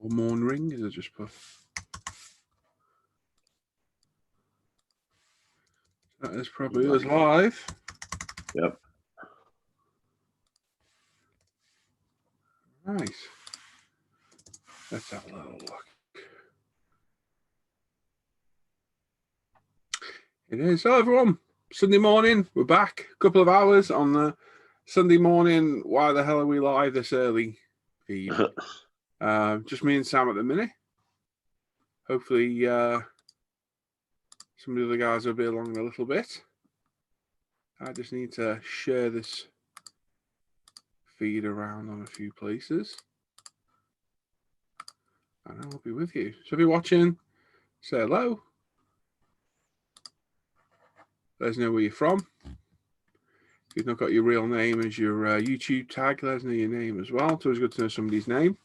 Or morning, as I just put. That is probably us live. Yep. Right. Let's have a little look. It is. So everyone, Sunday morning, we're back. A couple of hours on the Sunday morning. Why the hell are we live this early feed? Just me and Sam at the minute. Hopefully some of the other guys will be along a little bit. I just need to share this feed around on a few places. And I'll be with you. So if you're watching, say hello. Let us know where you're from. If you've not got your real name as your YouTube tag, let us know your name as well. It's always good to know somebody's name.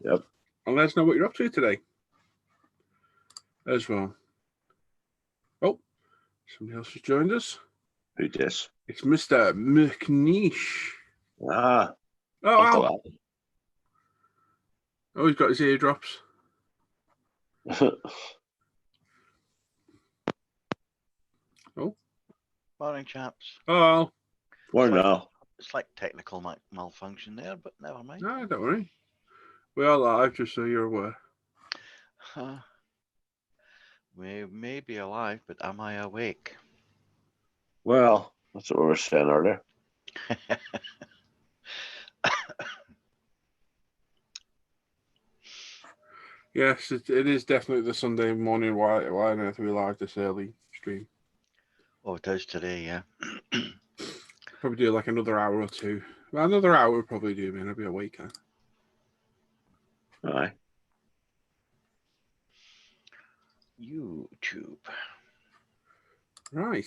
Yep. And let us know what you're up to today as well. Oh, somebody else has joined us. Who dis? It's Mr. McNeish. Ah. Oh, wow. Oh, he's got his eardrops. Oh. Morning, chaps. Oh. Where now? It's like technical malfunction there, but never mind. No, don't worry. We are live, just so you're aware. We may be alive, but am I awake? Well, that's what we were saying earlier. Yes, it is definitely the Sunday morning. Why on earth are we live this early stream? Oh, it is today, yeah. Probably do like another hour or two. Well, another hour would probably do, man. I'll be awake, huh? Aye. YouTube. Right.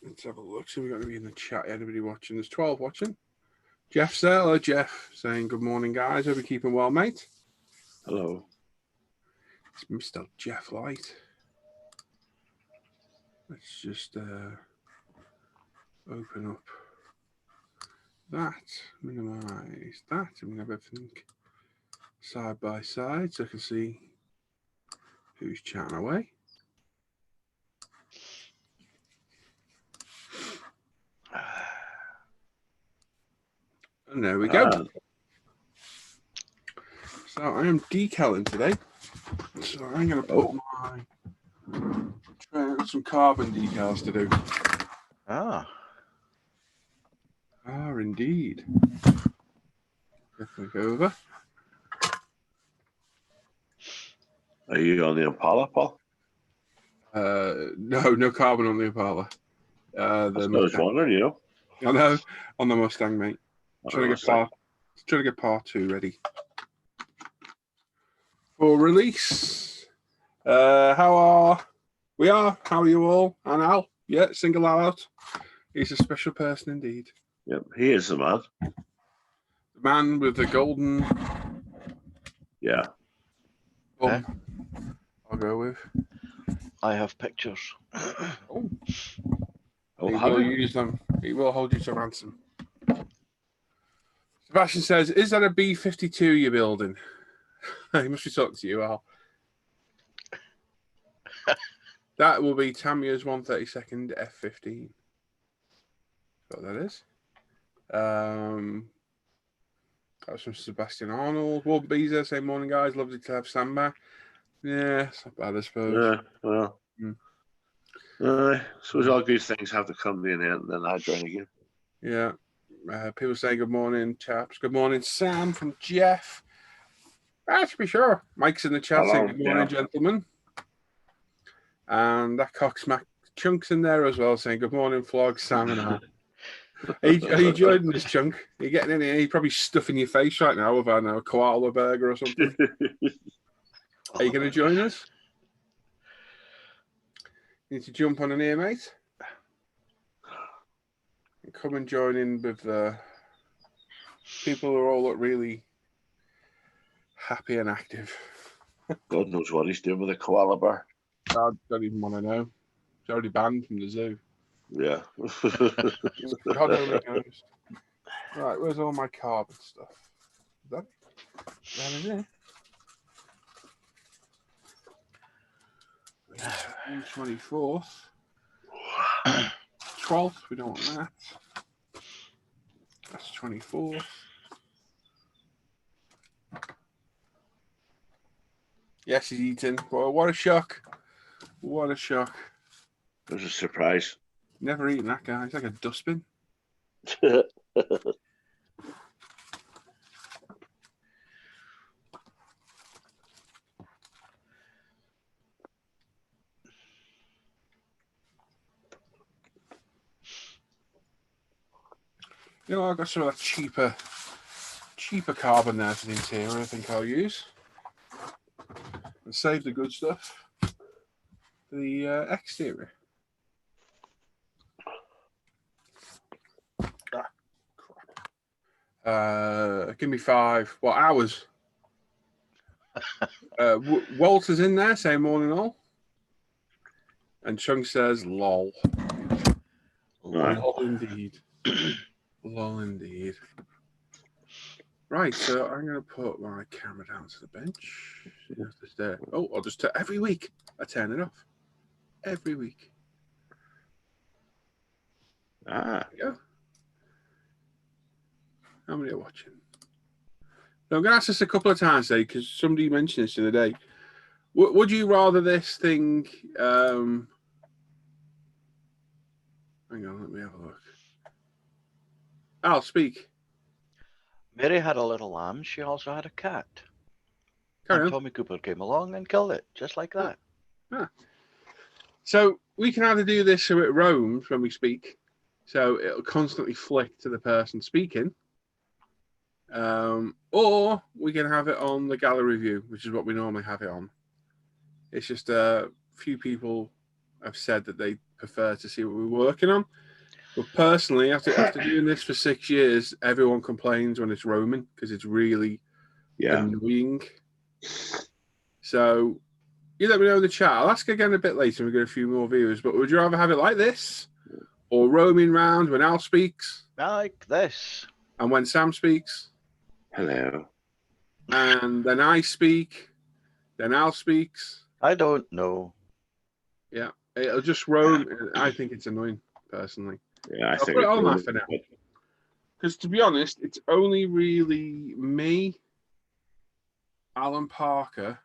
Let's have a look. So we're going to be in the chat. Anybody watching? There's 12 watching. Jeff's there. Hello, Jeff. Saying good morning, guys. Hope you're keeping well, mate. Hello. It's Mr. Jeff Light. Let's just open up that, minimize that, and we have everything side by side so I can see who's chatting away. And there we go. So I am decaling today. So I'm going to put some carbon decals to do. Indeed. Definitely go over. Are you on the Impala, Paul? No carbon on the Impala. I was wondering, you know. I know, on the Mustang, mate. Trying to get part 2 ready for release. How are you all? And Al, yeah, single out. He's a special person indeed. Yep, he is the man. The man with the golden. Yeah. I'll go with. I have pictures. He will use them. He will hold you to ransom. Sebastian says, "Is that a B-52 you're building?" He must be talking to you, Al. That will be Tamiya's 132nd F-15. That's what that is. That was from Sebastian Arnold. Warren Beezer saying, "Morning, guys. Lovely to have Sam back." Yeah, it's not bad, I suppose. Yeah, well. Suppose all good things have to come to an end, and then I join again. Yeah. People say good morning, chaps. Good morning, Sam from Jeff. To be sure. Mike's in the chat saying good morning, gentlemen. And that Cocksmack Chunk's in there as well saying good morning, Flog, Sam and I. Are you joining this, Chunk? Are you getting in here? You're probably stuffing your face right now with a koala burger or something. Are you going to join us? You need to jump on in here, mate. And come and join in with people who all look really happy and active. God knows what he's doing with a koala bear. I don't even want to know. It's already banned from the zoo. Yeah. God only knows. Right, where's all my carbon stuff? Is that in there? 24th. 12th, we don't want that. That's 24th. Yes, he's eating. Well, what a shock. What a shock. It was a surprise. Never eaten that guy. He's like a dustbin. You know, I've got some of that cheaper carbon there for the interior. I think I'll use and save the good stuff for the exterior. Give me 5. What hours? Walter's in there saying morning all, and Chung says lol. Lol indeed. Lol indeed. Right, so I'm going to put my camera down to the bench. Oh, I'll just every week I turn it off. Every week. Ah. There you go. How many are watching? So I'm going to ask this a couple of times today because somebody mentioned this the other day. Would you rather this thing? Hang on, let me have a look. I'll speak. Mary had a little lamb. She also had a cat. Carry and on. Tommy Cooper came along and killed it, just like that. So we can either do this so it roams when we speak, so it'll constantly flick to the person speaking, or we can have it on the gallery view, which is what we normally have it on. It's just a few people have said that they prefer to see what we're working on. But personally, after doing this for 6 years, everyone complains when it's roaming because it's really annoying. So you let me know in the chat. I'll ask again a bit later. We've got a few more viewers. But would you rather have it like this or roaming round when Al speaks? Like this. And when Sam speaks? Hello. And then I speak. Then Al speaks. I don't know. Yeah. It'll just roam. I think it's annoying, personally. Yeah, I I'll think put it on it's that for now. Because to be honest, it's only really me, Alan Parker,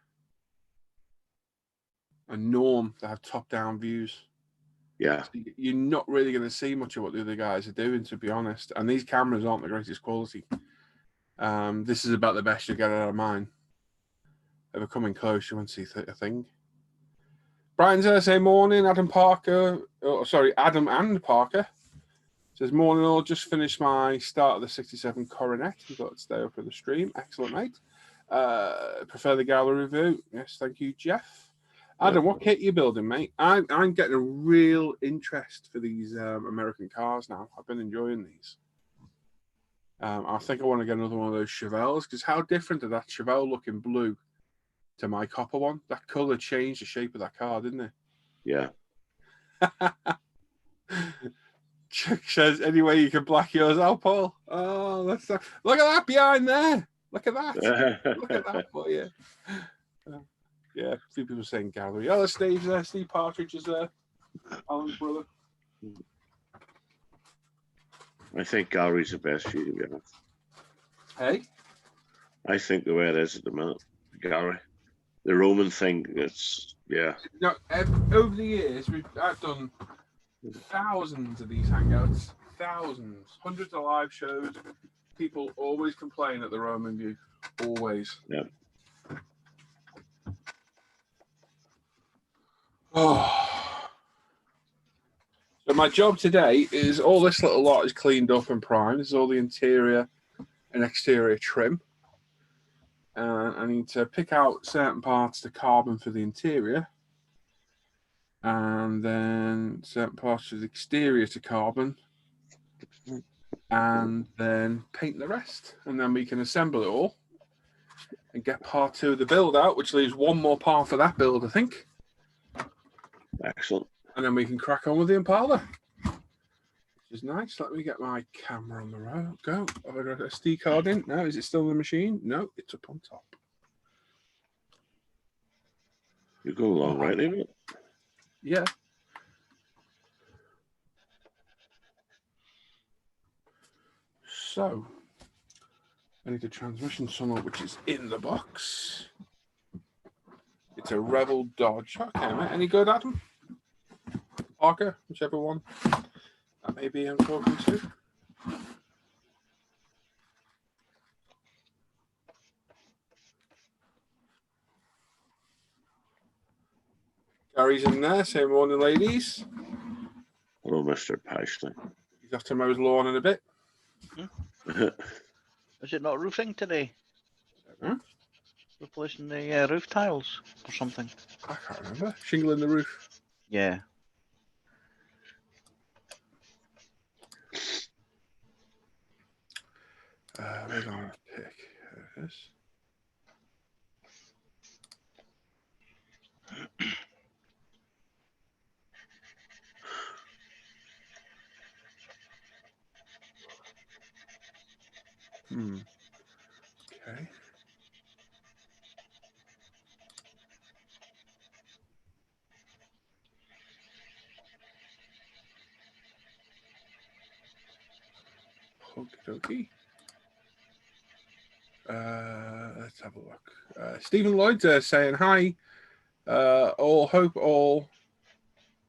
and Norm that have top-down views. Yeah. So you're not really going to see much of what the other guys are doing, to be honest. And these cameras aren't the greatest quality. This is about the best you get out of mine. Ever coming close, you won't see a thing. Brian's there saying morning, Adam Parker. Oh, sorry, Adam and Parker. Says morning all, just finished my start of the 67 Coronet. You got to stay up for the stream. Excellent, mate. Prefer the gallery review. Yes, thank you, Jeff. Adam, what kit are you building, mate? I'm getting a real interest for these American cars now. I've been enjoying these. I think I want to get another one of those Chevelles because how different did that Chevelle look in blue to my copper one? That colour changed the shape of that car, didn't it? Yeah. Chuck says, anyway, you can black yours out, Paul. Oh, that's look at that behind there. Look at that. Look at that for you. Yeah, a few people saying gallery. Oh, Steve's there. Steve Partridge is there. Alan's brother. I think gallery's the best for you, to be honest. Hey? I think the way it is at the minute, gallery. The Roman thing, it's, yeah. No, over the years, I've done thousands of these hangouts. Thousands. Hundreds of live shows. People always complain at the Roman view. Always. Yeah. Oh. So my job today is all this little lot is cleaned up and primed. This is all the interior and exterior trim. I need to pick out certain parts to carbon for the interior. And then certain parts of the exterior to carbon. And then paint the rest. And then we can assemble it all. And get part 2 of the build out, which leaves one more part for that build, I think. Excellent. And then we can crack on with the Impala. Which is nice. Let me get my camera on the road. Go. Have I got a SD card in? No. Is it still in the machine? No, it's up on top. You go along, right, David? Yeah. So, I need the transmission tunnel, which is in the box. It's a Rebel Dodge. Okay, mate. Any good, Adam? Parker, whichever one that may be I'm talking to. Gary's in there. Say morning, ladies. Hello, Mr. Pashley. He's off to mow his lawn in a bit. Is it not roofing today? Huh? Replacing the roof tiles or something? I can't remember. Shingle in the roof. Yeah. Where's our pick? There it is. Okay. Okie dokie. Let's have a look. Stephen Lloyd's saying hi. All hope all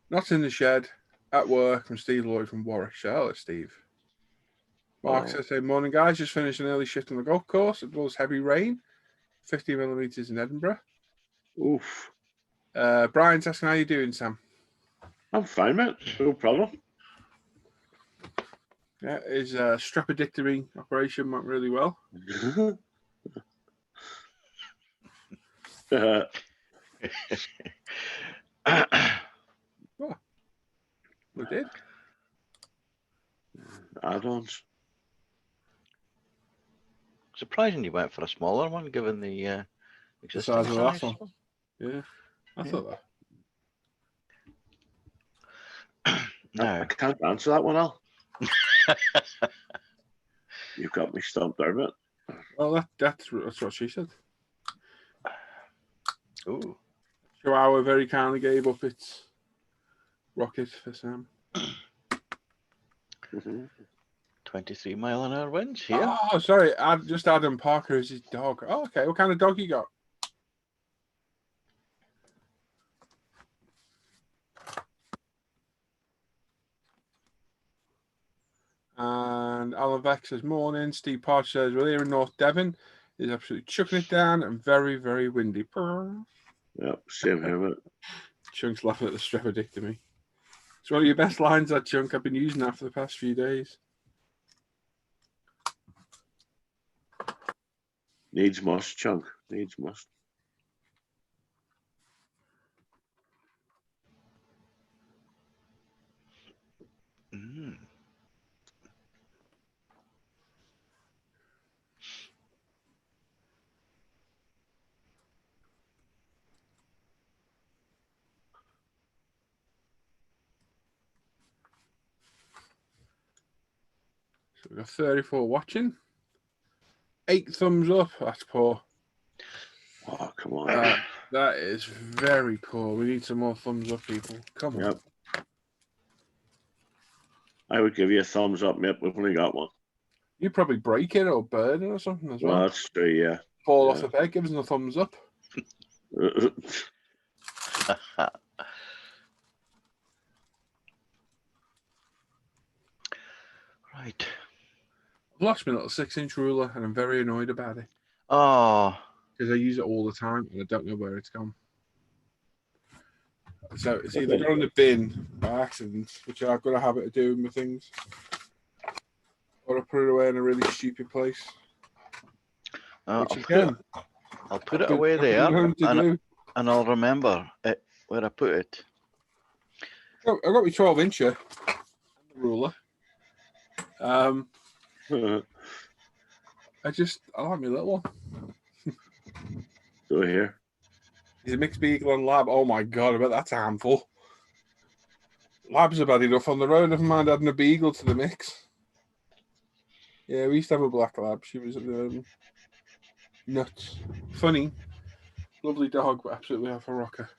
not in the shed at work from Steve Lloyd from Warwickshire. Hello, Steve. Mark says, "Hey, morning guys. Just finished an early shift on the golf course. It was heavy rain, 50 millimeters in Edinburgh." Oof. Brian's asking, "How you doing, Sam?" I'm fine, mate. No problem. Yeah, his strepidectomy operation went really well. Oh, we did. Add-ons. Surprising you went for a smaller one, given the The existing size of the last size. one. Yeah, I thought that. I No. can't answer that one, Al. You've got me stumped there, mate. Well, that's what she said. Ooh. Chihuahua very kindly gave up its rocket for Sam. 23-mile-an-hour winds here. Oh, sorry. Just Adam Parker is his dog. Oh, okay. What kind of dog you got? And Alan Vex says, morning. Steve Parch says, we're here in North Devon. It's absolutely chucking it down and very, very windy. Purr. Yep, same here, mate. Chunk's laughing at the strepidectomy. It's one of your best lines, that Chunk. I've been using that for the past few days. Needs must, Chunk. Needs must. Mm. So we've got 34 watching. 8 thumbs up. That's poor. Oh, come on. That is very poor. We need some more thumbs up, people. Come on. Yep. I would give you a thumbs up, mate. We've only got one. You probably break it or burn it or something as well. Well, that's true, yeah. Fall off the bed, give us a thumbs up. Right. I've lost my little 6-inch ruler and I'm very annoyed about it Oh. because I use it all the time and I don't know where it's gone. So it's either gone in the bin by accident, which I've got a habit of doing with things, or I put it away in a really stupid place. I'll Which again, put it away there, and I'll remember it where I put it. I got my 12-incher and the ruler. I like my little one. So here. He's a mixed beagle and lab. Oh my god, I bet that's a handful. Labs are bad enough on the road. Never mind adding a beagle to the mix. Yeah, we used to have a black lab. She was nuts. Funny. Lovely dog, but absolutely off a rocker.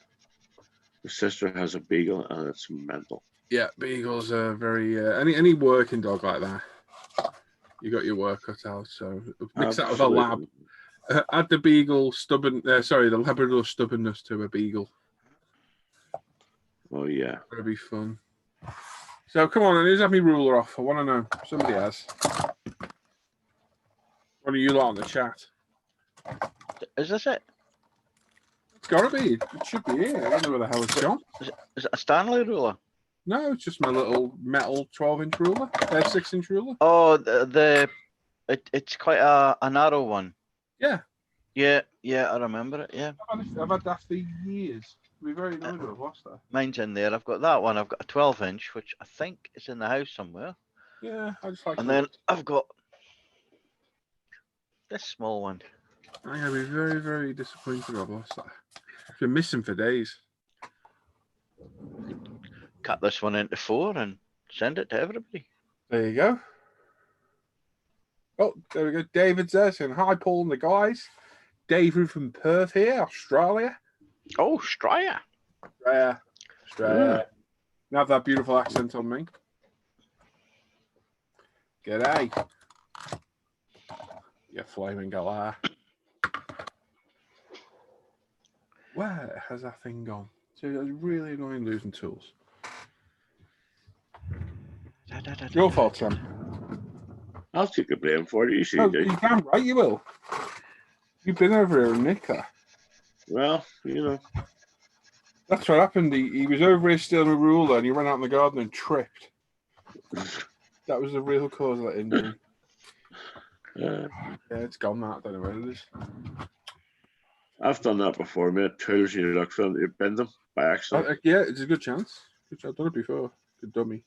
My sister has a beagle, and it's mental. Yeah, beagles are very any working dog like that. You got your work cut out. So mix that with a lab. Add the beagle the Labrador stubbornness to a beagle. Oh yeah. It'll be fun. So come on, who's had me ruler off? I want to know. Somebody has. What are you lot on the chat? Is this it? It's got to be. It should be here. I don't know where the hell it's gone. Is it a Stanley ruler? No, it's just my little metal 12-inch ruler. 6-inch ruler. Oh, it's quite a narrow one. Yeah. Yeah, I remember it. Yeah. I've had that for years. It'd be very annoying to have lost that. Mine's in there. I've got that one. I've got a 12-inch, which I think is in the house somewhere. Yeah, I just like. And then I've got this small one. I'm gonna be very, very disappointed I've lost that. I've been missing for days. Cut this one into 4 and send it to everybody. There you go. Oh, there we go. David's there saying hi, Paul and the guys. David from Perth here, Australia. Oh, Australia. Australia. You have that beautiful accent on me. G'day. You flaming galah. Where has that thing gone? So it's really annoying losing tools. Your fault, Sam. I'll take the blame for it. You see, No, you can, right? You will. You've been over here and nicked that. Well, you know. That's what happened. He was over here stealing a ruler and he ran out in the garden and tripped. That was the real cause of that injury. Yeah, it's gone now. I don't know where it is. I've done that before, mate. Tools you look for them, you bend them by accident. Yeah, it's a good chance. I've done it before. Good dummy.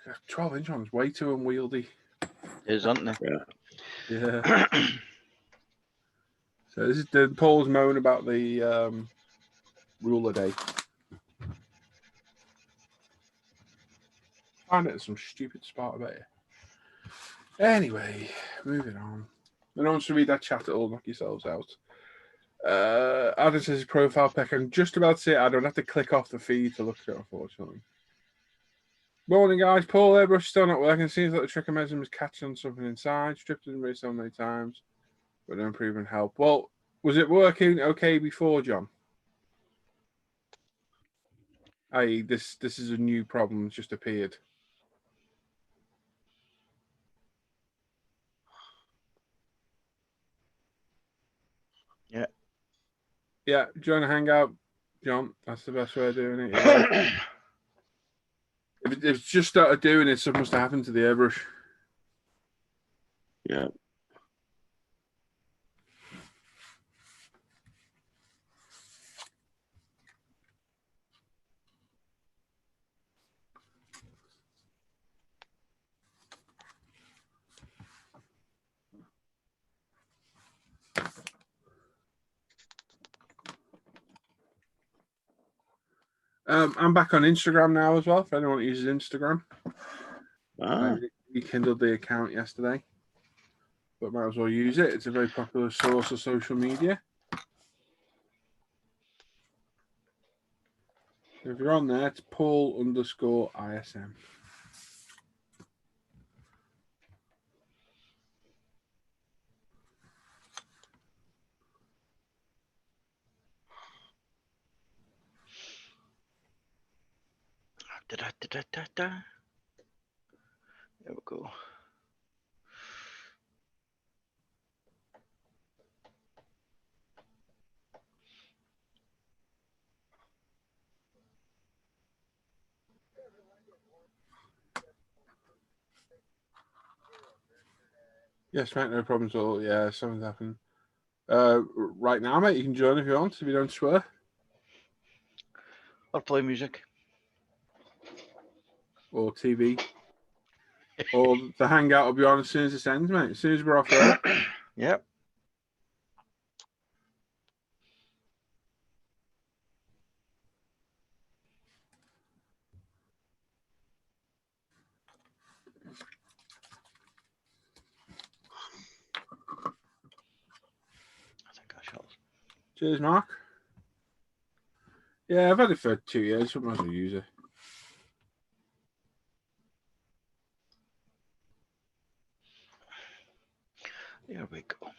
Yeah, 12-inch one's way too unwieldy. Isn't it? Yeah. So this is the Paul's moan about the ruler day. Find it in some stupid spot about it. Anyway, moving on. No one wants to read that chat at all. Knock yourselves out. Adam says his profile pic. I'm just about to say it. I don't have to click off the feed to look at it, unfortunately. Morning, guys. Paul airbrush still not working. Seems like the trichomerism is catching on something inside. Stripped it so many times, but no improvement help. Well, was it working okay before, John? I.e., this is a new problem that's just appeared. Yeah. Yeah, join a hangout, John. That's the best way of doing it. Yeah. If it's just started doing it, something must have happened to the airbrush. Yeah. I'm back on Instagram now as well. For anyone who uses Instagram, I rekindled the account yesterday, but might as well use it. It's a very popular source of social media. So if you're on there, it's Paul_ISM. There we go. Yes, mate, no problems at all. Yeah, something's happened. Right now, mate, you can join if you want, if you don't swear. Or play music. Or TV. Or the hangout will be on as soon as it ends, mate. As soon as we're off air. Yep. Cheers, Mark. Yeah, I've had it for 2 years. I might as well use it. There we go.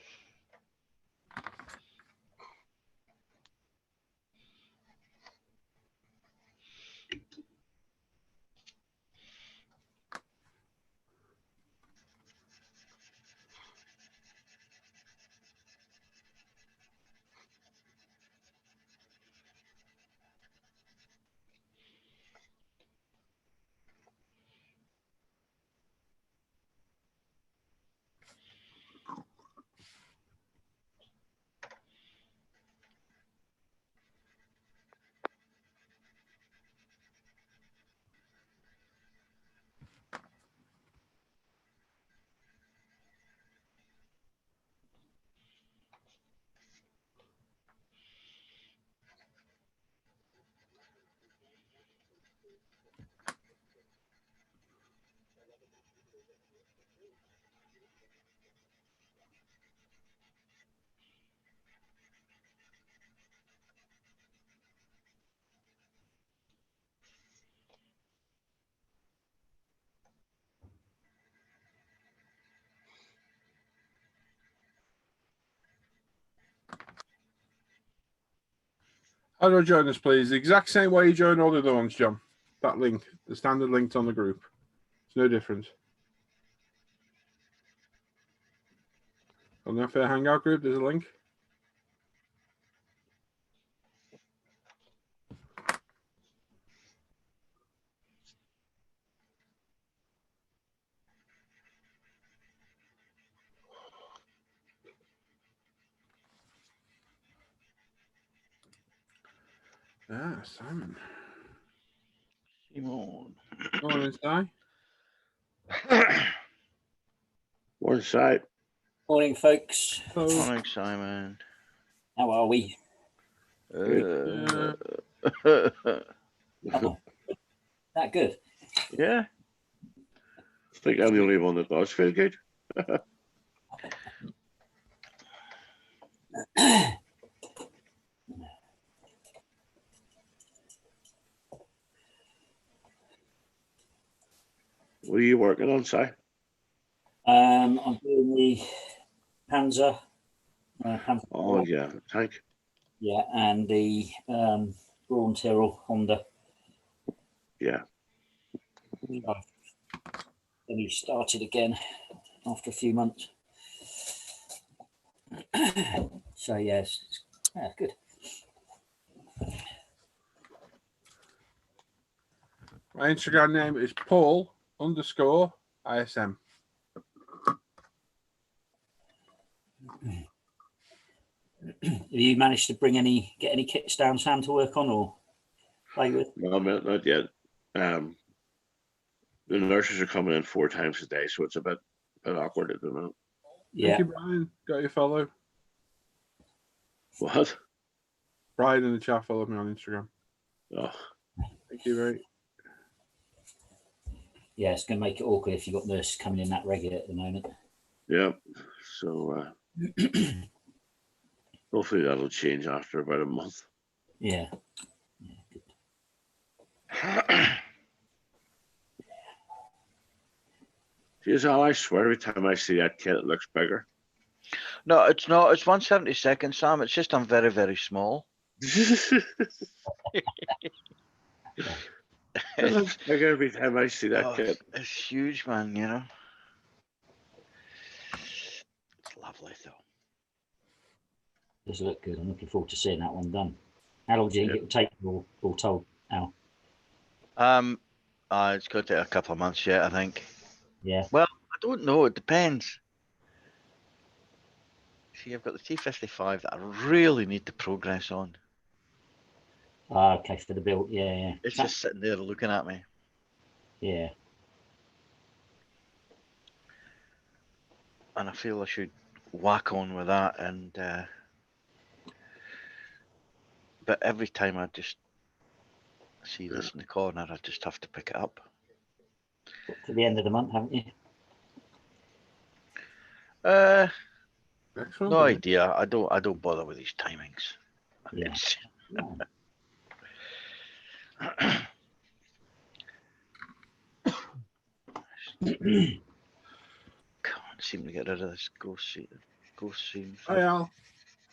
How do I join us, please? The exact same way you join all the other ones, John. That link, the standard link on the group. It's no different. On the Off Air Hangout group, there's a link. Ah, Simon. Simon. Morning, Si. One side. Morning, folks. Morning, Simon. How are we? Uh, Oh, that good. yeah. I think I'm the only one that does feel good. What are you working on, Si? I'm doing the Panzer. Panzer Oh, yeah, tank. yeah, and the Braun Tyrrell Honda. Yeah. I've only started again after a few months. So yes, yeah, good. My Instagram name is Paul_ISM. Have you managed to get any kits down, Sam, to work on or play with? No, not yet. The nurses are coming in 4 times a day, so it's a bit awkward at the moment. Yeah. Thank you, Brian. Got your follow. What? Brian in the chat followed me on Instagram. Oh, Thank you, mate. Yeah, it's going to make it awkward if you've got nurses coming in that regular at the moment. yeah. So hopefully that'll change after about a month. Yeah. Jeez, Al, I swear every time I see that kid, it looks bigger. No, it's not. It's 1/72, Sam. It's just I'm very, very small. It looks bigger every time I see that Oh, kid. it's huge, man, you know. It's lovely, though. Does look good. I'm looking forward to seeing that one done. How long do you think it will take, all told, Al? It's going to take a couple of months yet, I think. Yeah. Well, I don't know. It depends. See, I've got the T55 that I really need to progress on. Okay, for the build. Yeah, yeah. It's just sitting there looking at me. Yeah. And I feel I should whack on with that. And but every time I just see this in the corner, I just have to pick it up. To the end of the month, haven't you? Excellent. No idea. I don't bother with these timings. Yeah. Can't seem to get rid of this ghost scene. Hi, Al.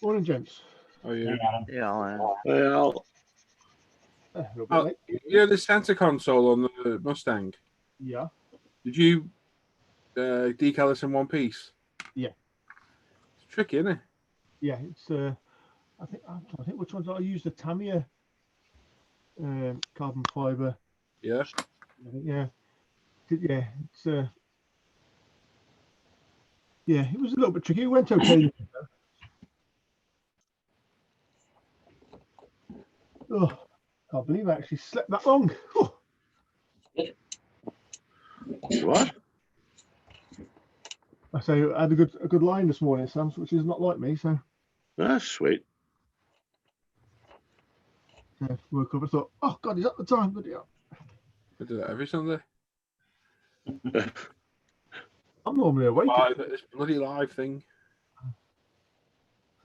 Morning, gents. How are you? Yeah, Well, A little bit Oh, late. you know the center console on the Mustang? Yeah. Did you decal this in one piece? Yeah. It's tricky, isn't it? Yeah, it's I think I'm trying to think which ones I used. The Tamiya carbon fiber. Yeah. I think, yeah. Yeah, it's yeah, it was a little bit tricky. It went okay. Oh, can't believe I actually slept that long. Oh, what? I say I had a good line this morning, Sam, which is not like me. So That's sweet. woke up and thought, oh God, is that the time? Bloody hell. I do that every Sunday. I'm normally awake. Live at this bloody live thing.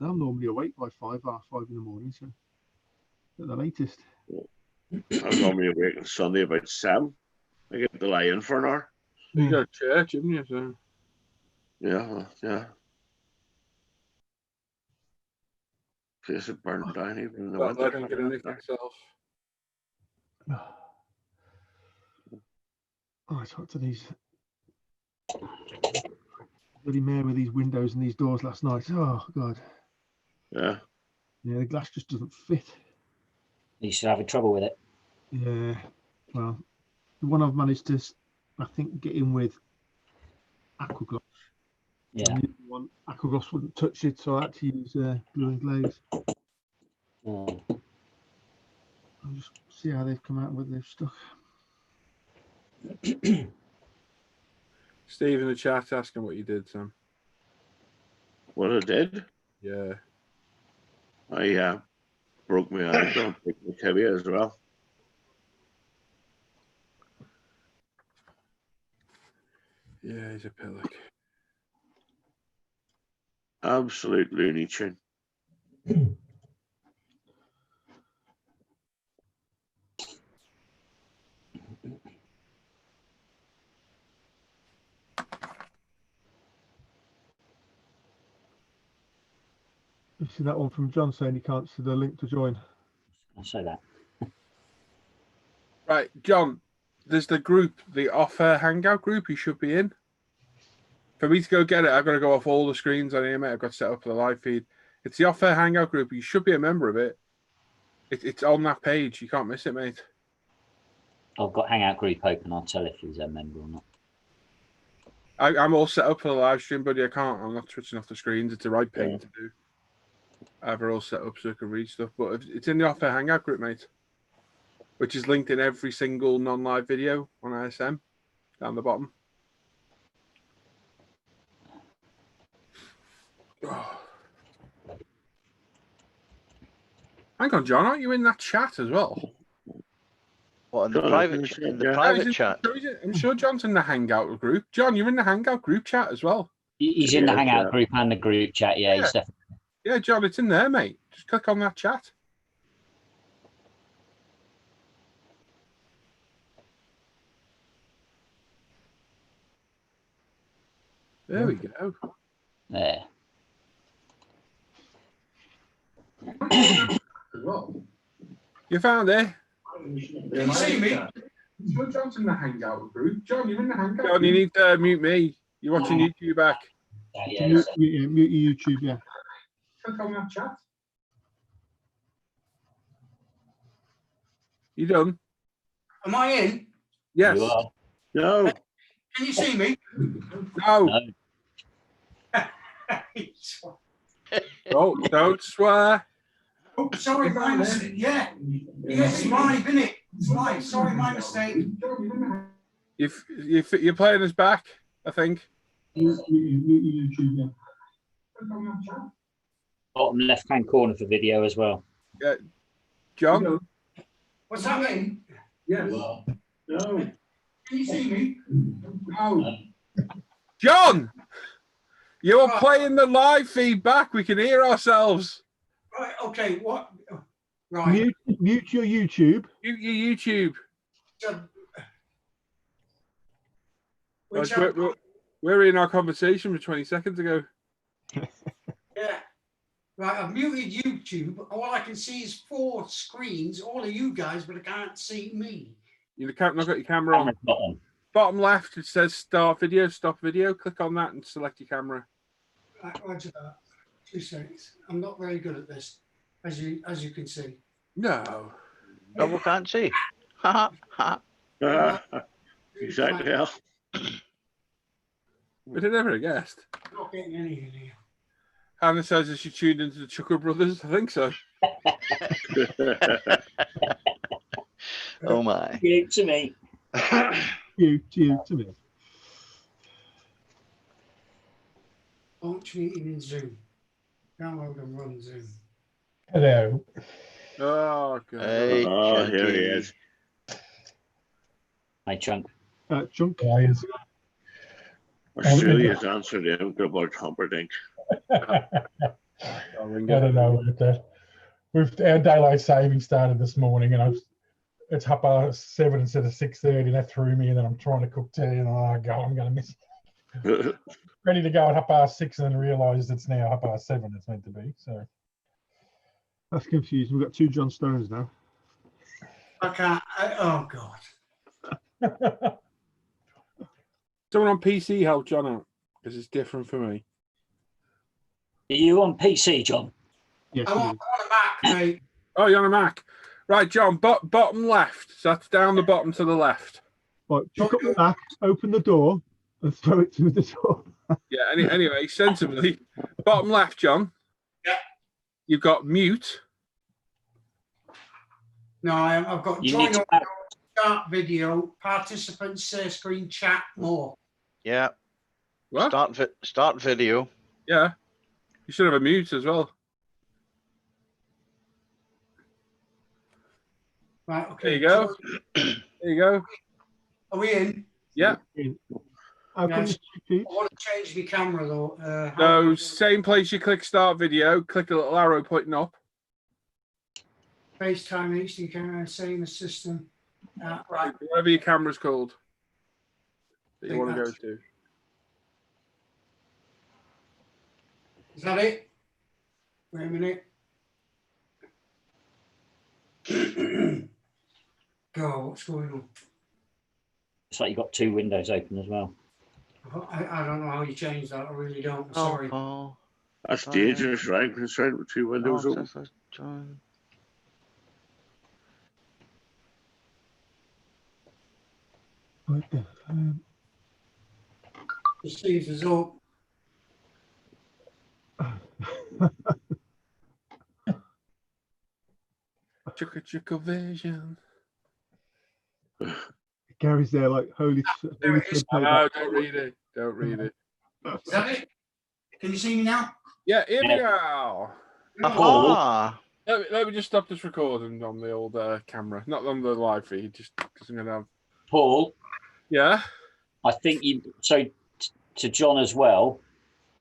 I'm normally awake by 5:30 in the morning. So at the latest. I'm normally awake on Sunday about 7. I get to lie in for an hour. You Yeah. go to church, haven't you? So Yeah. Place it burned down even in the that winter. let him get a nick himself. Oh, I talked to these bloody mayor with these windows and these doors last night. Oh God. Yeah. Yeah, the glass just doesn't fit. You should have trouble with it. Yeah. Well, the one I've managed to, I think, get in with Aquagloss. Yeah. And the other one, Aquagloss wouldn't touch it, so I had to use Blue and Glaze. Mm. I'll just see how they've come out with their stuff. Steve in the chat asking what you did, Sam. What I did, Yeah. I broke my ankle and broke my tibia as well. Yeah, he's a pillock. Absolute looney tune. You see that one from John saying he can't see the link to join. I'll say that. Right, John, there's the group, the Off Air Hangout group you should be in. For me to go get it, I've got to go off all the screens on here, mate. I've got to set up for the live feed. It's the Off Air Hangout group. You should be a member of it. It's on that page. You can't miss it, mate. I've got Hangout group open. I'll tell if he's a member or not. I'm all set up for the live stream, buddy. I can't. I'm not switching off the screens. It's the right thing to do. I have it all set up so I can read stuff. But it's in the Off Air Hangout group, mate, which is linked in every single non-live video on ISM down the bottom. Oh. Hang on, John, aren't you in that chat as well? What, in the John, private I'm ch- sure, in the yeah. private chat? I'm sure John's in the Hangout group. John, you're in the Hangout group chat as well. He's in the Yeah, Hangout yeah. group and the group chat. Yeah, he's definitely. Yeah, John, it's in there, mate. Just click on that chat. There we go. There. You found it? Can you see me? Sure, John's in the Hangout group. John, you're in the Hangout. John, you need to mute me. You're watching YouTube back. Yeah, Mute your YouTube, yeah. Click on that chat. You done? Am I in? Yes. You are. No. Can you see me? No. No. Oh, don't swear. Oh, sorry, my mistake. Yeah. It's live, isn't it? It's live. Sorry, my mistake. You're playing us back, I think. Mute your YouTube, yeah. Bottom left-hand corner for video as well. Yeah. John? What's happening? Yes. No. Can you see me? No. John! You're playing the live feedback. We can hear ourselves. Right. Okay. What? Right. Mute your YouTube. Mute your YouTube. So, Like, which I've got, we're in our conversation for 20 seconds ago. yeah. Right, I've muted YouTube. All I can see is 4 screens, all of you guys, but I can't see me. You can't not got your camera on. Camera's not on. Bottom left, it says start video, stop video. Click on that and select your camera. Right, roger that. 2 seconds. I'm not very good at this, as you can see. No. Double can't see. Ha ha. Exactly. Hell. We'd have never guessed. I'm not getting any in here. Hannah says that she tuned into the Chucker Brothers. I think so. Oh my. You to me. You to me. Launch meeting in Zoom. Download and run Zoom. Hello. Oh, God. Hey, Oh, here he Chunky. is. Hi, Chunk. Chunk. Guys. Australia's answered him about Humperdinck. I don't know. Our daylight saving started this morning, and it's 7:30 instead of 6:30, and that threw me. And then I'm trying to cook tea, and I'm going to miss. Ready to go at 6:30, and then realised it's now 7:30. It's meant to be. So That's confusing. We've got 2 John Stones now. I can't. Oh, God. Someone on PC help John out because it's different for me. Are you on PC, John? Yes. I want a Mac, mate. Oh, you're on a Mac. Right, John, bottom left. So that's down the bottom to the left. Right, pick up the Mac, open the door, and throw it through the door. Yeah, anyway, sensibly. Bottom left, John. Yeah. You've got mute. No, I've got You join need to audio, start video, participants, share screen, chat, more. Yeah. What? Start video. Yeah. You should have a mute as well. Right, okay. There you go. There you go. Are we in? Yeah. How come Yes. you I want to change the camera though. So same place you click start video, click the little arrow pointing up. FaceTime HD camera, same as system. Right. Whatever your camera's called that you Think want to go that's- to. Is that it? Wait a minute. Go, what's going on? It's like you've got 2 windows open as well. I don't know how you change that. I really don't. I'm sorry. Oh, That's dangerous, right? Concerned with 2 windows open. John. The sleeves is up. Chicka vision. Gary's there like holy. There it is. No, don't read it. Don't read it. Is that it? Can you see me now? Yeah, here we Yeah. go. Ah. Let me just stop this recording on the old camera, not on the live feed, just because I'm gonna have. Paul, Yeah. I think to John as well,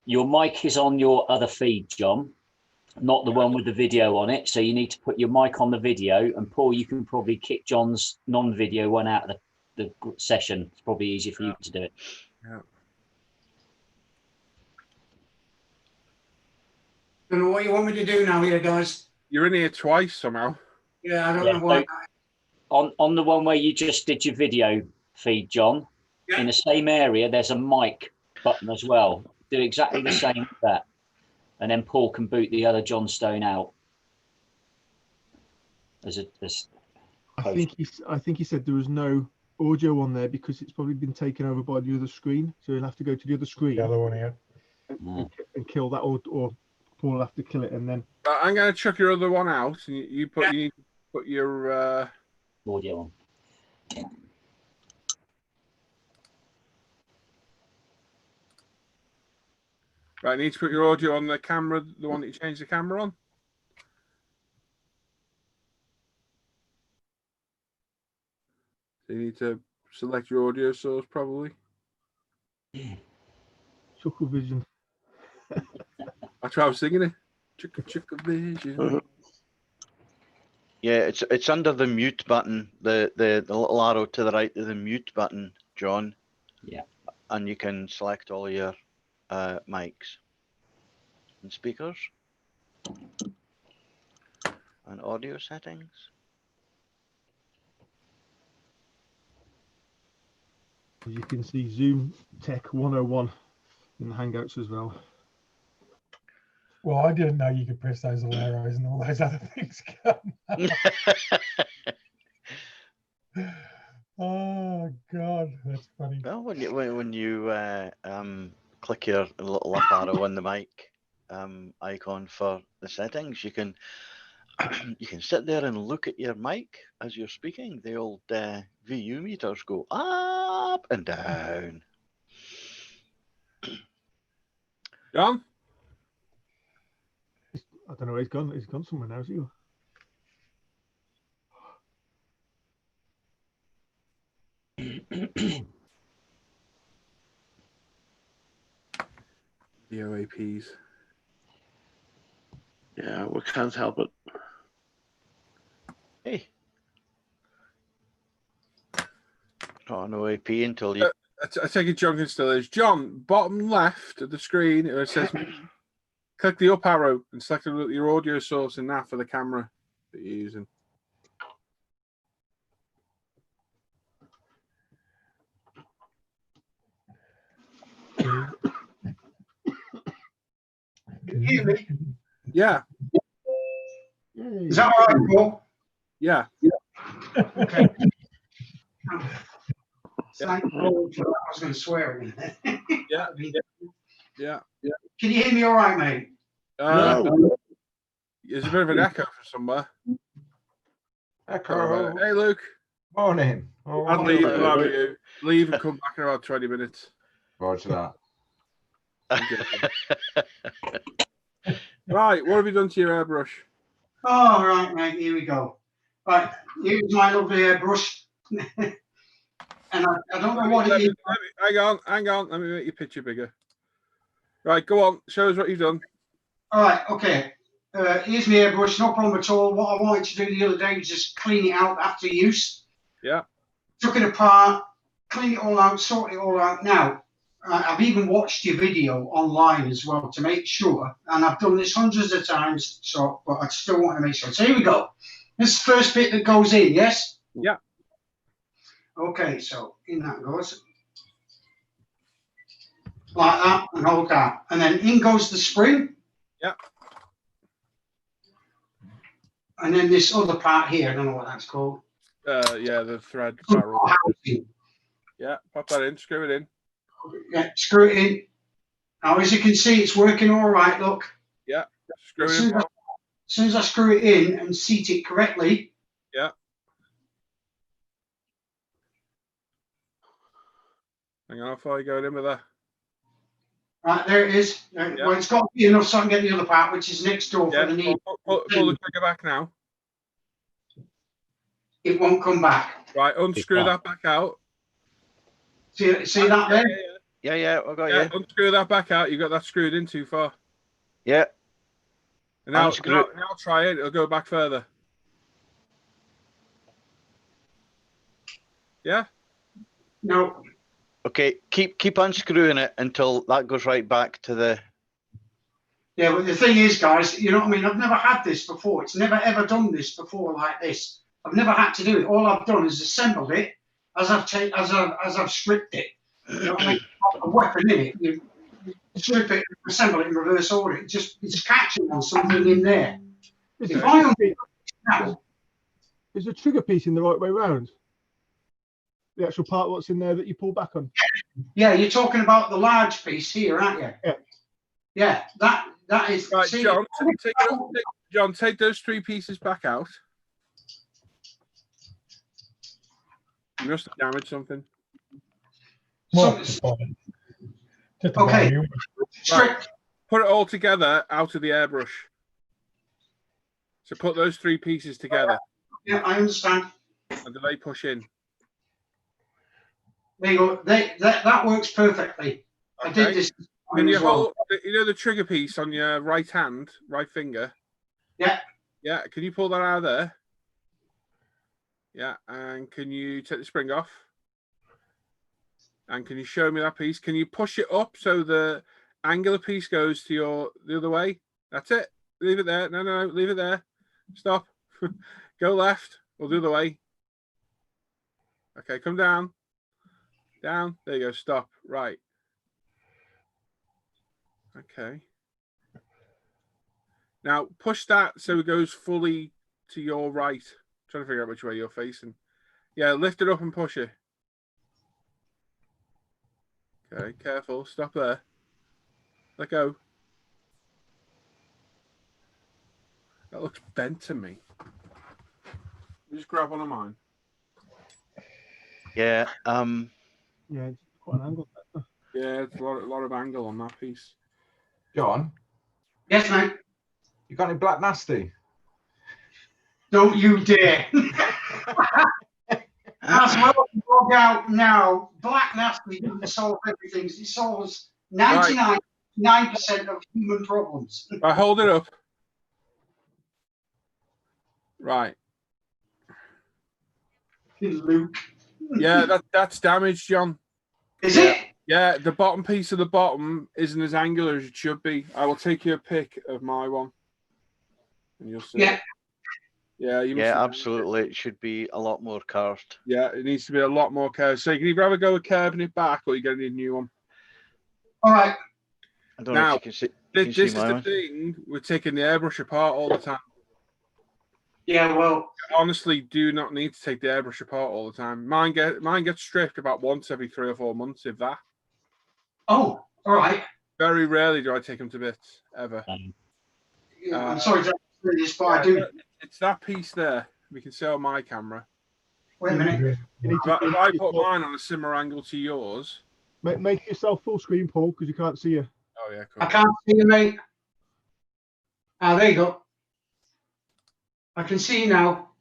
your mic is on your other feed, John, not the one with the video on it. So you need to put your mic on the video. And Paul, you can probably kick John's non-video one out of the session. It's probably easier for you to do it. Yeah. Don't know what you want me to do now here, guys. You're in here twice somehow. Yeah, I don't Yeah, know why. On the one where you just did your video feed, John, Yeah. in the same area, there's a mic button as well. Do exactly the same with that. And then Paul can boot the other John Stone out. I think he said there was no audio on there because it's probably been taken over by the other screen. So he'll have to go to the other screen the other one here. and kill that, or Paul will have to kill it and then. I'm gonna chuck your other one out, and you need to put your. Audio on. Right, you need to put your audio on the camera, the one that you changed the camera on. So you need to select your audio source, probably. Chuckle Vision. That's why I was singing it. Chicka vision. Yeah, it's under the mute button, the little arrow to the right of the mute button, John. Yeah. And you can select all your mics and speakers and audio settings. You can see Zoom Tech 101 in the Hangouts as well. Well, I didn't know you could press those little arrows and all those other things come up. Oh God, that's funny. Well, when you click your little up arrow on the mic icon for the settings, you can you can sit there and look at your mic as you're speaking. The old VU meters go up and down. John? I don't know where he's gone. He's gone somewhere now, is he? The OAPs. Yeah, we can't help it. Hey. Not an OAP until you. I take it John can still is. John, bottom left of the screen, where it says click the up arrow and select your audio source in that for the camera that you're using. Can you hear me? Yeah, Is that all right, Paul? yeah. Okay. Thank God for that. I was going to swear in there. Yeah. Can you hear me all right, mate? There's a bit of an echo from somewhere. Echo. Hey, Luke. Morning. All I'll right. leave. Hello. How are you? Leave and come back in about 20 minutes. Roger that. Right, what have you done to your airbrush? Oh, right, mate. Here we go. Right, here's my lovely airbrush. And I don't know what it is. Hang on. Let me make your picture bigger. Right, go on. Show us what you've done. All right, okay. Here's my airbrush, no problem at all. What I wanted to do the other day was just clean it out after use. Yeah. Took it apart, clean it all out, sort it all out. Now, I've even watched your video online as well to make sure, and I've done this hundreds of times, so but I still want to make sure. So here we go. This is the first bit that goes in, yes? Yeah. Okay, so in that goes. Like that, and hold that. And then in goes the spring. Yeah. And then this other part here, I don't know what that's called. Yeah, the thread barrel. Housing. Yeah, pop that in, screw it in. Yeah, screw it in. Now, as you can see, it's working all right, look. Yeah, screw As it soon in. as soon as I screw it in and seat it correctly. Yeah. Hang on, how far are you going in with that? Right, there it is. Yeah. Well, it's got to be enough so I can get the other part, which is next door Yeah, for the need. pull the trigger back now. It won't come back. Right, unscrew that back out. See that there? Yeah, I got Yeah, you. unscrew that back out. You got that screwed in too far. Yeah. And now Unscrew- now try it. It'll go back further. Yeah. No. Okay, keep unscrewing it until that goes right back to the. Yeah, but the thing is, guys, you know what I mean? I've never had this before. It's never ever done this before like this. I've never had to do it. All I've done is assembled it as I've stripped it. You know what I mean? A weapon in it. You strip it, assemble it in reverse order. It's catching on something in there. Is If the, I trigger, now, is the trigger piece in the right way round? The actual part what's in there that you pull back on? yeah, you're talking about the large piece here, aren't you? Yeah. Yeah, that is. Right, see, John, take those three pieces back out. You must have damaged something. Well, So- it's fine. Just a Okay. volume. strip. Put it all together out of the airbrush. So put those three pieces together Yeah, I understand. and then they push in. There you go. That works perfectly. I did Okay. this Can you as well. hold, you know, the trigger piece on your right hand, right finger? Yeah. Yeah. Can you pull that out of there? Yeah, and can you take the spring off? And can you show me that piece? Can you push it up so the angular piece goes to the other way? That's it. Leave it there. No, leave it there. Stop. Go left or the other way. Okay, come down. Down. There you go. Stop. Right. Okay. Now push that so it goes fully to your right. I'm trying to figure out which way you're facing. Yeah, lift it up and push it. Okay, careful. Stop there. Let go. That looks bent to me. Just grab one of mine. Yeah. Yeah, it's quite an angle. Yeah, it's a lot of angle on that piece. John, Yes, mate. you got any black nasty? Don't you dare. As well as log out now, black nasty doesn't solve everything. It solves 99% of human problems. Right, hold it up. Right. Luke. Yeah, that's damaged, John. Is it? Yeah, the bottom piece of the bottom isn't as angular as it should be. I will take you a pic of my one. And you'll see. Yeah. Yeah, you must Yeah, have- absolutely. It should be a lot more carved. Yeah, it needs to be a lot more curved. So you can either have a go with curving it back or you're going to need a new one. All right. I don't know Now, if you can see. This is my the one? thing. We're taking the airbrush apart all the time. Yeah, well, Honestly, do not need to take the airbrush apart all the time. Mine gets stripped about once every 3 or 4 months, if that. oh, all right. Very rarely do I take them to bits, ever. Yeah, I'm sorry to say this, but I do. It's that piece there. We can see on my camera. Wait a minute. You need If I put to mine on a similar angle to yours. make yourself full screen, Paul, because you can't see you. Oh, yeah, I cool. can't see you, mate. Ah, there you go. I can see you now.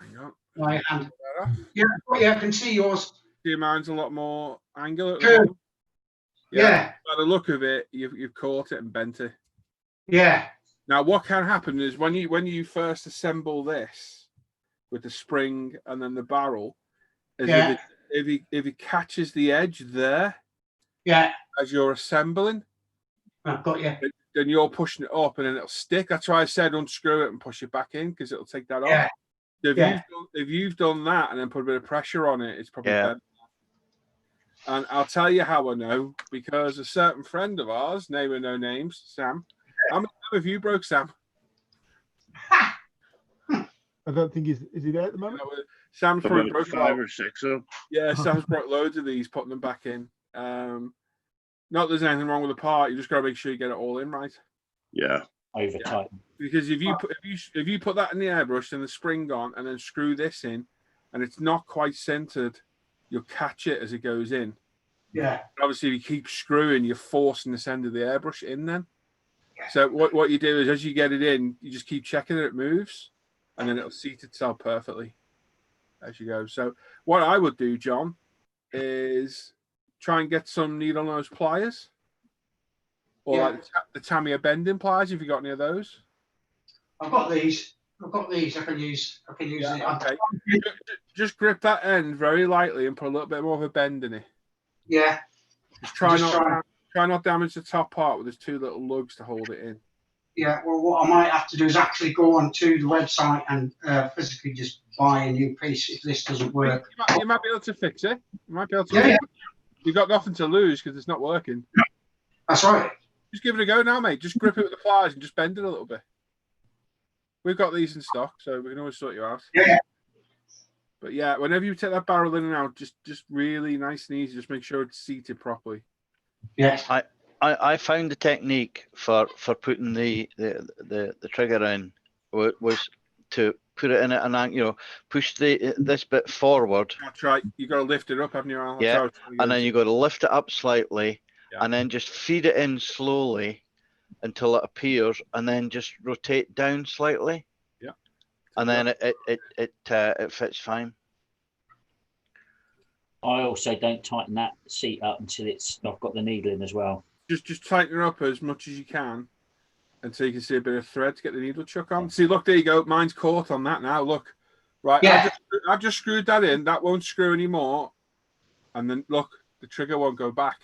Hang on. My hand. Turn that off. Yeah, I can see yours. See, mine's a lot more angular. At the Good. bottom. Yeah. By the look of it, you've caught it and bent it. Yeah. Now, what can happen is when you first assemble this with the spring and then the barrel, is Yeah. if it catches the edge there Yeah. as you're assembling, I've got you. then you're pushing it up and then it'll stick. That's why I said unscrew it and push it back in because it'll take that Yeah. off. So Yeah. if you've done that and then put a bit of pressure on it, it's probably Yeah. better. And I'll tell you how I know, because a certain friend of ours, name and no names, Sam. How many have you broke, Sam? I don't think is he there at the moment? Sam's probably About broke 5 or 6 of them. Yeah, Sam's broke loads of these, putting them back in. Not that there's anything wrong with the part. You just got to make sure you get it all in right. Yeah. Over tight. Because if you put that in the airbrush and the spring on, and then screw this in, and it's not quite centered, you'll catch it as it goes in. Yeah. Obviously, if you keep screwing, you're forcing this end of the airbrush in then. So what you do is, as you get it in, you just keep checking that it moves, and then it'll seat itself perfectly as you go. So what I would do, John, is try and get some needle nose pliers, or like the Tamiya bending pliers. If you got any of those, I've got these. I can use. yeah, it. okay. Just grip that end very lightly and put a little bit more of a bend in it. Yeah. Just try not damage the top part with those 2 little lugs to hold it in. Yeah. Well, what I might have to do is actually go onto the website and physically just buy a new piece if this doesn't work. You might be able to fix it. You might be able to. Yeah. You've got nothing to lose because it's not working. That's right. Just give it a go now, mate. Just grip it with the pliers and just bend it a little bit. We've got these in stock, so we can always sort you out. Yeah. But yeah, whenever you take that barrel in and out, just really nice and easy. Just make sure it's seated properly. Yes. I found the technique for putting the trigger in was to put it in at an angle, push this bit forward. That's right. You got to lift it up, haven't you, Al? Yeah, and then you got to lift it up slightly, and then just feed it in slowly until it appears, and then just rotate down slightly. Yeah. And then it fits fine. I also don't tighten that seat up until I've got the needle in as well. Just tighten it up as much as you can until you can see a bit of thread to get the needle chuck on. See, look, there you go. Mine's caught on that now. Look, Right, Yeah. I've just screwed that in. That won't screw anymore. And then look, the trigger won't go back.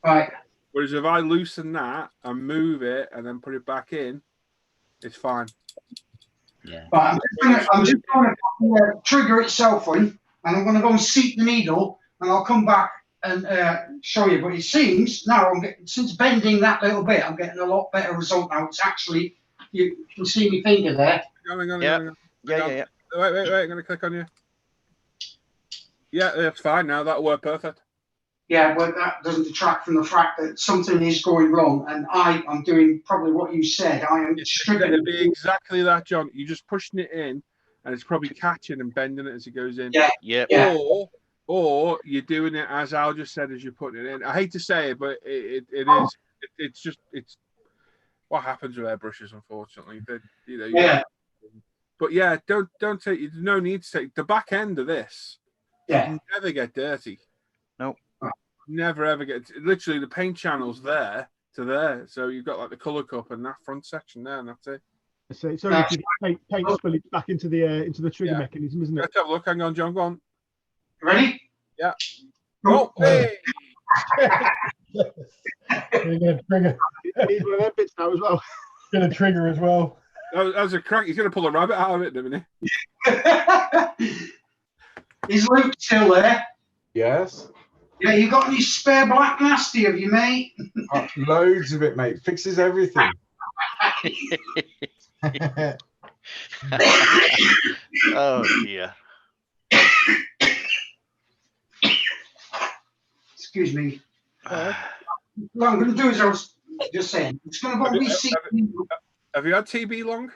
Right. Whereas if I loosen that and move it and then put it back in, it's fine. Yeah. But I'm just going to trigger itself in, and I'm going to go and seat the needle, and I'll come back and show you. But it seems now since bending that little bit, I'm getting a lot better result now. It's actually, you can see my finger there. Hang on. Yeah. Wait. I'm going to click on you. Yeah, that's fine now. That'll work perfect. Yeah, but that doesn't detract from the fact that something is going wrong, and I'm doing probably what you said. I am stripping. It'll be exactly that, John. You're just pushing it in, and it's probably catching and bending it as it goes in. Yeah. Yep. Yeah. Or you're doing it as Al just said, as you're putting it in. I hate to say it, but it is. It's what happens with airbrushes, unfortunately. Yeah. But yeah, don't take. There's no need to take the back end of this. Yeah. You can never get dirty. Nope. Never ever get. Literally, the paint channel's there to there, so you've got like the color cup and that front section there, and that's it. So it's only to get paint spillage back into the trigger mechanism, isn't it? Let's have a look. Hang on, John. Go on. Ready? Yeah. Go. Oh, hey! Trigger. He's one of them bits now as well. Get a trigger as well. That was a crack. He's going to pull a rabbit out of it in a minute. Is Luke still there? Yes. Yeah, you got any spare black nasty of you, mate? Loads of it, mate. Fixes everything. Oh dear. Excuse me. What I'm going to do is I was just saying, it's going to go reseat. Have you had TB long?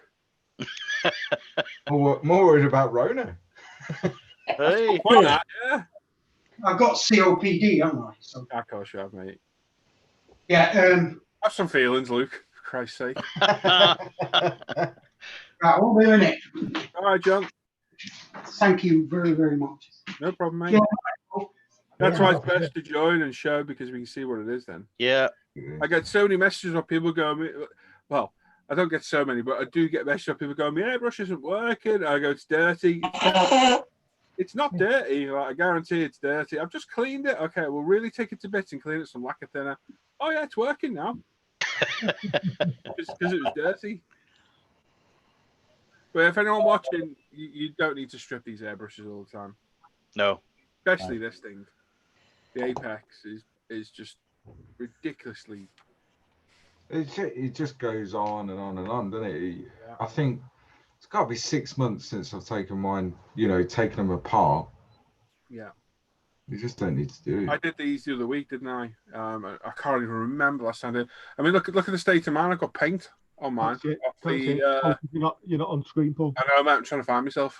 More worried about Rona. Hey. Why not? Yeah. I've got COPD, haven't I? So, Of course you have, mate. yeah. Have some feelings, Luke. For Christ's sake. Right, we'll be in it. All right, John. Thank you very, very much. No problem, mate. Yeah. That's why it's best to join and show because we can see what it is then. Yeah. I get so many messages where people go, well, I don't get so many, but I do get messages where people go, my airbrush isn't working. I go, it's dirty. It's not dirty. Like, I guarantee it's dirty. I've just cleaned it. Okay, we'll really take it to bits and clean it some lacquer thinner. Oh, yeah, it's working now. Because it was dirty. But if anyone watching, you don't need to strip these airbrushes all the time. No. Especially this thing. The Apex is just ridiculously. It just goes on and on and on, doesn't it? Yeah. I think it's got to be 6 months since I've taken mine, taken them apart. Yeah. You just don't need to do it. I did these the other week, didn't I? I can't even remember last time. I mean, look at the state of mine. I've got paint on mine. You're not on screen, Paul. I know, I'm trying to find myself.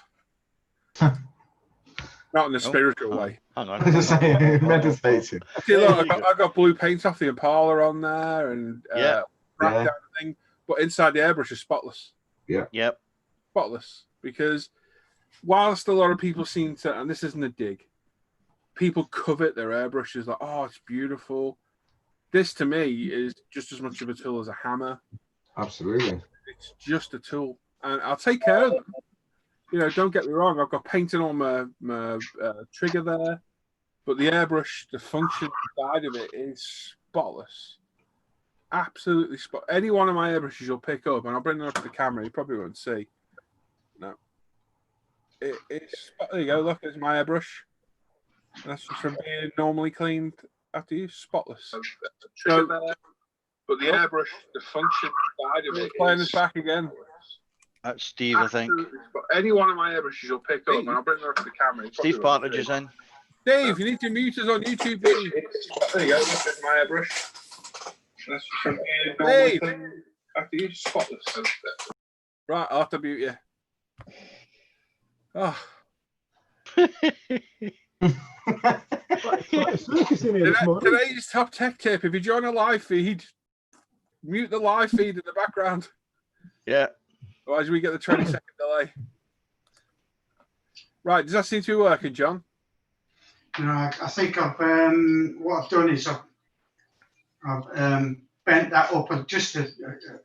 Not in a spiritual way. Hang on. Meditating. See, look, I got blue paint off the Impala on there and down thing, but inside the airbrush is spotless. Yeah. Yep. Spotless. Because whilst a lot of people seem to, and this isn't a dig, people covet their airbrushes like, oh, it's beautiful. This to me is just as much of a tool as a hammer. Absolutely. It's just a tool, and I'll take care of them. Don't get me wrong. I've got painting on my trigger there, but the airbrush, the function side of it is spotless. Absolutely spot. Any one of my airbrushes you'll pick up, and I'll bring them up to the camera. You probably won't see. No. It's there you go. Look, there's my airbrush. That's just from being normally cleaned after use. Spotless. So, but the airbrush, the function side of it, playing this back again. That's Steve, I think. But any one of my airbrushes you'll pick up, and I'll bring them up to the camera. Steve Partridge is in. Dave, you need to mute us on YouTube. There you go. Look at my airbrush. That's just from being normally cleaned after use. Spotless. Right, I'll have to mute you. Oh. Today's top tech tip: if you join a live feed, mute the live feed in the background. Yeah. Otherwise, we get the 20-second delay. Right, does that seem to be working, John? I think what I've done is I've bent that up just a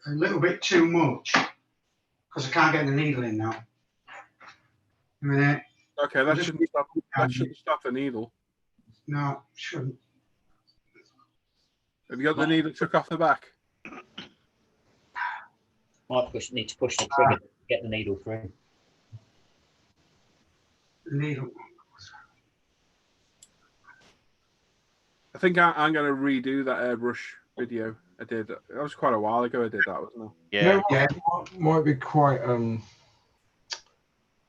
little bit too much because I can't get the needle in now. A minute. Okay, that shouldn't stop. That shouldn't stop the needle. No, shouldn't. Have you got the needle took off the back? Might need to push the trigger to get the needle through. The needle. I think I'm going to redo that airbrush video I did. That was quite a while ago I did that, wasn't it? Yeah. What might be quite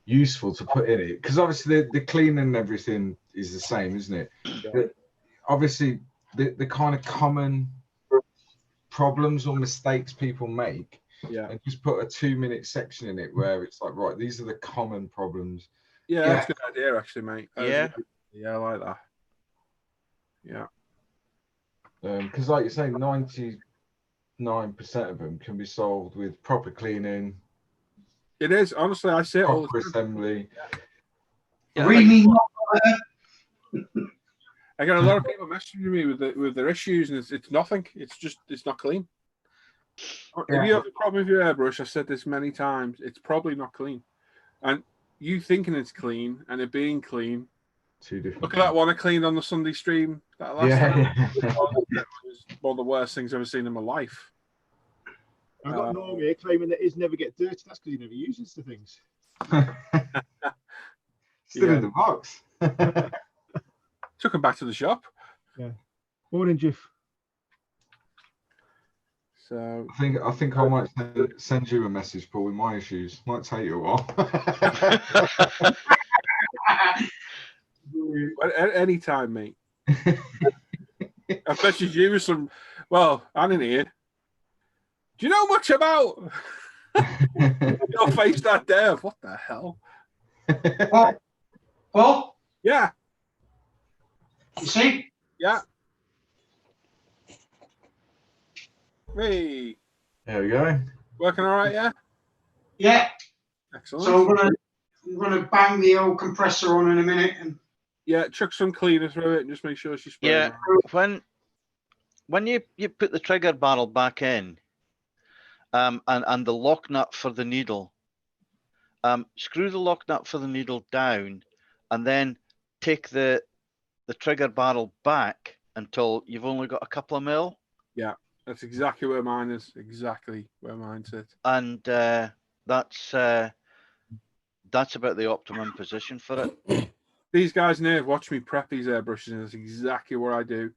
useful to put in it, because obviously the cleaning and everything is the same, isn't it? Yeah. Obviously, the kind of common problems or mistakes people make, and just put a 2-minute section in it where it's like, right, these are the common problems. Yeah, that's a good idea, actually, mate. Yeah. Yeah, I like that. Yeah. Because like you say, 99% of them can be solved with proper cleaning. It is, honestly, I see it all the Proper time. assembly. Yeah, Really I got a lot of people messaging me with their issues, and it's nothing. It's not clean. If you have a problem with your airbrush, I've said this many times, it's probably not clean. And you thinking it's clean and it being clean. Two different. Look at that one I cleaned on the Sunday stream. That last time. It was one of the worst things I've ever seen in my life. I've got Norm here claiming that his never get dirty. That's because he never uses the things. Still in the box. Took him back to the shop. Yeah. Morning, Jiff. So I think I might send you a message, Paul, with my issues. Might take you a while. Anytime, mate. I messaged you with some. Well, I'm in here. Do you know much about your face that day? What the hell? Well, Yeah. you see? Yeah. Hey. There we go. Working all right, yeah? Yeah. Excellent. So I'm gonna bang the old compressor on in a minute and chuck some cleaner through it and just make sure she's spraying. Yeah. When you put the trigger barrel back in, and the lock nut for the needle, screw the lock nut for the needle down, and then take the trigger barrel back until you've only got a couple of mil. Yeah, that's exactly where mine is. Exactly where mine sits. And that's about the optimum position for it. These guys now have watched me prep these airbrushes, and that's exactly what I do.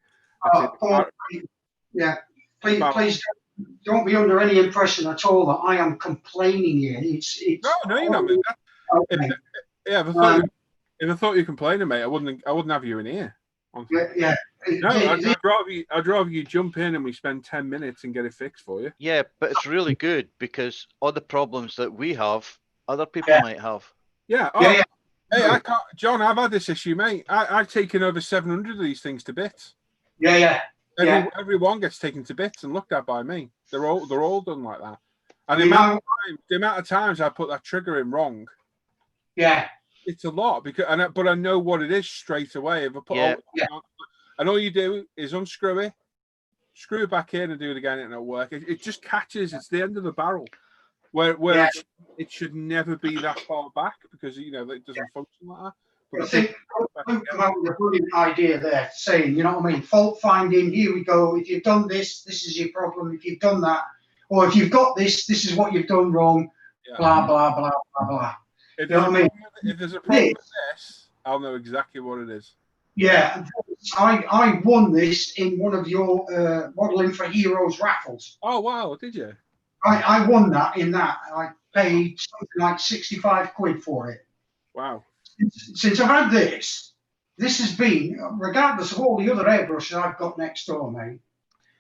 Please don't be under any impression at all that I am complaining here. It's no, you're not. Okay. If I thought you were complaining, mate, I wouldn't have you in here. Yeah. No, I'd rather you jump in and we spend 10 minutes and get it fixed for you. Yeah, but it's really good because all the problems that we have, other people might have. Yeah. Hey, I can't, John, I've had this issue, mate. I've taken over 700 of these things to bits. Yeah. Everyone gets taken to bits and looked at by me. They're all done like that. And the amount of times I put that trigger in wrong. Yeah. It's a lot but I know what it is straight away. If I put and all you do is unscrew it, screw it back in, and do it again, and it'll work. It just catches. It's the end of the barrel, where it should never be that far back because it doesn't function like that. But I think Luke came out with a brilliant idea there, saying, you know what I mean, fault finding. Here we go. If you've done this, this is your problem. If you've done that, or if you've got this, this is what you've done wrong. Yeah. Blah blah blah blah blah. If there's a problem with this, I'll know exactly what it is. Yeah, I won this in one of your Modeling for Heroes raffles. Oh wow, did you? I won that in that. I paid something like 65 quid for it. Wow. Since I've had this has been, regardless of all the other airbrushes I've got next door, mate,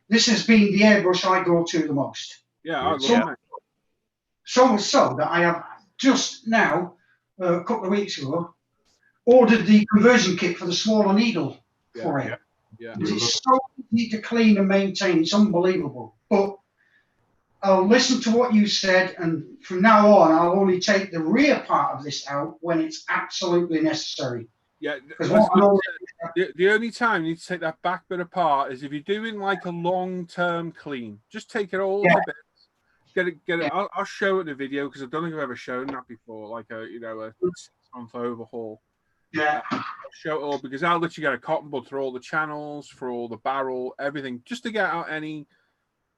this has been the airbrush I go to the most. Yeah, I love it. So much so that I have just now, a couple of weeks ago, ordered the conversion kit for the smaller needle for it. Yeah. It's so easy to clean and maintain. It's unbelievable. But I'll listen to what you said, and from now on, I'll only take the rear part of this out when it's absolutely necessary. Yeah, the only time you need to take that back bit apart is if you're doing like a long-term clean. Just take it all to bits. Get it. I'll show it in the video because I don't think I've ever shown that before. Like a 6-month overhaul. Yeah. I'll show it all because I'll literally get a cotton bud through all the channels, for all the barrel, everything, just to get out any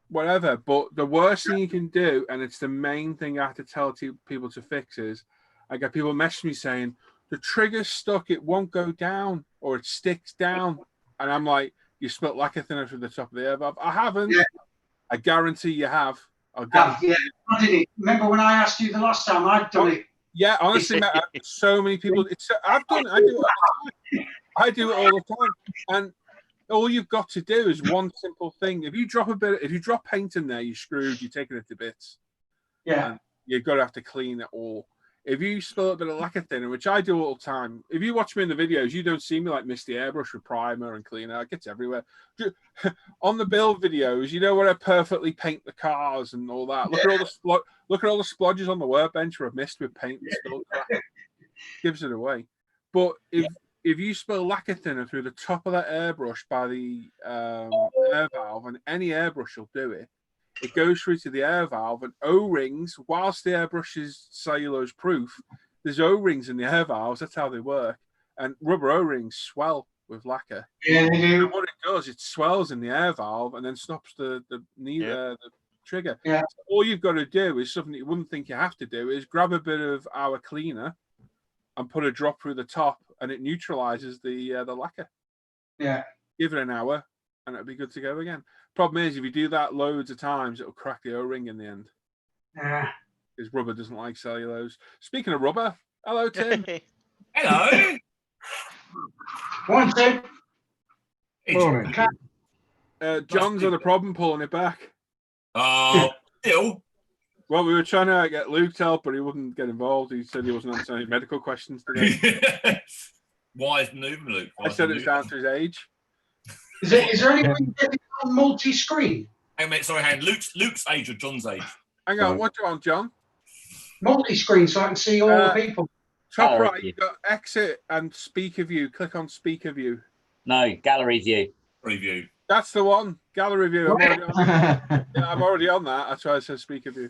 whatever. But the worst thing you can do, and it's the main thing I have to tell people to fix, is I get people messaging me saying the trigger's stuck, it won't go down, or it sticks down, and I'm like, you split lacquer thinner through the top of the air valve. I haven't. Yeah. I guarantee you have. Yeah, I did it. Remember when I asked you the last time? I'd done it. Yeah, honestly, mate, so many people. I've done it. I do it all the time. I do it all the time. And all you've got to do is one simple thing. If you drop paint in there, you're screwed. You're taking it to bits. Yeah. And you've got to have to clean it all. If you spill a bit of lacquer thinner, which I do all the time, if you watch me in the videos, you don't see me like Misty Airbrush with primer and cleaner. It gets everywhere. On the build videos, you know where I perfectly paint the cars and all that. Look at all the splodges on the workbench where I've missed with paint and spilled crap. Gives it away. But if you spill lacquer thinner through the top of that airbrush by the air valve, and any airbrush will do it, it goes through to the air valve, and O-rings, whilst the airbrush is cellulose proof, there's O-rings in the air valves. That's how they work. And rubber O-rings swell with lacquer. Yeah, they do. And what it does, it swells in the air valve and then stops the trigger. Yeah. So all you've got to do is something you wouldn't think you have to do, is grab a bit of our cleaner and put a drop through the top, and it neutralizes the lacquer. Yeah. Give it an hour, and it'll be good to go again. Problem is, if you do that loads of times, it'll crack the O-ring in the end. Yeah. Because rubber doesn't like cellulose. Speaking of rubber, hello, Tim. Hello. One, Tim. Morning. John's had a problem pulling it back. Oh, still. Well, we were trying to get Luke to help, but he wouldn't get involved. He said he wasn't answering any medical questions today. Why is moving, Luke? I said it's down to his age. Is there any way you get it on multi-screen? Hey, mate, sorry, hang. Luke's age or John's age? Hang on, what do you want, John? Multi-screen, so I can see all the people. Top right, you've got exit and speaker view. Click on speaker view. No, gallery view. Preview. That's the one. Gallery view. I'm already on that. That's why I said speaker view.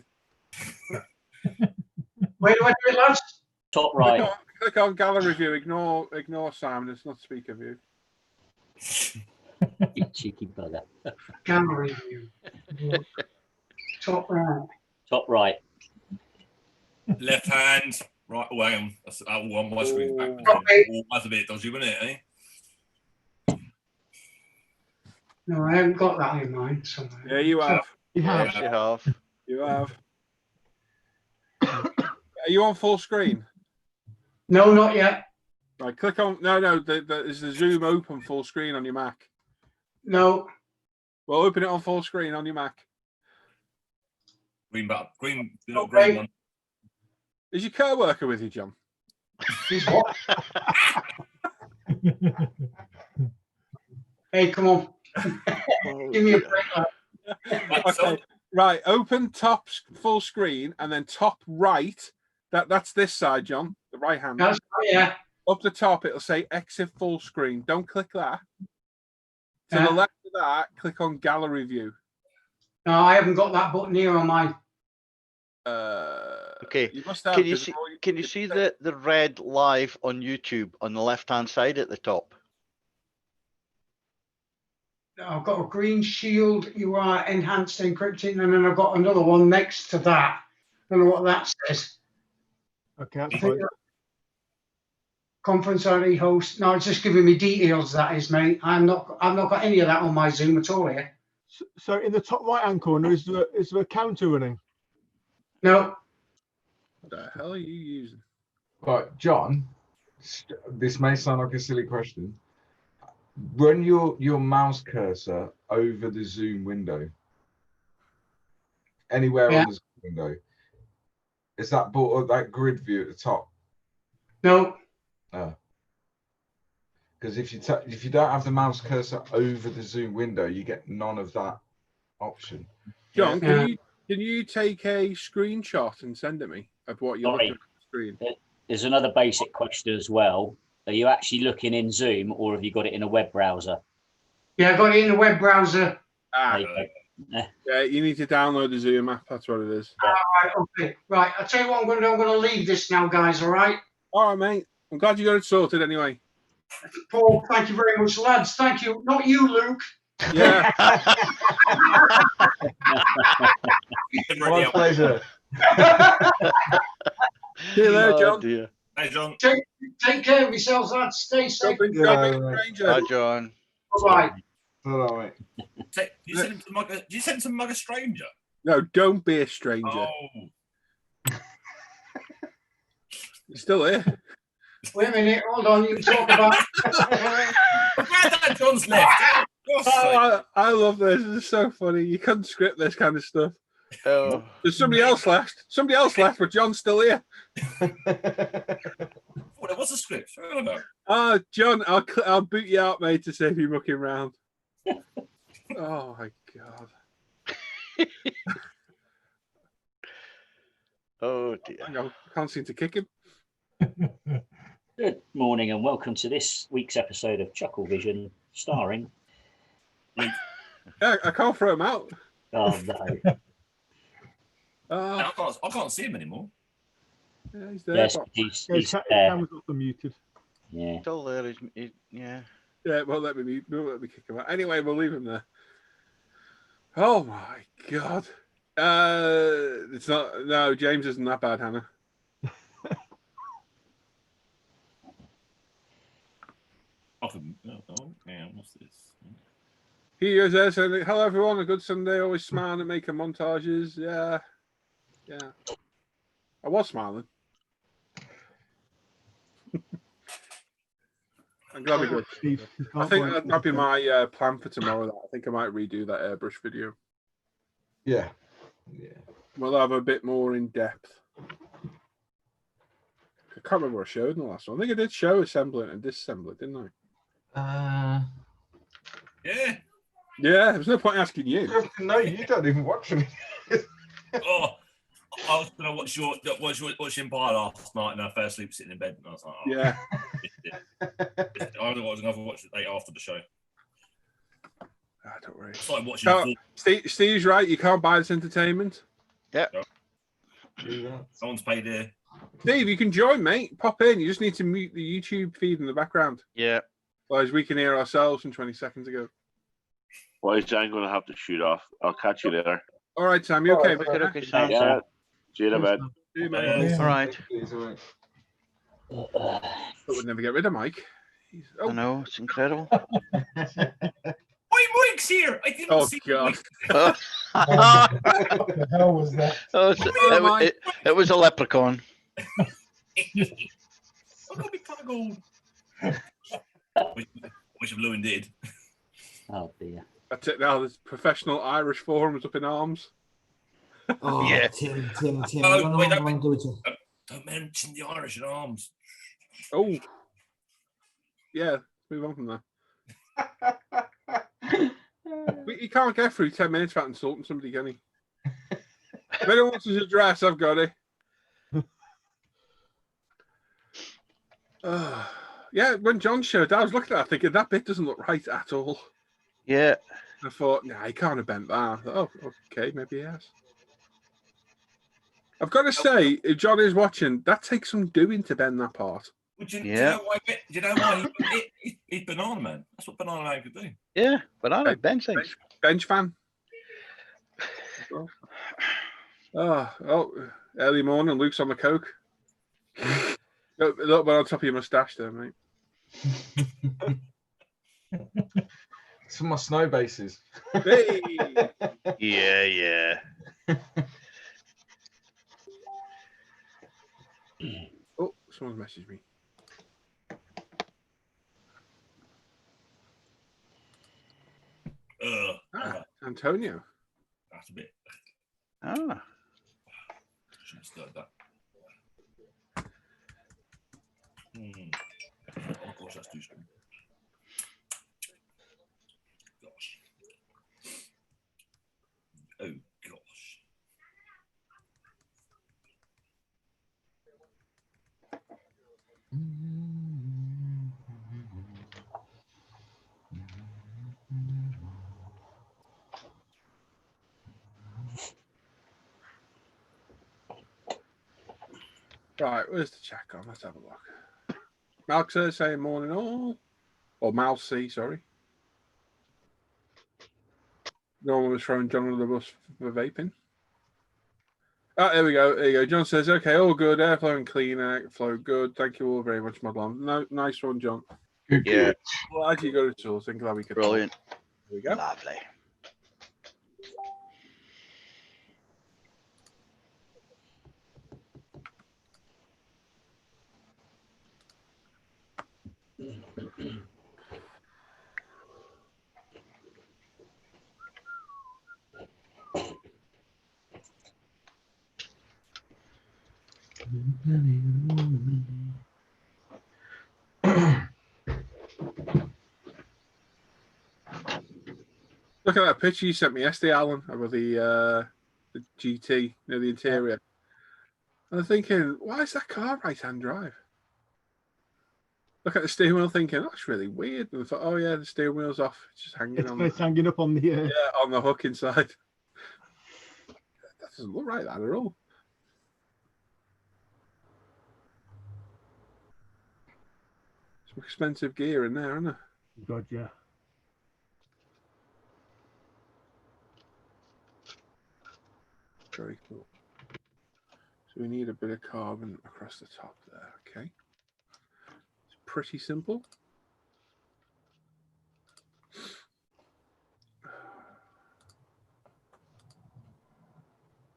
Where do I do it, lads? Top right. Click on gallery view. Ignore Simon. It's not speaker view. You cheeky bugger. Gallery view. Top right. Top right. Left hand. Right. Oh, hang on. That's one. My screen's back. That's a bit dodgy, wasn't it? Eh? No, I haven't got that in mind somewhere. Yeah, you have. You have. You have. You have. Are you on full screen? No, not yet. Right, click on. No. Is the Zoom open full screen on your Mac? No. Well, open it on full screen on your Mac. Green button. Green. Okay. Green one. Is your co-worker with you, John? He's what? Hey, come on. Give me a break. Okay. Right, open top full screen and then top right. That's this side, John. The right hand. That's right, yeah. Up the top, it'll say exit full screen. Don't click that. To the left of that, click on gallery view. No, I haven't got that button here on mine. Okay. You must have, can you see the red live on YouTube on the left hand side at the top? I've got a green shield UI enhanced encrypting, and then I've got another one next to that. I don't know what that says. Okay, that's fine. Conference ID host. No, it's just giving me details. That is, mate. I've not got any of that on my Zoom at all here. So in the top right hand corner, is there a counter running? No. What the hell are you using? Right, John, this may sound like a silly question. Run your mouse cursor over the Zoom window. Anywhere on the Zoom window. Is that that grid view at the top? No. Because if you don't have the mouse cursor over the Zoom window, you get none of that option. John, can you take a screenshot and send it me of what you're looking at the screen? There's another basic question as well. Are you actually looking in Zoom, or have you got it in a web browser? Yeah, I got it in the web browser. Yeah, you need to download the Zoom app. That's what it is. Right, okay. Right, I'll tell you what I'm going to do. I'm going to leave this now, guys, all right? All right, mate. I'm glad you got it sorted anyway. Paul, thank you very much, lads. Thank you. Not you, Luke. Yeah. My pleasure. See you later, John. Dear. Hey, John. Take care of yourselves, lads. Stay safe. Don't be a stranger. Hi, John. Bye. All right. You sent him to mug you sent him to mug a stranger? No, don't be a stranger. Oh. You're still here. Wait a minute. Hold on. You talk about. I'm glad that John's left. Oh, I love this. This is so funny. You couldn't script this kind of stuff. Oh. There's somebody else left. Somebody else left, but John's still here. What's the script? I don't know. Oh, John, I'll boot you out, mate, to save you mucking around. Oh my god. Oh dear. Hang on, I can't seem to kick him. Good morning and welcome to this week's episode of Chuckle Vision, starring. Yeah, I can't throw him out. Oh no. I can't see him anymore. Yeah, he's there. Yes, but- he's His there. camera's also muted. Yeah. Still there. Yeah. Yeah, well, let me kick him out. Anyway, we'll leave him there. Oh my god. It's not. No, James isn't that bad, Hannah. Yeah, what's this? He is there saying, "Hello, everyone. A good Sunday. Always smiling and making montages." Yeah, yeah. I was smiling. I'm glad we got. Steve, you I can't think find that it. might be my plan for tomorrow. I think I might redo that airbrush video. Yeah. Yeah. We'll have a bit more in depth. I can't remember what I showed in the last one. I think I did show assembling and disassembling, didn't I? Yeah. Yeah, there's no point asking you. No, you don't even watch me. Oh, I was gonna watch Empire last night, and I fell asleep sitting in bed. And I was like, oh, Yeah. I was gonna watch the day after the show. Don't worry. It's like watching. Steve's right. You can't buy this entertainment. Yeah. Someone's paid here. Steve, you can join, mate. Pop in. You just need to mute the YouTube feed in the background. Yeah. Otherwise, we can hear ourselves from 20 seconds ago. Boys, I'm going to have to shoot off. I'll catch you later. All right, Sam. You okay, mate? Okay, Sam. Yeah. See you in a bit. See you, mate. All right. But we'd never get rid of Mike. I know, it's incredible. Mike's here. I didn't see God. Mike. What the hell was that? Oh, it was a leprechaun. I'm gonna be kind of gold. Which Lewin did. Oh dear. That's it now. There's professional Irish forums up in arms. Oh, Yeah. Tim. Oh, wait, don't mention the Irish in arms. Oh. Yeah, move on from there. You can't get through 10 minutes without insulting somebody, can he? If anyone wants his address, I've got it. Yeah, when John showed that, I was looking at it thinking that bit doesn't look right at all. Yeah. I thought, nah, he can't have bent that. I thought, oh, okay, maybe he has. I've got to say, if John is watching, that takes some doing to bend that part. Do you know why he's Banana Man? That's what Banana Man could do. Yeah, banana bench things. Bench fan. Oh, early morning, Luke's on the coke. A little bit on top of your moustache there, mate. It's for my snow bases. Hey! Yeah. Oh, someone's messaged me. Antonio. That's a bit. Ah. Shouldn't have stirred that. Oh gosh, that's too strong. Gosh. Oh gosh. Right, where's the chat gone? Let's have a look. Malk saying morning all. Or Mousy, sorry. No one was throwing John under the bus for vaping. Oh, there we go. There you go. John says, okay, all good. Airflow and clean airflow good. Thank you all very much, Madlon. No, nice one, John. Yeah. Glad you got it tools. I'm glad we could. Brilliant. There we go. Lovely. Look at that picture you sent me yesterday, Alan, about the GT, the interior. And I'm thinking, why is that car right-hand drive? Look at the steering wheel, thinking, that's really weird. And I thought, oh yeah, the steering wheel's off. It's just hanging on. It's hanging up on the on the hook inside. That doesn't look right, that at all. Some expensive gear in there, isn't there? God, yeah. Very cool. So we need a bit of carbon across the top there. Okay. It's pretty simple.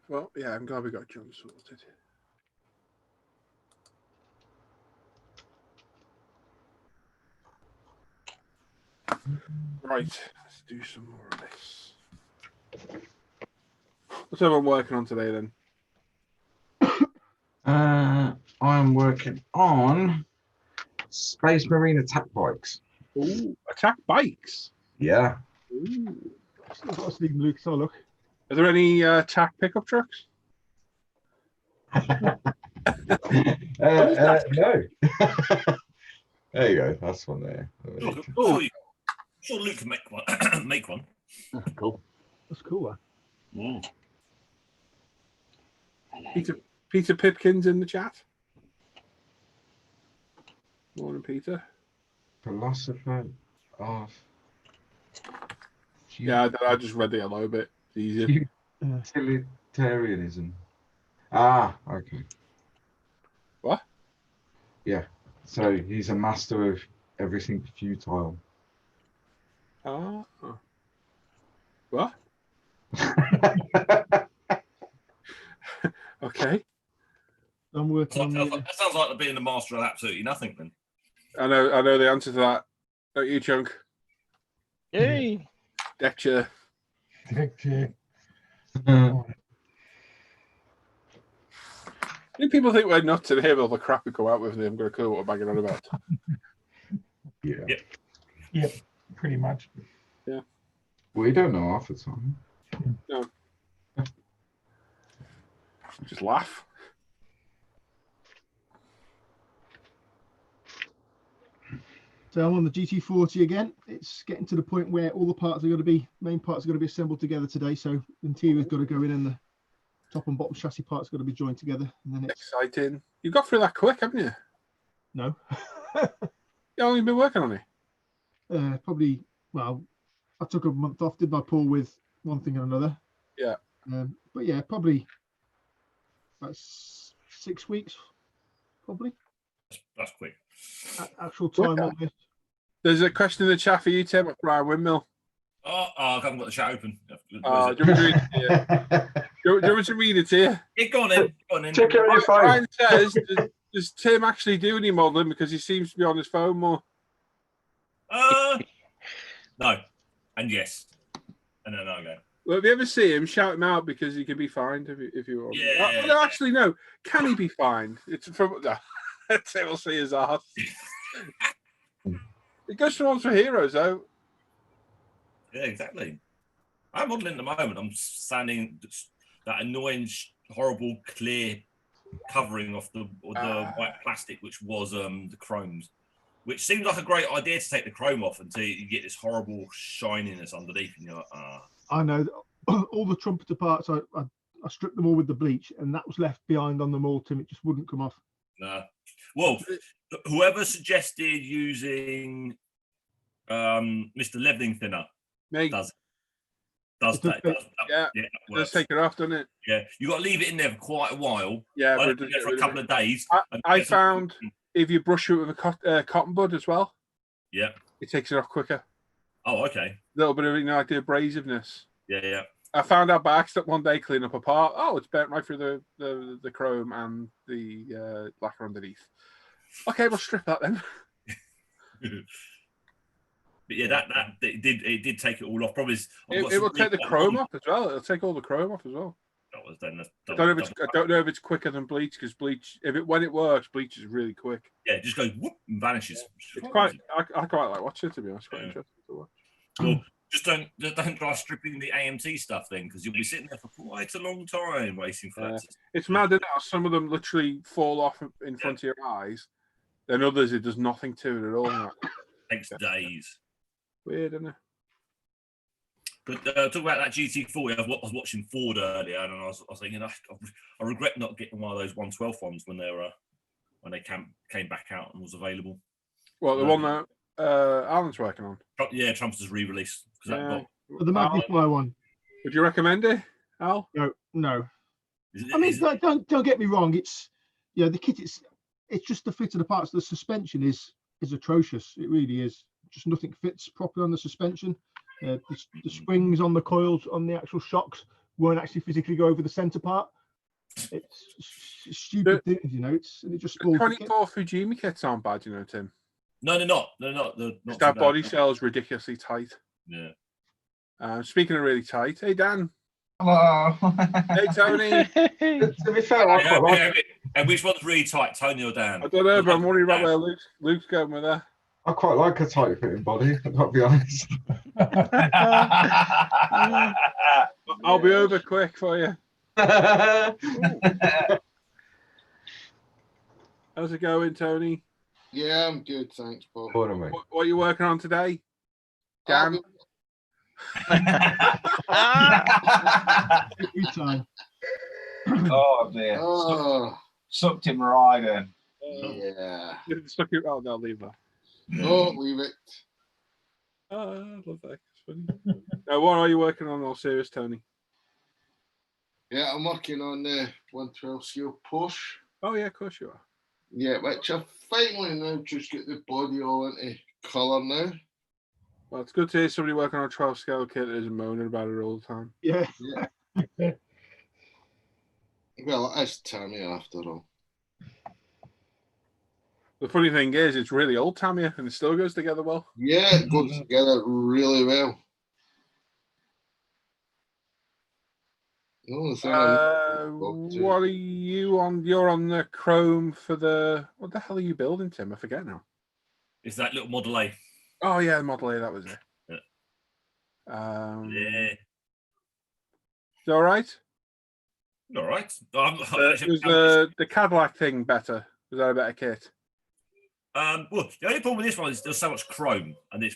Well, yeah, I'm glad we got John sorted. Right, let's do some more of this. What's everyone working on today then? I'm working on Space Marine attack bikes. Ooh, attack bikes. Yeah. Ooh. Still got a sleep, Luke. So look. Are there any attack pickup trucks? No. There you go. That's one there. Sure, Luke can make one. Make one. Cool. That's cool. Yeah. Peter Pipkin's in the chat. Morning, Peter. Philosopher of. Yeah, I just read the yellow bit. It's easier. Utilitarianism. Ah, okay. What? Yeah. So he's a master of everything futile. Ah. What? Okay. I'm working on That sounds like being the master of absolutely nothing then. I know the answer to that. Don't you, Chunk? Yay. Deck chair. Deck chair. Do people think we're nuts and hear all the crap we come out with and I'm going to clue what we're banging on about? Yeah. Yep, pretty much. Yeah. We don't know half the time. No. Just laugh. So I'm on the GT40 again. It's getting to the point where all the parts are going to be, main parts are going to be assembled together today. So the interior's got to go in and the top and bottom chassis parts got to be joined together. And then it's exciting. You got through that quick, haven't you? No. You only been working on it? Probably, well, I took a month off, did my pull with one thing and another. Yeah. But yeah, probably about 6 weeks, probably. That's quick. Actual time on this. There's a question in the chat for you, Tim, at Brian Windmill. Oh, I haven't got the chat open. Do you want me to read it to you? Do you want me to read it to you? Yeah, go on in. Go on in. Check it on your phone. Brian says, does Tim actually do any modelling because he seems to be on his phone more? No. And yes. And then I go. Well, if you ever see him, shout him out because he can be fined if you want. Yeah. No, actually, no. Can he be fined? It's from Tim will see his ass. It goes to One for Heroes, though. Yeah, exactly. I'm modelling at the moment. I'm sanding that annoying, horrible, clear covering off the white plastic, which was the chromes, which seemed like a great idea to take the chrome off until you get this horrible shininess underneath, and you're like, I know all the trumpeter parts. I I stripped them all with the bleach, and that was left behind on the mold, Tim. It just wouldn't come off. No. Well, whoever suggested using Mr. Leveling Thinner Me. does It does that. take- Yeah, Yeah, that Just works. take it off, doesn't it? Yeah, you got to leave it in there for quite a while. Yeah, I but it left it does there get for a rid of couple it. of days. and I it's- found if you brush it with a cotton bud as well, Yeah. it takes it off quicker. Oh, okay. A little bit of like the abrasiveness. Yeah. I found out by accident one day cleaning up a part. Oh, it's burnt right through the chrome and the lacquer underneath. Okay, we'll strip that then. But yeah, it did take it all off. Probably It will take the chrome off as well. It'll take all the chrome off as well. I don't know if it's quicker than bleach, because bleach, when it works, bleach is really quick. Yeah, it just goes whoop and vanishes. It's quite. I quite like watching it, to be honest. Quite interesting to watch. Well, just don't try stripping the AMT stuff then, because you'll be sitting there for quite a long time waiting for that. It's mad, isn't it? How some of them literally fall off in front of your eyes. Then others, it does nothing to it at all. Takes days. Weird, isn't it? But talk about that GT40. I was watching Ford earlier, and I was thinking, I regret not getting one of those 112 ones when they came back out and was available. Well, the one that Alan's working on. Yeah, Trump's just re-released. The Magnify one. Would you recommend it, Al? No. I mean, don't get me wrong. It's the kit. It's just the fit of the parts. The suspension is atrocious. It really is. Just nothing fits properly on the suspension. The springs on the coils on the actual shocks won't actually physically go over the center part. It's stupid things, it just spoils. 24 Fujimi kits aren't bad, Tim. No, they're not. They're not. That body cell is ridiculously tight. Yeah. Speaking of really tight, hey Dan. Hello. Hey Tony. To be fair, and which one's really tight, Tony or Dan? I don't know, but I'm worried about where Luke's going with that. I quite like a tight fitting body, I've got to be honest. I'll be over quick for you. How's it going, Tony? Yeah, I'm good, thanks, Bob. What am I? What are you working on today? Dan? Every time. Oh dear. Oh, Sucked him right in. yeah. Oh, no, leave that. Don't leave it. Oh, I love that. It's funny. Now, what are you working on all serious, Tony? Yeah, I'm working on the 112 scale push. Oh, yeah, of course you are. Yeah, which I finally now just get the body all into colour now. Well, it's good to hear somebody working on a 12 scale kit that isn't moaning about it all the time. Yeah. Well, it is Tamiya after all. The funny thing is, it's really old Tamiya and it still goes together well. Yeah, it goes together really well. The only thing what are you on? You're on the chrome for the... What the hell are you building, Tim? I forget now. It's that little Model A. Oh, yeah, Model A, that was it. Yeah. Is it all right? All right. Was the Cadillac thing better? Was that a better kit? Well, the only problem with this one is there's so much chrome, and that's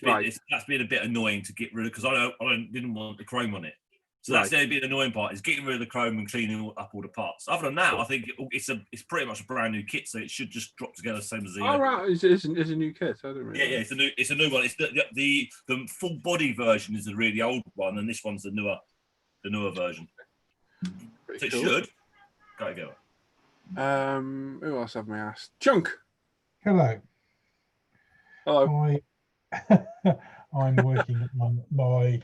been a bit annoying to get rid of, because I didn't want the chrome on it. So that's the only bit annoying part, is getting rid of the chrome and cleaning up all the parts. Other than that, I think it's pretty much a brand new kit, so it should just drop together the same as the. Oh right, it's a new kit. I didn't really. Yeah, it's a new one. It's the full body version is the really old one, and this one's the newer version. Pretty So it should. Gotta go. Who else have we asked? Chunk. Hello. Hello. I'm working on my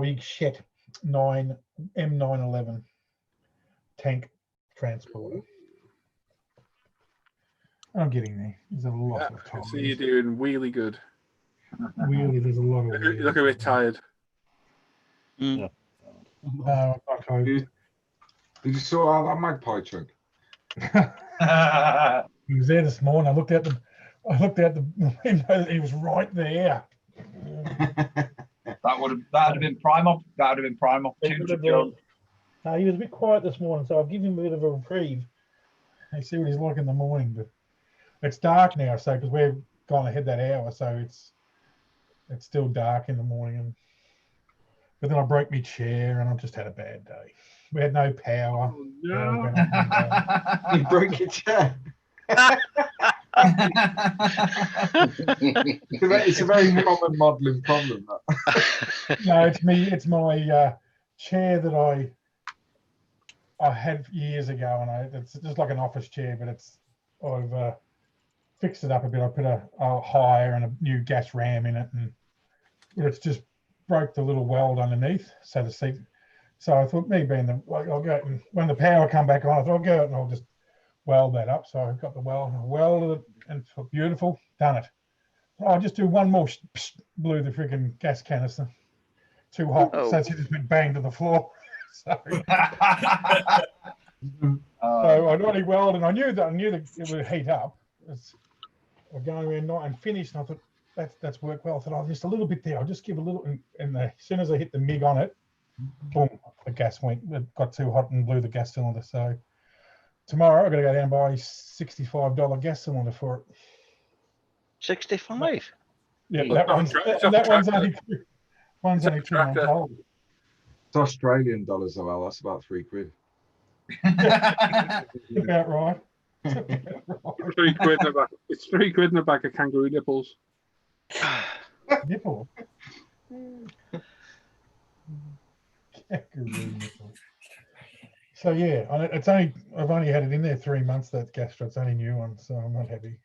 big Shet M911 tank transporter. I'm getting there. There's a lot of I time. see you doing really good. Really, there's a lot of. You look a bit tired. Did you sort out that magpie chunk? He was there this morning. I looked at the window. He was right there. That would have been prime opportunity, John. He was a bit quiet this morning, so I've given him a bit of a reprieve. I see what he's like in the morning, but it's dark now, so because we're going to head that hour, so it's still dark in the morning. But then I broke my chair and I just had a bad day. We had no power. Oh, no. You broke your chair. It's a very common modelling problem. That. No, it's me. It's my chair that I had years ago, and it's just like an office chair, but I've fixed it up a bit. I put a higher and a new gas ram in it, and it's just broke the little weld underneath, so the seat. So I thought, me being I'll go and when the power come back on, I thought I'll go out and I'll just weld that up. So I've got the welded it, and it's beautiful. Done it. I'll just do one more. Blew the freaking gas canister. Too hot, so it just went bang to the floor. So I'd already welded, and I knew that it would heat up. I'm going around and finished, and I thought that's worked well. I thought, oh, just a little bit there. I'll just give a little, and as soon as I hit the MIG on it, boom, the gas went. It got too hot and blew the gas cylinder. So tomorrow I've got to go down and buy $65 gas cylinder for it. 65. Yeah, that one's only 2 months old. It's Australian dollars, though. That's about £3. About right. £3 in a bag. It's £3 in a bag of kangaroo nipples. Nipple. Kangaroo nipple. So yeah, I've only had it in there 3 months. That gastro, it's only new one, so I'm not happy.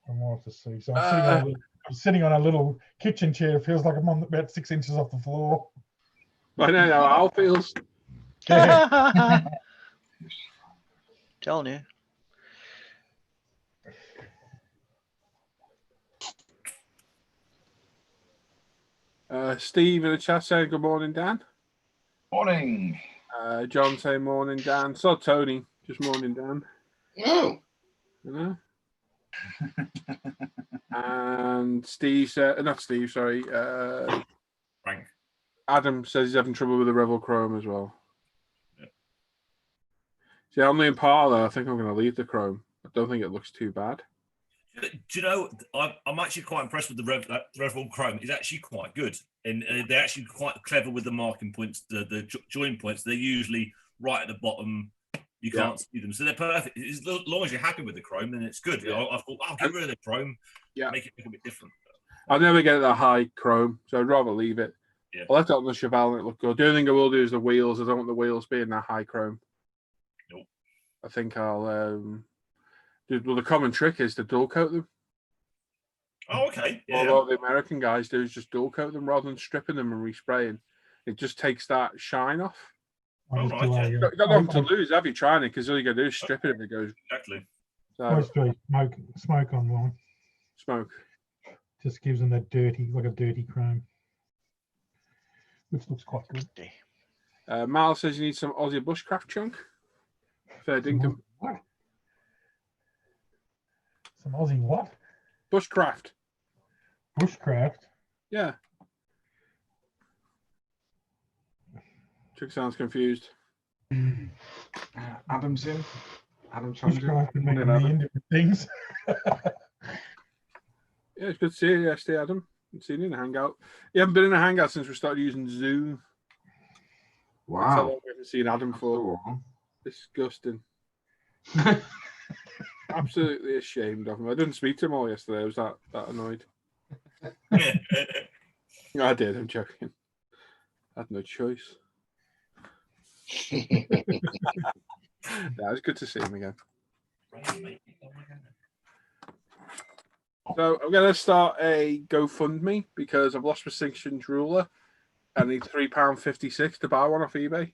I'm more to see. So I'm sitting on a little kitchen chair. It feels like I'm on about 6 inches off the floor. I know how Al feels. Yeah. Telling you. Steve in the chat saying good morning, Dan. Morning. John saying morning, Dan. So Tony, just morning, Dan. Oh. You know? And Steve said, not Steve, sorry. Frank. Adam says he's having trouble with the Revel Chrome as well. Yeah. See, on the Impala, I think I'm going to leave the Chrome. I don't think it looks too bad. Do you know, I'm actually quite impressed with the Revel Chrome. It's actually quite good. And they're actually quite clever with the marking points, the join points. They're usually right at the bottom. You can't see them. So they're perfect. As long as you're happy with the Chrome, then it's good. Yeah. I thought, I'll get rid of the Chrome. Yeah. Make it a bit different. I'll never get that high Chrome, so I'd rather leave it. Yeah. I left it on the Chevelle and it looked good. The only thing I will do is the wheels. I don't want the wheels being that high Chrome. Nope. I think I'll the common trick is to dual coat them. Oh, okay. Yeah. All what the American guys do is just dual coat them rather than stripping them and respraying. It just takes that shine off. Oh, right, You got nothing to lose, have you, trying it? Because all you got to do is strip it and it goes. Exactly. So, smoke on one. Smoke. Just gives them that dirty chrome, which looks quite good. Mal says you need some Aussie bushcraft chunk. Fair dinkum. What? Some Aussie what? Bushcraft. Bushcraft? Yeah. Chick sounds confused. Adam's in. Adam Chandra. Bushcraft can make a million different things. Yeah, it's good to see you yesterday, Adam. I've seen you in a hangout. You haven't been in a hangout since we started using Zoom. Wow. That's how long we haven't seen Adam for. Disgusting. Absolutely ashamed of him. I didn't speak to him all yesterday. I was that annoyed. I did. I'm joking. I had no choice. Yeah, it was good to see him again. So I'm going to start a GoFundMe because I've lost my 6-inch ruler. I need £3.56 to buy one off eBay.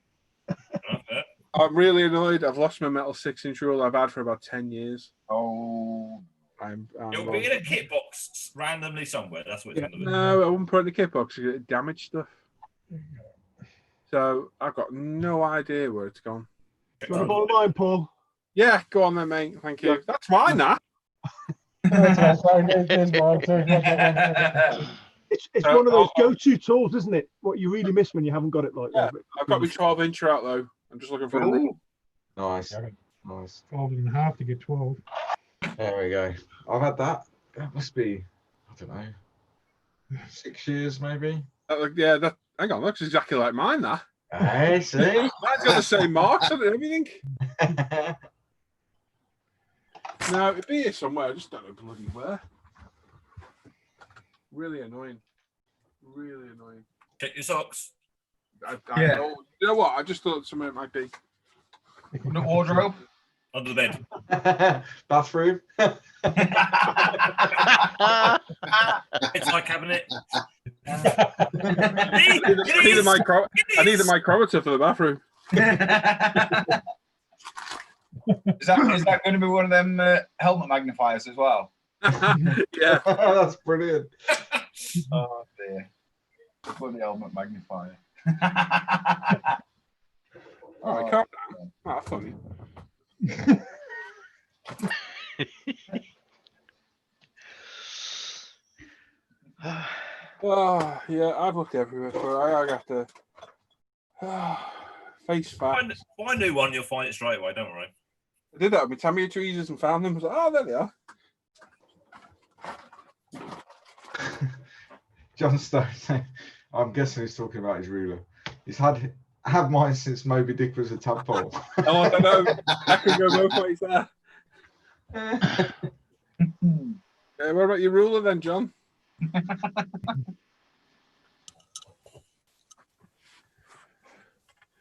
I'm really annoyed. I've lost my metal 6-inch ruler I've had for about 10 years. Oh. It'll be in a kit box randomly somewhere. That's what it's going to be. No, I wouldn't put it in the kit box because it damaged stuff. So I've got no idea where it's gone. Do you want to borrow mine, Paul? Yeah, go on then, mate. Thank you. Yeah. That's mine, that. It's one of those go-to tools, isn't it? What you really miss when you haven't got it like that. I've got my 12-incher out, though. I'm just looking for a rule. Nice. Nice. Folded in half to get 12. There we go. I've had that. That must be, I don't know, 6 years maybe. Yeah, Hang on, looks exactly like mine. That. I see. Mine's got the same marks on it and everything. No, it'd be here somewhere. I just don't know bloody where. Really annoying. Really annoying. Check your socks. I know. You know what? I just thought somewhere it might be. The wardrobe. Under the bed. Bathroom. Bedside cabinet. I need a micrometer for the bathroom. Is that going to be one of them helmet magnifiers as well? Yeah. That's brilliant. Oh dear. Bloody helmet magnifier. All right, calm down. Ah, funny. Oh, yeah, I've looked everywhere for it. I got to face facts. Find a new one, you'll find it straight away. Don't worry. I did that with my Tamiya tweezers and found them. I was like, oh, there they are. John Stone, I'm guessing he's talking about his ruler. He's had mine since Moby Dick was a tadpole. Oh, I don't know. I could go both ways there. What about your ruler then, John?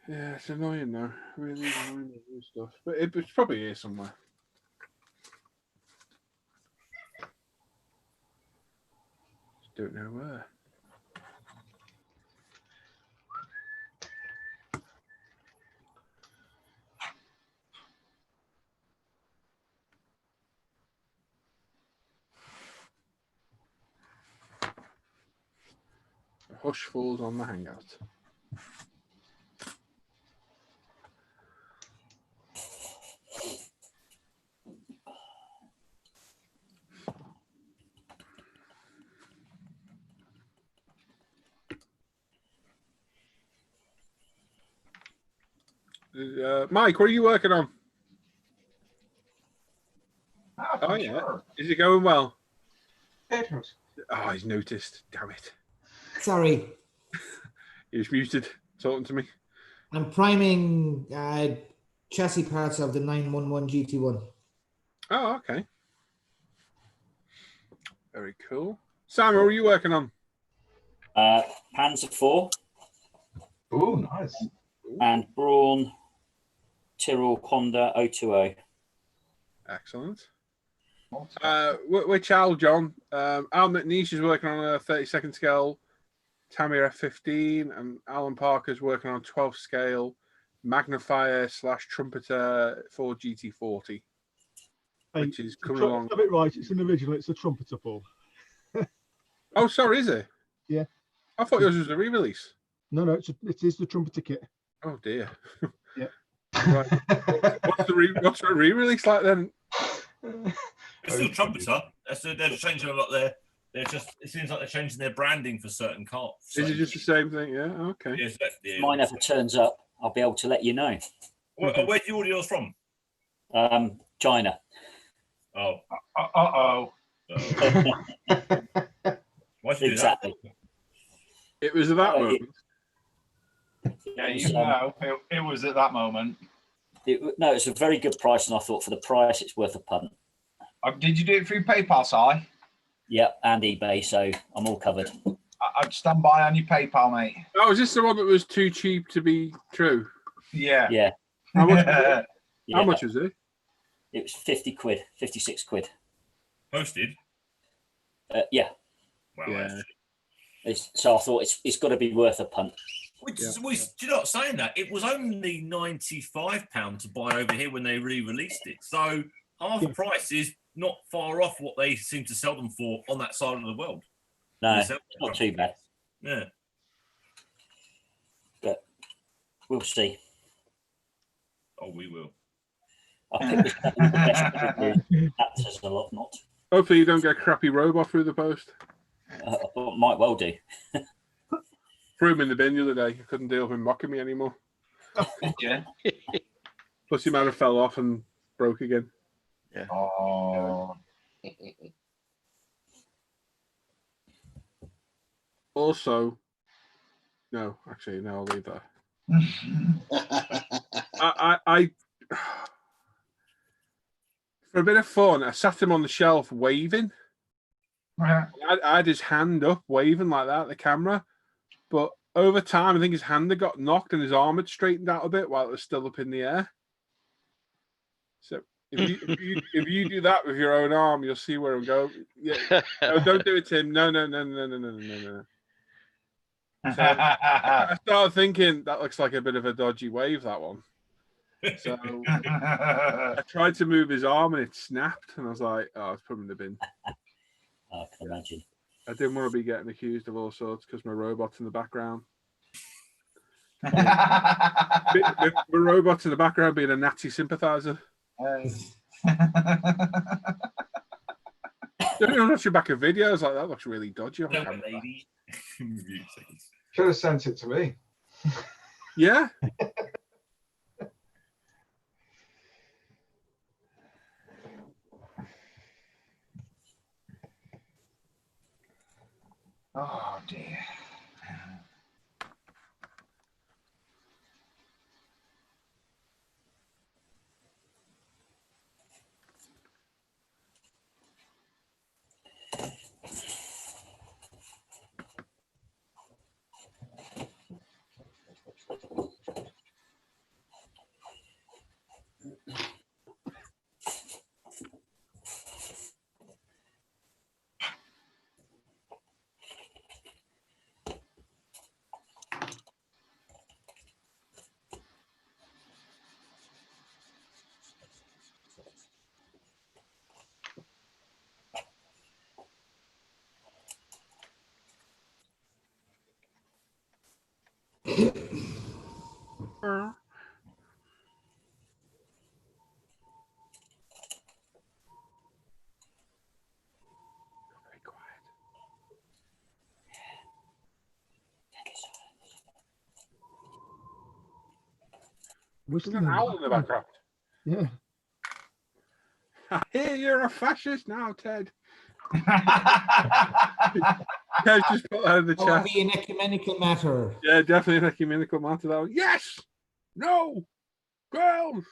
Yeah, it's annoying though. Really annoying stuff. But it's probably here somewhere. Just don't know where. A hush falls on the hangout. Mike, what are you working on? Oh, yeah. Sure. Is it going well? It was. Oh, he's noticed. Damn it. Sorry, He was muted, talking to me. I'm priming chassis parts of the 911 GT1. Oh, okay. Very cool. Sam, what are you working on? Panzer 4 Oh, nice. and Braun Tyrrell Honda 020. Excellent. Which Al, John? Al McNeish is working on a 32nd scale Tamiya F15, and Alan Parker's working on a 12 scale magnifier / trumpeter for GT40, which is coming along. A bit right. It's an original. It's a trumpeter, Paul. Oh, sorry, is it? Yeah. I thought yours was a re-release. No, it is the trumpeter kit. Oh dear. Yeah. Right. What's the re-release like then? It's still trumpeter. They're changing a lot there. They're just. It seems like they're changing their branding for certain cars. Is it just the same thing? Yeah. Okay. Yes, If mine ever turns up, I'll be able to let you know. Where do you order yours from? China. Oh. Uh-oh. Why'd you do Exactly. It was at that moment. Yeah, you know, it was at that moment. No, it's a very good price, and I thought for the price, it's worth a punt. Did you do it through PayPal, Si? Yep, and eBay, so I'm all covered. I'd stand by on your PayPal, mate. Oh, is this the one that was too cheap to be true? Yeah. Yeah. How much? Yeah. How much is it? It was 50 quid, 56 quid. Posted? Yeah. Wow. Yeah. So I thought it's got to be worth a punt. You're not saying that. It was only £95 to buy over here when they re-released it. So half price is not far off what they seem to sell them for on that side of the world. No, it's not too bad. Yeah. But we'll see. Oh, we will. I picked this up with the best review. That says a lot, not. Hopefully you don't get a crappy robot through the post. Might well do. Threw him in the bin the other day. I couldn't deal with him mocking me anymore. Yeah. Plus he might have fell off and broke again. Yeah. Oh. Also, No, actually, no, I'll leave that. I for a bit of fun, I sat him on the shelf waving. I had his hand up waving like that at the camera, but over time, I think his hand had got knocked and his arm had straightened out a bit while it was still up in the air. So if you do that with your own arm, you'll see where I'm going. Yeah, no, don't do it, Tim. No. So I started thinking that looks like a bit of a dodgy wave, that one. So I tried to move his arm and it snapped, and I was like, "Oh, it's put him in the bin." I can imagine. I didn't want to be getting accused of all sorts because my robot's in the background. My robot's in the background being a Nazi sympathizer. Don't watch your back of videos like that. Looks really dodgy on camera. Should have sent it to me. Yeah. Oh dear. There's an owl in the background. Yeah. I hear you're a fascist now, Ted. Ted's just put that in the That chat. would be an ecumenical matter. Yeah, definitely an ecumenical matter. That one. Yes. No. Girls.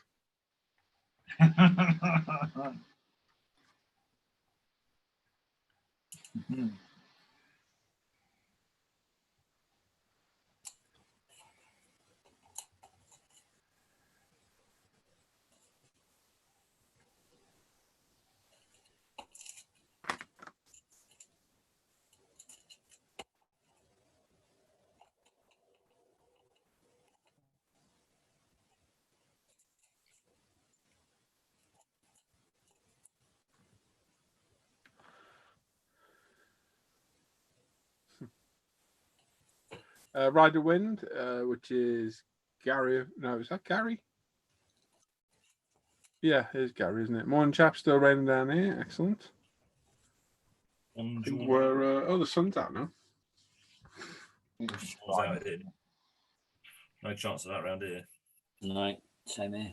Ride the Wind, which is Gary. No, is that Gary? Yeah, it's Gary, isn't it? Morning, chap. Still raining down here. Excellent. I think we're the sun's out now. Out here. No chance of that round here. No, same here.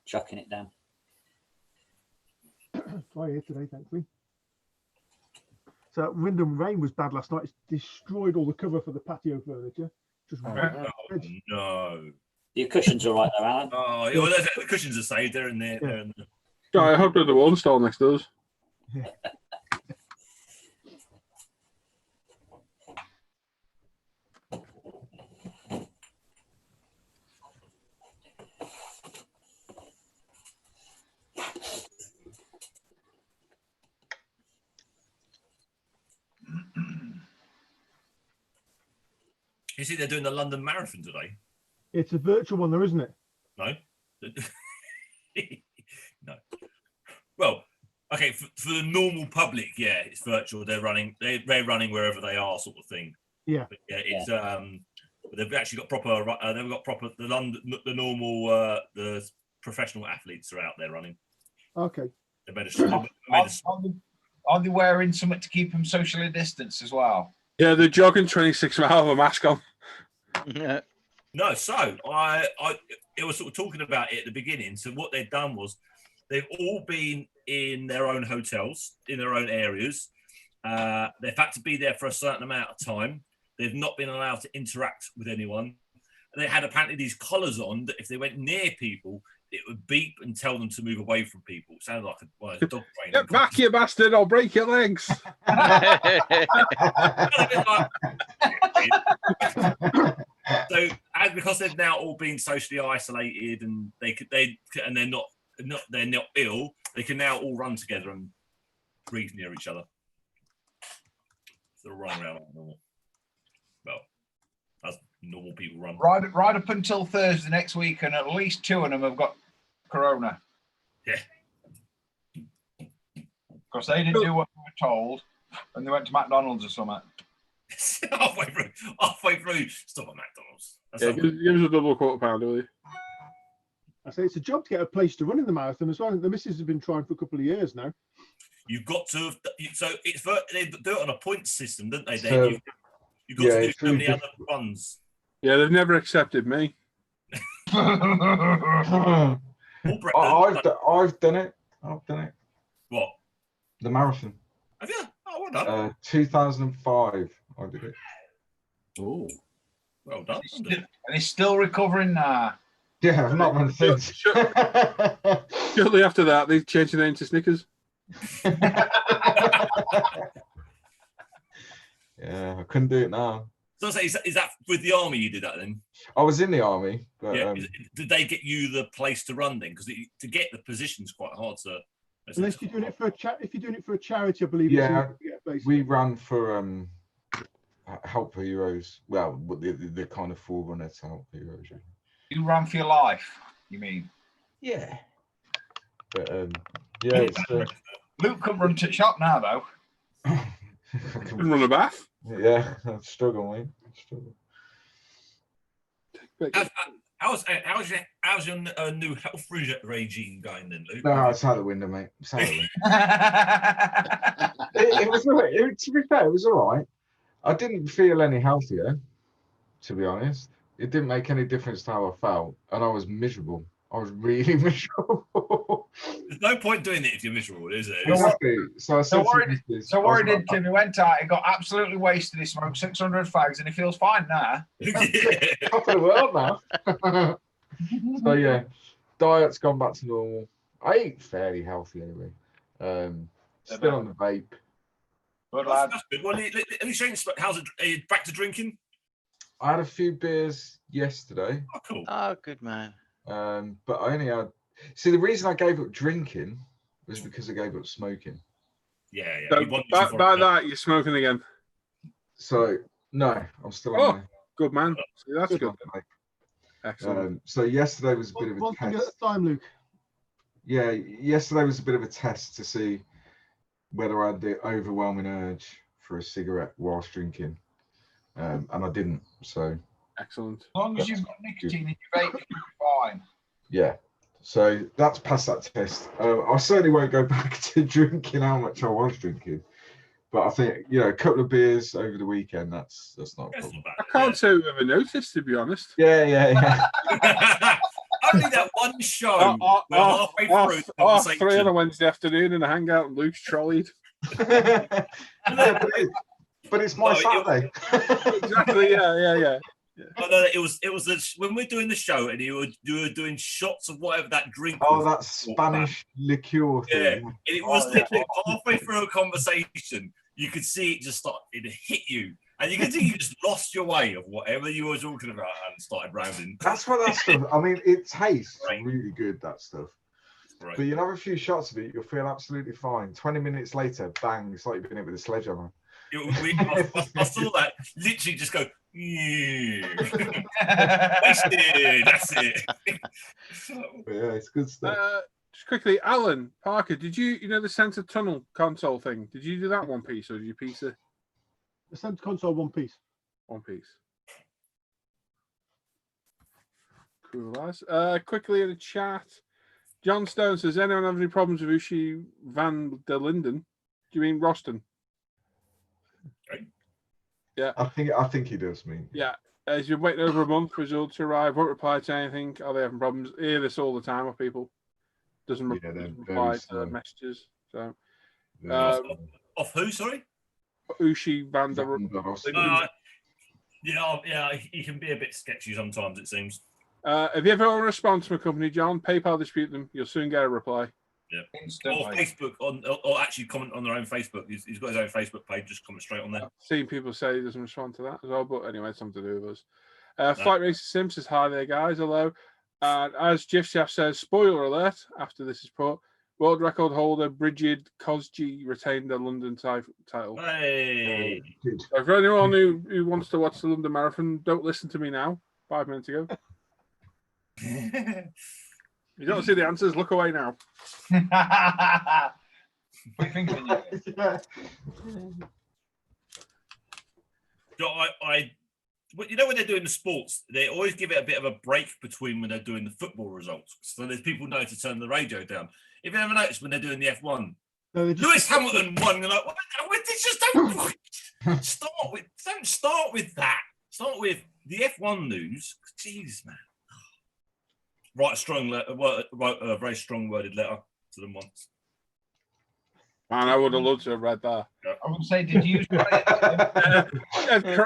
Chucking it down. Dry here today, thankfully. So wind and rain was bad last night. It's destroyed all the cover for the patio furniture. Just No. Your cushion's all right though, Alan. Oh, well, the cushions are saved. They're in there. Yeah. Yeah, I hope there's a wall installed next to us. You see, they're doing the London Marathon today. It's a virtual one, though, isn't it? No. No. Well, okay, for the normal public, yeah, it's virtual. They're running wherever they are, sort of thing. Yeah. But yeah, it's they've actually got proper. They've got proper the normal the professional athletes are out there running. Okay. They made a, Are they wearing something to keep them socially distanced as well? Yeah, they're jogging 26 miles with a mask on. Yeah. No, so it was sort of talking about it at the beginning. So what they've done was they've all been in their own hotels, in their own areas. They've had to be there for a certain amount of time. they've not been allowed to interact with anyone. And they had apparently these collars on that if they went near people, it would beep and tell them to move away from people. It sounded like a dog train. Get back, you bastard! I'll break your legs. So, and because they've now all been socially isolated and they're not ill, they can now all run together and breathe near each other. So they'll run around like normal. Well, as normal people run. Right up until Thursday next week, and at least 2 of them have got corona. Yeah. Because they didn't do what they were told, and they went to McDonald's or something. halfway through, stop at McDonald's. Yeah, give us a double quarter pounder, will you? I say it's a job to get a place to run in the marathon as well. The missus have been trying for a couple of years now. You've got to have, so it's they do it on a point system, don't they? So, you've got to do so many other runs. Yeah, they've never accepted me. I've done it. I've done it. What? The marathon. Have you? Oh, well done. 2005, I did it. Oh, well done. And he's still recovering now. Yeah, I've not run since. Shortly after that, they changed the name to Snickers. Yeah, I couldn't do it now. So is that with the army you did that then? I was in the army, but yeah. Did they get you the place to run then? Because to get the position's quite hard to. Unless you're doing it for if you're doing it for a charity, I believe. Yeah, it's we ran for Help for Heroes. Well, the kind of forerunner to Help for Heroes. You ran for your life, you mean? Yeah. But yeah, it's, Luke can run to shop now though. Can run a bath. Yeah, I struggle, mate. How's your new health regime going then, Luke? No, it's out the window, mate. It's out the window. it was all right. To be fair, it was all right. I didn't feel any healthier, to be honest. It didn't make any difference to how I felt, and I was miserable. I was really miserable. There's no point doing it if you're miserable, is it? Exactly. So I said what he did, Tim, he went out, he got absolutely wasted, he smoked 600 fags, and he feels fine now. Top of the world now. So yeah, diet's gone back to normal. I eat fairly healthy anyway. Still on the vape. Good lad. That's good. Well, any change? How's it? Are you back to drinking? I had a few beers yesterday. Oh, cool. Oh, good man. But I only had. See, the reason I gave up drinking was because I gave up smoking. Yeah. So by that, you're smoking again. So no, I'm still on there. Good man. See, that's good. Excellent. So yesterday was a bit of a one thing at test. a time, Luke. Yeah, yesterday was a bit of a test to see whether I had the overwhelming urge for a cigarette whilst drinking, and I didn't. So excellent. As long as you've got nicotine in your vape, you're fine. Yeah. So that's passed that test. I certainly won't go back to drinking how much I was drinking, but I think a couple of beers over the weekend. That's not a problem. I can't say we've ever noticed, to be honest. Yeah. Only that one show. Halfway through the conversation. 3 on a Wednesday afternoon in a hangout, and Luke's trolleyed. But it's my Saturday. Exactly. Yeah. Oh, no, it was when we're doing the show and you were doing shots of whatever that drink. Oh, that Spanish liqueur thing. Yeah, and it was literally halfway through a conversation. You could see it just start. It hit you, and you could see you just lost your way of whatever you were talking about and started rounding. That's what that stuff. I mean, it tastes really good. That stuff. Right. But you'll have a few shots of it, you'll feel absolutely fine. 20 minutes later, bang! It's like you've been hit with a sledgehammer. I saw that literally just go. Wasted. That's it. Yeah, it's good stuff. Just quickly, Alan Parker, did you know the center tunnel console thing? Did you do that one piece, or did you piece it? The center console one piece. One piece. Cool, lads. Quickly in the chat, John Stone says, anyone have any problems with Ushi van der Linden? Do you mean Roston? Yeah, I think he does mean. Yeah, as you're waiting over a month for results to arrive, won't reply to anything. Are they having problems? Hear this all the time with people. Doesn't reply to messages. So, off who? Sorry, Ushi van der Linden. Yeah, he can be a bit sketchy sometimes, it seems. If you ever want to respond to my company, John, PayPal dispute them. You'll soon get a reply. Yeah. Instantly. Or Facebook or actually comment on their own Facebook. He's got his own Facebook page. Just comment straight on there. I've seen people say he doesn't respond to that as well, but anyway, it's something to do with us. Flight Racer Sim says hi there, guys. Hello. And as Jeff says, spoiler alert after this is put, world record holder Brigid Kosgei retained the London title. Hey. So for anyone who wants to watch the London Marathon, don't listen to me now. 5 minutes ago. You don't see the answers. Look away now. What do you think? You know when they're doing the sports, they always give it a bit of a break between when they're doing the football results. So there's people know to turn the radio down. If you ever noticed when they're doing the F1, Lewis Hamilton won. You're like, what? Just don't start with that. Start with the F1 news. Jeez, man. Write a very strong worded letter to them once. Man, I would have loved to have read that. I would say, did you use crayons? I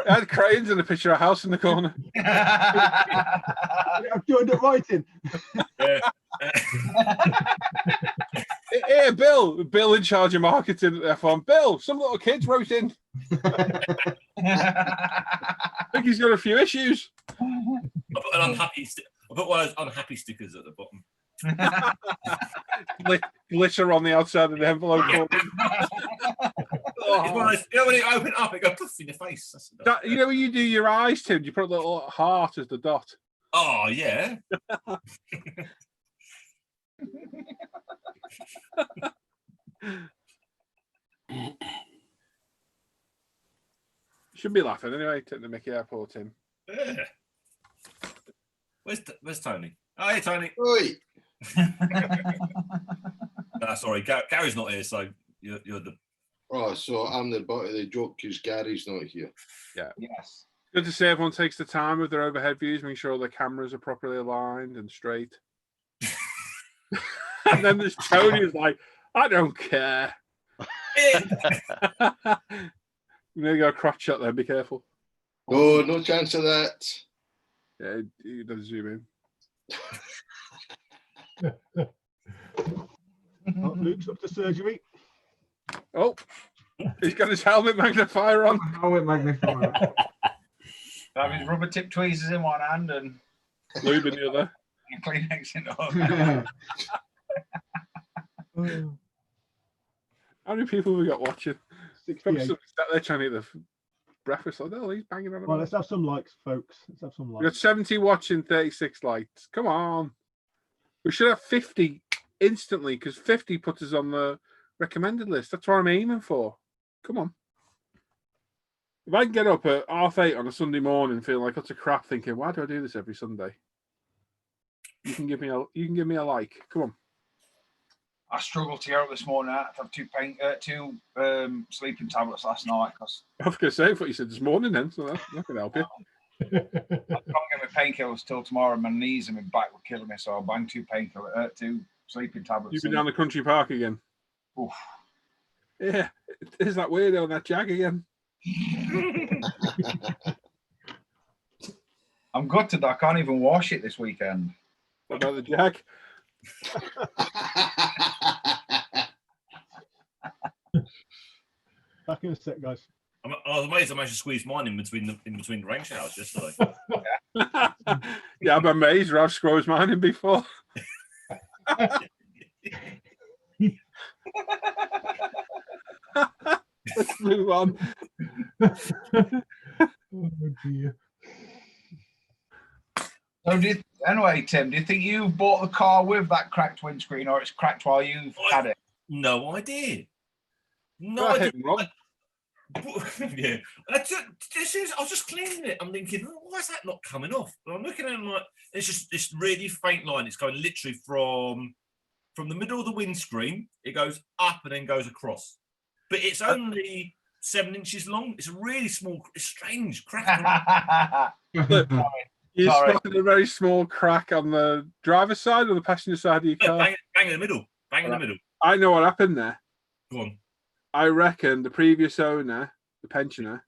had crayons and a picture of a house in the corner. I've joined up writing. Here, Bill in charge of marketing at F1. Bill, some little kids wrote in. I think he's got a few issues. I put an I put one of those unhappy stickers at the bottom. Glitter on the outside of the envelope. Oh. You know when you open it up, it goes poof in your face. You know when you do your eyes, Tim, you put a little heart as the dot. Oh, yeah. Should be laughing anyway. Take the Mickey out, poor Tim. Yeah. Where's Tony? Oh, hey, Tony. Oi. Sorry, Gary's not here, so you're the. Oh, so I'm the butt of the joke because Gary's not here. Yeah. Yes. Good to see everyone takes the time with their overhead views, make sure the cameras are properly aligned and straight. And then there's Tony who's like, I don't care. You may go crotch shot there, be careful. Oh, no chance of that. Yeah, he does zoom in. Luke's up to surgery. Oh, he's got his helmet magnifier on. Helmet magnifier. Have his rubber tip tweezers in one hand and lube in the other. And Kleenex in the other. How many people have we got watching? 68. They're trying to eat the breakfast. Oh, he's banging on. Well, let's have some likes, folks. Let's have some We got likes. 70 watching, 36 likes. Come on. We should have 50 instantly because 50 puts us on the recommended list. That's what I'm aiming for. Come on. If I can get up at 8:30 on a Sunday morning feeling like utter crap thinking, why do I do this every Sunday? You can give me a like. Come on. I struggled to get up this morning. I had to have two sleeping tablets last night because I was going to say what you said this morning then, so that can help you. I can't get my painkillers till tomorrow. My knees and my back were killing me, so I banged two sleeping tablets. You've been down the country park again. Oof. Yeah, is that weirdo on that jag again? I'm gutted that I can't even wash it this weekend. What about the jag? Back in a sec, guys. I was amazed I managed to squeeze mine in between the rain showers yesterday. Yeah, I'm amazed Ralph squeezed mine in before. Let's move on. Oh dear. So anyway, Tim, do you think you bought the car with that cracked windscreen, or it's cracked while you've had it? No idea. No Go ahead, idea. Rob. Yeah, I was just cleaning it. I'm thinking, why is that not coming off? But I'm looking at it like it's just this really faint line. It's going literally from the middle of the windscreen. It goes up and then goes across, but it's only 7 inches long. It's a really small. It's strange crack. You spotted a very small crack on the driver's side or the passenger side of your car? Bang in the middle. Bang in the middle. I know what happened there. Go on. I reckon the previous owner, the pensioner,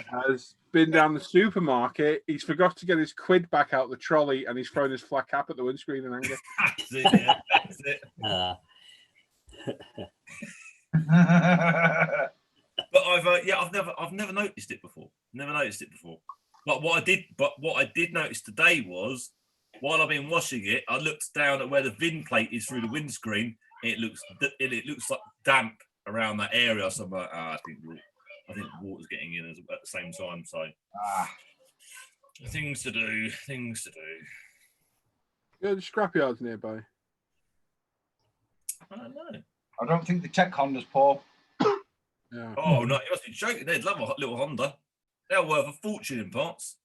has been down the supermarket. He's forgot to get his quid back out the trolley, and he's thrown his flat cap at the windscreen in anger. That's it. Yeah, that's it. But I've never noticed it before. But what I did notice today was, while I've been washing it, I looked down at where the VIN plate is through the windscreen. It looks like damp around that area. So I'm like, I think water's getting in at the same time. So things to do. Yeah, the scrapyard's nearby. I don't know. I don't think the tech Honda's, Paul. Yeah. Oh no, you must be joking. They'd love a little Honda. They're worth a fortune in parts.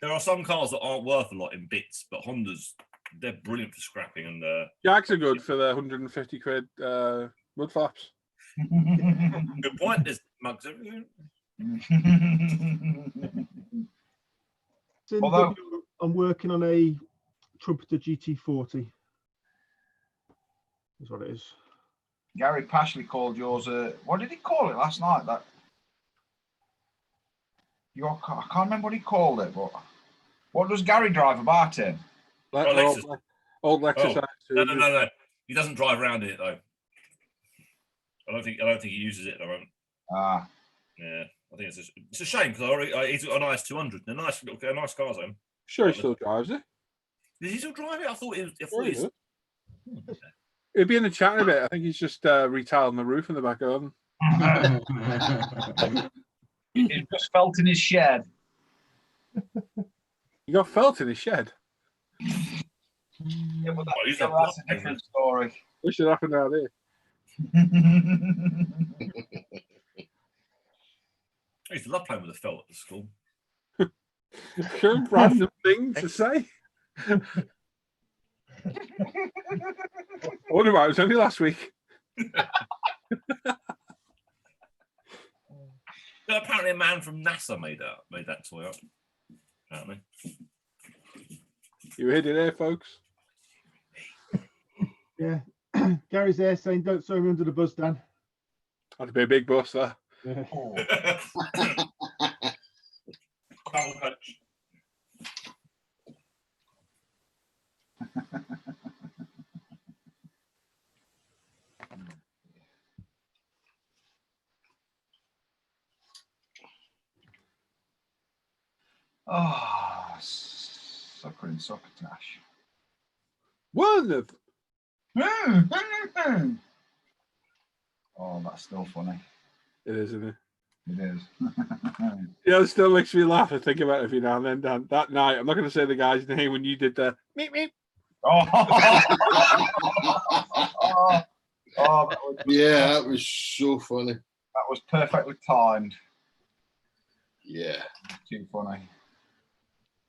There are some cars that aren't worth a lot in bits, but Hondas, they're brilliant for scrapping. And Jags are good for the 150 quid mud flaps. Good point. There's mugs everywhere. Although I'm working on a Trumpeter GT40. Is what it is. Gary Pashley called yours what did he call it last night? I can't remember what he called it, but what does Gary drive about in? Old Lexus. No. He doesn't drive around in it though. I don't think he uses it at the moment. Yeah, I think it's a shame because he's got a nice 200. They're nice cars. Sure, he still drives it. Does he still drive it? I thought he was. He'll be in the chat in a bit. I think he's just retiling the roof in the back garden. He's just felt in his shed. You got felt in his shed? Yeah, but that's a different story. What should happen out there? I used to love playing with a felt at the school. Random thing to say. I wonder why it was only last week. Apparently, a man from NASA made that toy up. Apparently, you heard it there, folks. Yeah, Gary's there saying, "Don't throw me under the bus, Dan." That'd be a big bus, there. Yeah. Oh, sucker in succotash. Wonderful. Oh, that's still funny. It is, isn't it? It is. Yeah, it still makes me laugh and think about it every now and then, Dan. That night, I'm not going to say the guy's name when you did the meep meep. That was so funny. That was perfectly timed. Yeah. Too funny.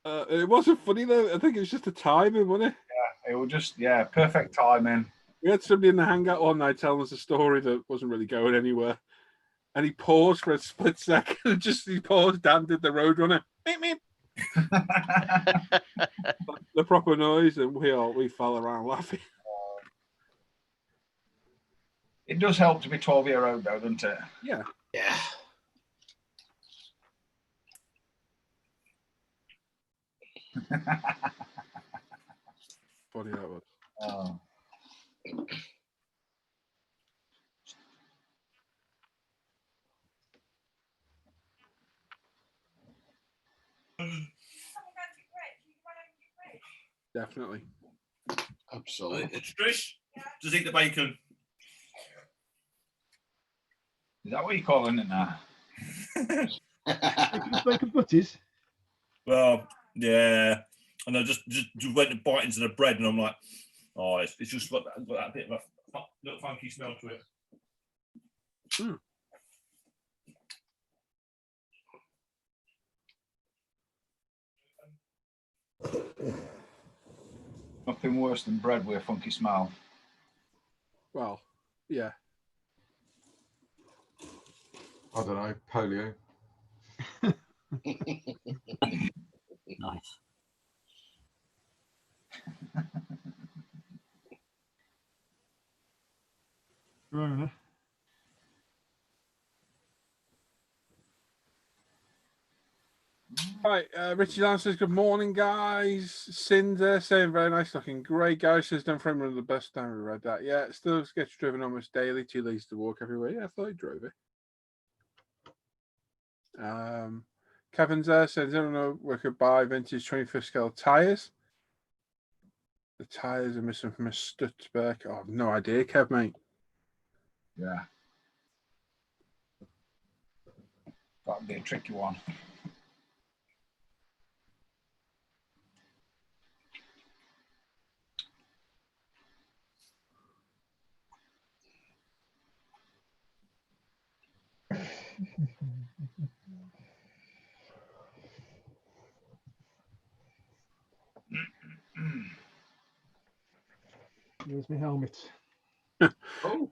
It wasn't funny though. I think it was just the timing, wasn't it? Yeah, it was just perfect timing. We had somebody in the hangout one night telling us a story that wasn't really going anywhere, and he paused for a split second. And he paused. Dan did the Roadrunner. Meep meep. The proper noise, and we fell around laughing. It does help to be 12-year-old though, doesn't it? Yeah. Yeah. Funny that was. Oh. Definitely. Absolutely. Trish, just eat the bacon. Is that what you're calling it now? Bacon butties? Well, yeah. And I just went to bite into the bread, and I'm like, oh, it's just got that bit of a little funky smell to it. Nothing worse than bread with a funky smell. Well, yeah. I don't know, polio. Nice. Right. Right, Richard Allen says, good morning, guys. Cinder saying, very nice looking. Grey Guy says, done for him one of the best time we read that. Yeah, it still gets driven almost daily, too lazy to walk everywhere. Yeah, I thought he drove it. Kevin's there says, I don't know, we could buy vintage 25th scale tyres. The tyres are missing from a Stutzberg. Oh, I've no idea, Kev, mate. Yeah. That'd be a tricky one. Here's my helmet. Oh,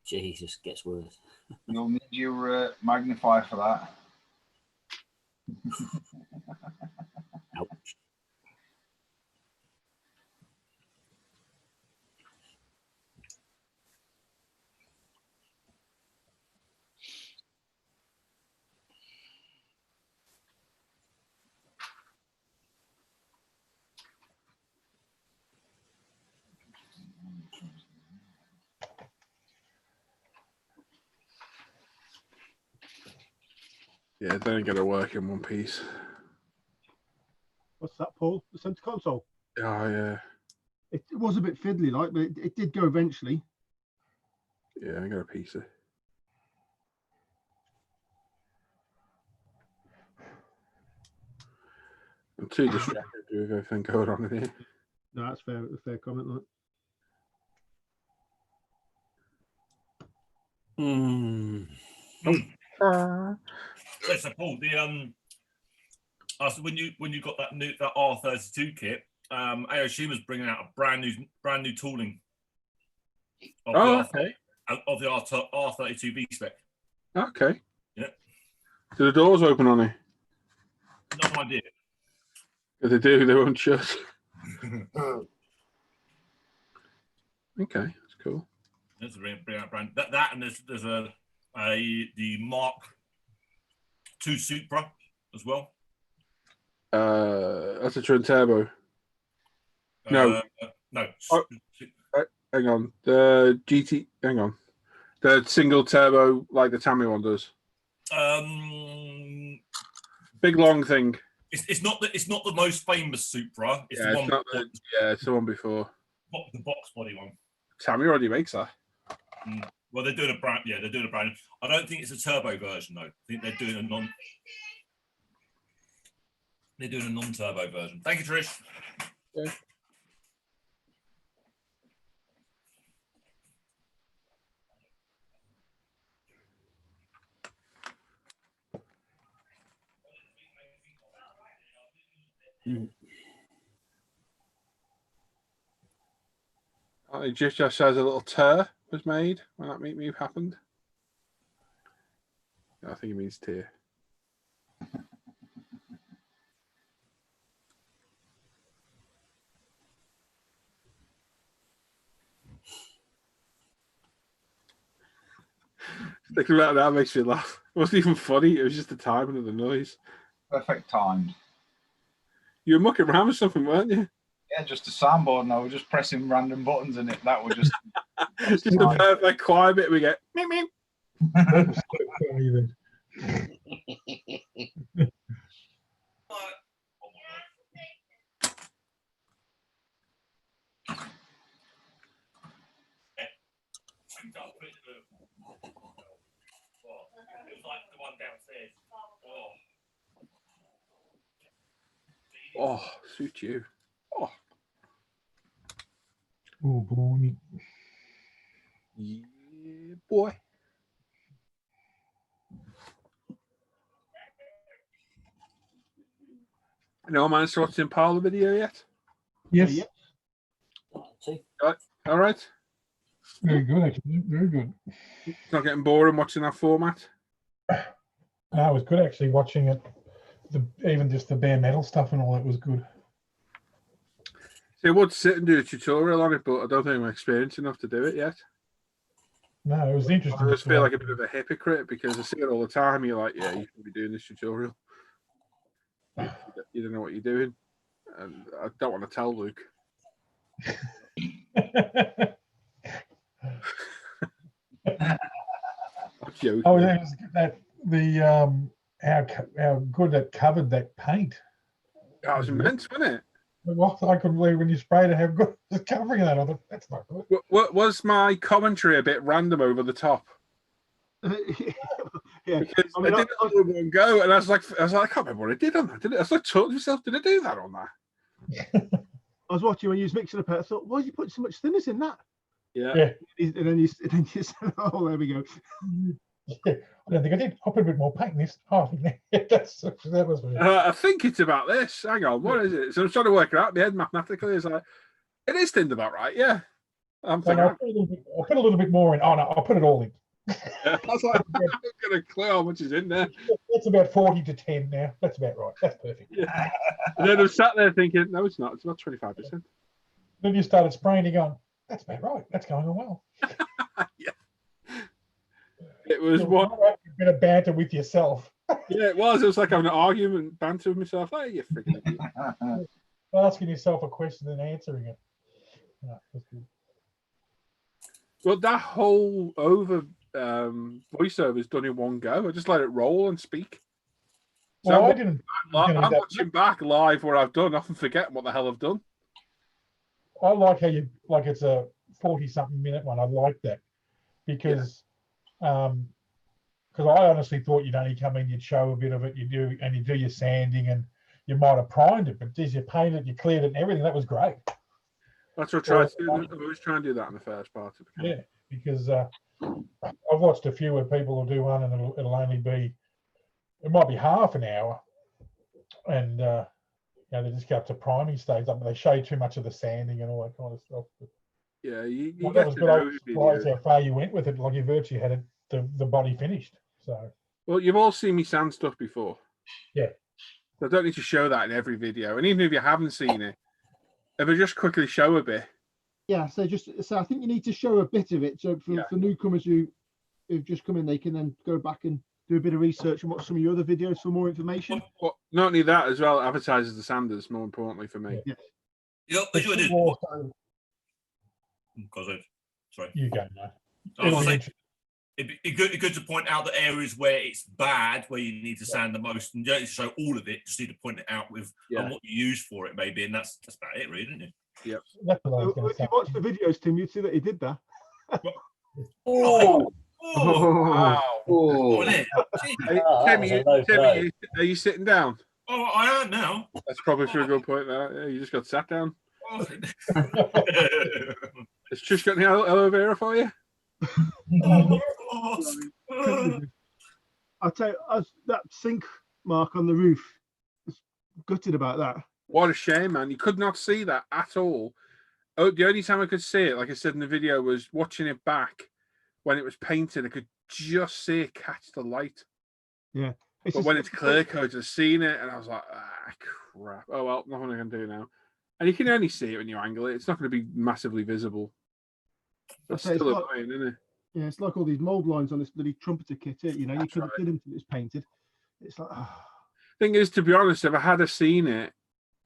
Jesus, gets worse. You'll need your magnifier for that. Ouch. Yeah, they ain't gonna work in one piece. What's that, Paul? The centre console. Oh, yeah. It was a bit fiddly, like, but it did go eventually. Yeah, I got a piece of. I'm too distracted with everything going on in here. No, that's fair. A fair comment. Like. So Paul, so when you got that R32 kit, AOC was bringing out a brand new tooling of the R32 V spec. Okay. Yeah. Do the doors open on it? No idea. If they do, they won't shut. Okay, that's cool. There's a bring out brand that and there's the Mark II Supra as well. That's a twin turbo. No. No. Oh, hang on. The GT. Hang on. The single turbo, like the Tammy one does. Big long thing. It's not the most famous Supra. It's the Yeah, one. it's not the, yeah, it's the one before. The box body one. Tammy already makes that. Well, they're doing a brand. Yeah, they're doing a brand. I don't think it's a turbo version though. I think they're doing a non. They're doing a non-turbo version. Thank you, Trish. Yeah. It just says a little tear was made when that meet me happened. I think it means tear. Thinking about that makes me laugh. It wasn't even funny. It was just the timing of the noise. Perfect timed. You were mucking around with something, weren't you? Yeah, just a soundboard, and I was just pressing random buttons in it. That was just just the perfect quiet bit. We get meep meep. That was so funny then. It was like the one downstairs. Oh, suit you. Oh. Oh, boy. Yeah, boy. No man's watched the Impala video yet? Yes. Yeah. See? All right. Very good, actually. Very good. It's not getting boring watching that format. No, it was good actually watching it. Even just the bare metal stuff and all that was good. See, I would sit and do a tutorial on it, but I don't think I'm experienced enough to do it yet. No, it was interesting. I just feel like a bit of a hypocrite because I see it all the time. You're like, yeah, you should be doing this tutorial. you don't know what you're doing. And I don't want to tell Luke. I'm joking. Oh, how good that covered that paint. That was immense, wasn't it? Well, I couldn't believe when you sprayed it how good it was covering that. I thought, that's not good. Was my commentary a bit random over the top? Yeah, Because I did it all in one go, and I was like, I can't remember what I did on that. Did it? I was like, talking to myself, did I do that on that? I was watching when you was mixing up. I thought, why did you put so much thinners in that? Yeah. And then you said, oh, there we go. Yeah, I don't think I did. I'll put a bit more paint in this. Oh, that was weird. I think it's about this. Hang on, what is it? So I'm trying to work it out in my head mathematically. It's like, it is thinned about right, yeah. I'm thinking, I'll put a little bit more in. Oh, no, I'll put it all in. I was like, I'm going to clear how much is in there. That's about 40 to 10 now. That's about right. That's perfect. Yeah. And then I'm sat there thinking, no, it's not. It's about 25%. Then you started spraying and going, that's about right. That's going on well. Yeah. It was a bit of banter with yourself. Yeah, it was. It was like having an argument, banter with myself. Oh, you freaking idiot. Asking yourself a question and answering it. No, that's good. Well, that whole voiceover is done in one go. I just let it roll and speak. So Well, I'm watching back live what I've done, often forgetting what the hell I've done. I like how it's a 40-something minute one. I like that because I honestly thought you'd only come in, you'd show a bit of it, you do your sanding, and you might have primed it, but as you painted, you cleared it and everything. That was great. That's what I tried to do. I always try and do that in the first part of the camp. Yeah, because I've watched a few where people will do one and it'll only be, it might be half an hour, and they just go up to priming stage, but they show you too much of the sanding and all that kind of stuff. But, yeah, you that get was to good. know I was surprised how far you went with it. Like you virtually had it, the body finished. So. Well, you've all seen me sand stuff before. Yeah. So I don't need to show that in every video, and even if you haven't seen it, if I just quickly show a bit. Yeah, so I think you need to show a bit of it. So for newcomers who've just come in, they can then go back and do a bit of research and watch some of your other videos for more information. Well, not only that, as well, advertises the sanders, more importantly for me. Yeah. Sorry. You go, mate. It'd be good to point out the areas where it's bad, where you need to sand the most, and you don't need to show all of it. Just need to point it out with and what you use for it, maybe, and that's about it, really, isn't it? Yep. If you watch the videos, Tim, you'd see that he did that. Oh! Wow! Timmy, are you sitting down? Oh, I am now. That's probably a good point there. Yeah, you just got sat down. Has Trish got any aloe vera for you? I'll tell you, that sink mark on the roof, I was gutted about that. What a shame, man. You could not see that at all. Oh, the only time I could see it, like I said in the video, was watching it back when it was painted. I could just see it catch the light. Yeah. But when it's clear coated, I've seen it, and I was like, crap. Oh, well, nothing I can do now. And you can only see it when you angle it. It's not going to be massively visible. That's still annoying, isn't it? Yeah, it's like all these mold lines on this bloody trumpeter kit. You know, you couldn't get until it's painted. It's like, Thing is, to be honest, if I had seen it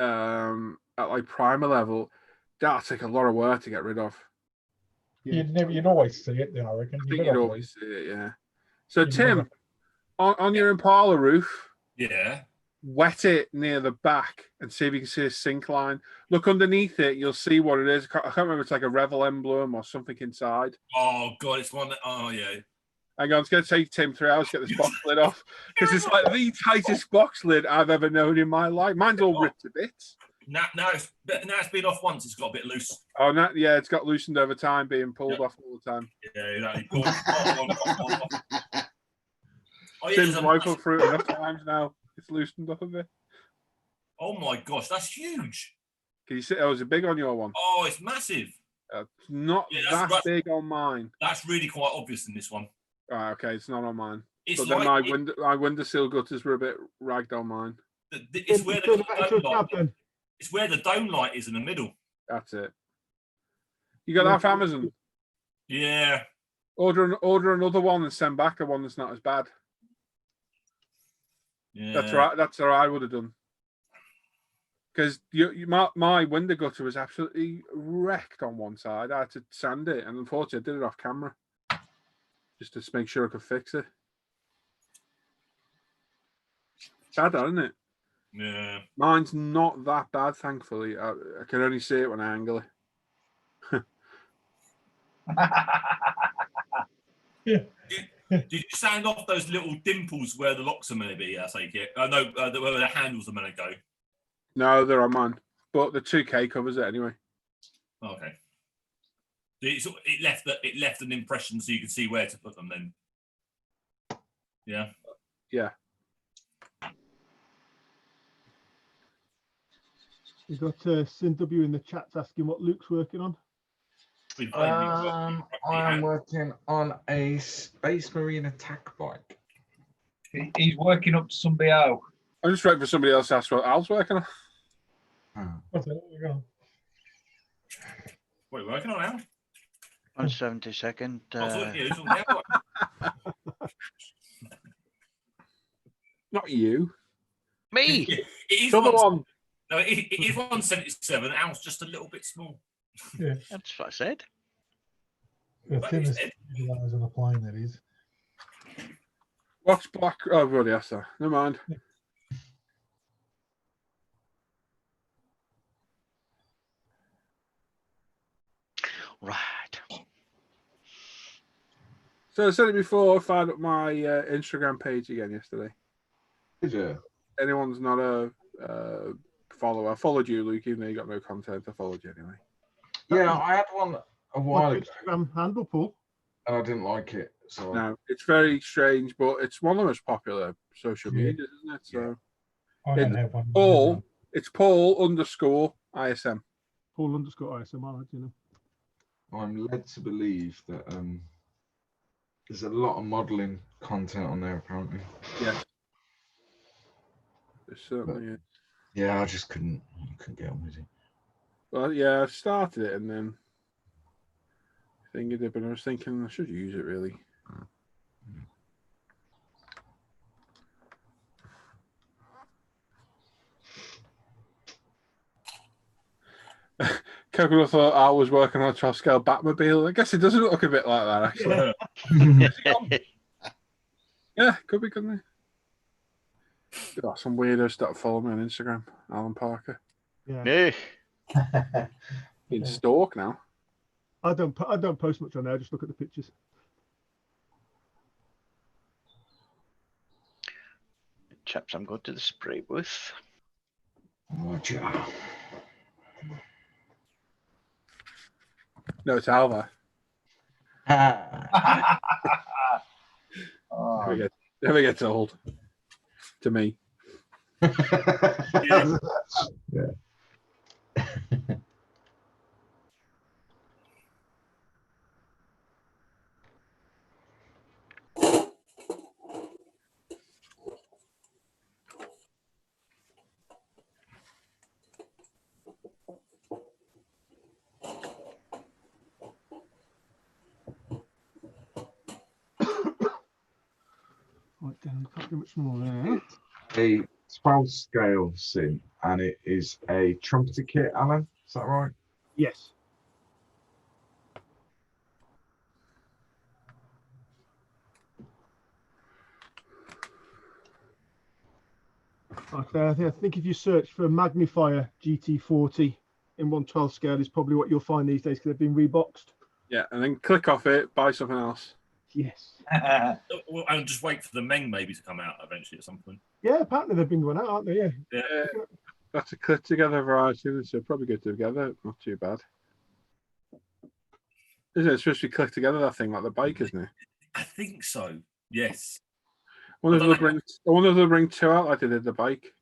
at like primer level, that'll take a lot of work to get rid of. Yeah. You'd always see it, then I reckon. I think you'd always see it, yeah. So Tim, on your Impala roof, wet it near the back and see if you can see a sink line. Look underneath it, you'll see what it is. I can't remember if it's like a Revel emblem or something inside. Oh god, it's one that. Oh yeah. Hang on, it's going to take Tim 3 hours to get this box lid off because it's like the tightest box lid I've ever known in my life. Mine's all ripped to bits. Now it's been off once. It's got a bit loose. Oh, yeah, it's got loosened over time, being pulled off all the time. Yeah, Tim's rifled through it enough times now. It's loosened up a bit. Oh my gosh, that's huge. Can you see? Oh, is it big on your one? Oh, it's massive. It's not that big on mine. That's really quite obvious in this one. Okay, it's not on mine. It's but then my windowsill gutters were a bit ragged on mine. It's where the dome light is in the middle. That's it. You got that off Amazon? Yeah. Order another one and send back a one that's not as bad. Yeah. That's right. That's what I would have done. Because my window gutter was absolutely wrecked on one side. I had to sand it, and unfortunately, I did it off camera just to make sure I could fix it. Bad, isn't it? Yeah. Mine's not that bad, thankfully. I can only see it when I angle it. Did you sand off those little dimples where the locks are meant to be? I take it. No, where the handles are meant to go. No, they're on mine, but the 2K covers it anyway. Okay. It left an impression so you could see where to put them. Then. Yeah. Yeah. We've got SynW in the chat asking what Luke's working on. I am working on a Space Marine attack bike. He's working up to somebody else. I'm just waiting for somebody else to ask what Al's working on. What's that? You're going. What are you working on now? 172nd. Not you. Me. It is Another one. No, it is 177. Al's just a little bit small. Yeah. That's what I said. The thinnest stabilizer on the plane, that is. What's black? Oh, I've already asked that. Never mind. Right. So I said it before, I fired up my Instagram page again yesterday. Did you? Anyone's not a follower, I followed you, Luke, even though you got no content. I followed you anyway. Yeah, I had one a while What's ago, your Instagram handle, Paul? and I didn't like it. So No, it's very strange, but it's one of the most popular social Yeah. media, isn't it? So I don't have one. Paul, it's Paul_ISM. Paul_ISM, I like, you know. I'm led to believe that there's a lot of modelling content on there apparently. Yeah. It certainly is. Yeah, I just couldn't get on with it. Well, yeah, I started it and then thinking it, but I was thinking I should use it really. Coconut thought I was working on a 12-scale Batmobile. I guess it doesn't look a bit like that, actually. Yeah, could be, couldn't it? Oh, some weirdos that follow me on Instagram. Alan Parker. Yeah. In stalk now. I don't post much on there. I just look at the pictures. Chaps, I'm going to the spray booth. Roger. No, it's Alva. Never gets old. To me. Yeah. Right, Dan, can't do much more there. A 12-scale sim, and it is a trumpeter kit, Alan. Is that right? Yes. Okay, I think if you search for magnifier GT40 in 112 scale is probably what you'll find these days because they've been reboxed. Yeah, and then click off it, buy something else. Yes. Well, and just wait for the Meng maybe to come out eventually at some point. Yeah, apparently they've been going out, aren't they? Yeah. Yeah. That's a click together variety, so probably good together. Not too bad. Isn't it? It's supposed to be click together, that thing, like the bike, isn't it? I think so. Yes. I wonder if they'll bring two out like they did the bike.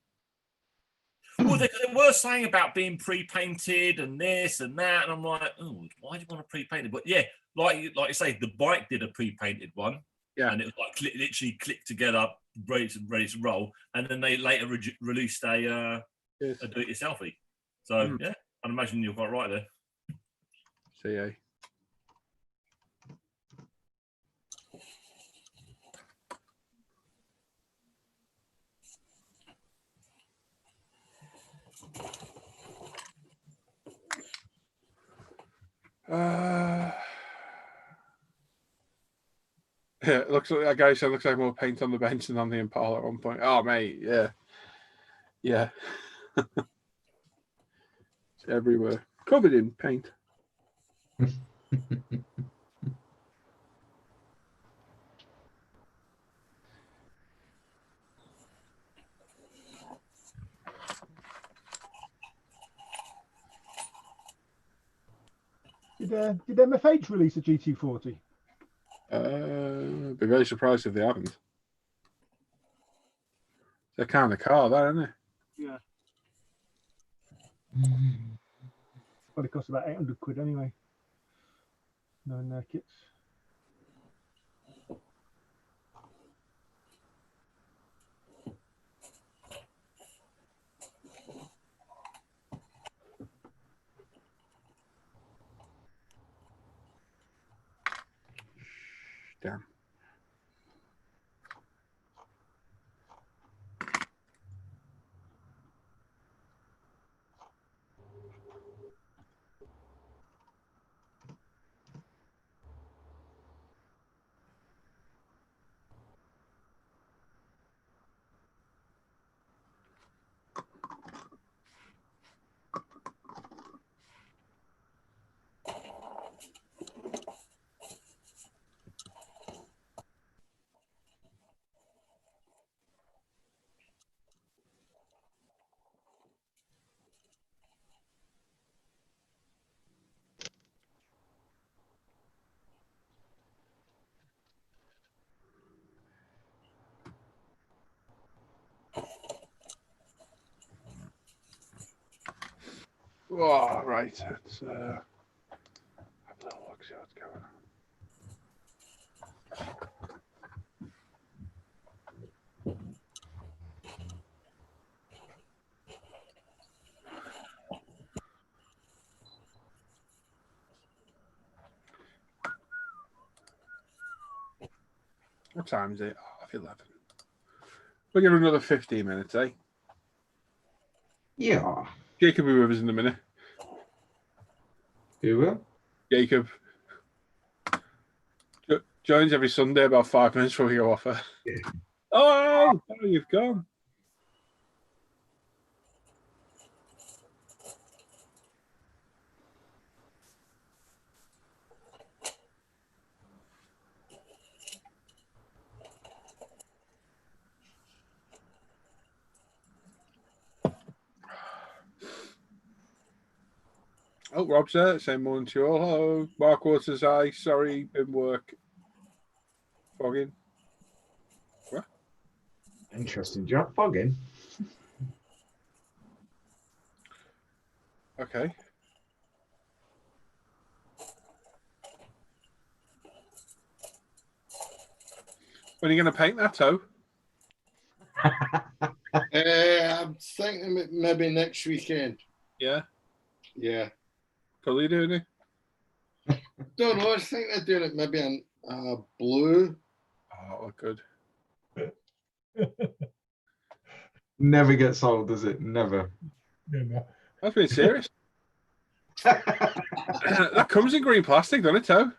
Well, they were saying about being pre-painted and this and that, and I'm like, oh, why do you want to pre-paint it? But yeah, like you say, the bike did a pre-painted one. Yeah, and it was like literally clicked together, ready to roll, and then they later released a do-it-yourselfie. So yeah, I'd imagine you're quite right there. CA. Yeah, it looks like that guy said looks like more paint on the bench than on the Impala at one point. Oh, mate, yeah. Yeah. It's everywhere. Covered in paint. Did MFH release a GT40? I'd be very surprised if they haven't. They're kind of car, that, isn't it? Yeah. Probably cost about 800 quid anyway. No kits. Damn. Oh, right. Let's have a little look, see what's going on. What time is it? Half 11. We'll give it another 15 minutes, eh? Yeah. Jacob will be with us in a minute. Who will? Jacob joins every Sunday about 5 minutes before we go off air. Yeah. Oh, you've gone. Oh, Rob's there. Same morning to you all. Hello. Mark Waters, hi. Sorry, been work. Fogging. What? Interesting job, fogging. Okay. When are you going to paint that toe? I'm thinking maybe next weekend. Yeah. Yeah. Colour you doing it? Don't know. I think they're doing it maybe in blue. Oh, good. Never gets old, does it? Never. Yeah. That's been serious. That comes in green plastic, doesn't it, toe?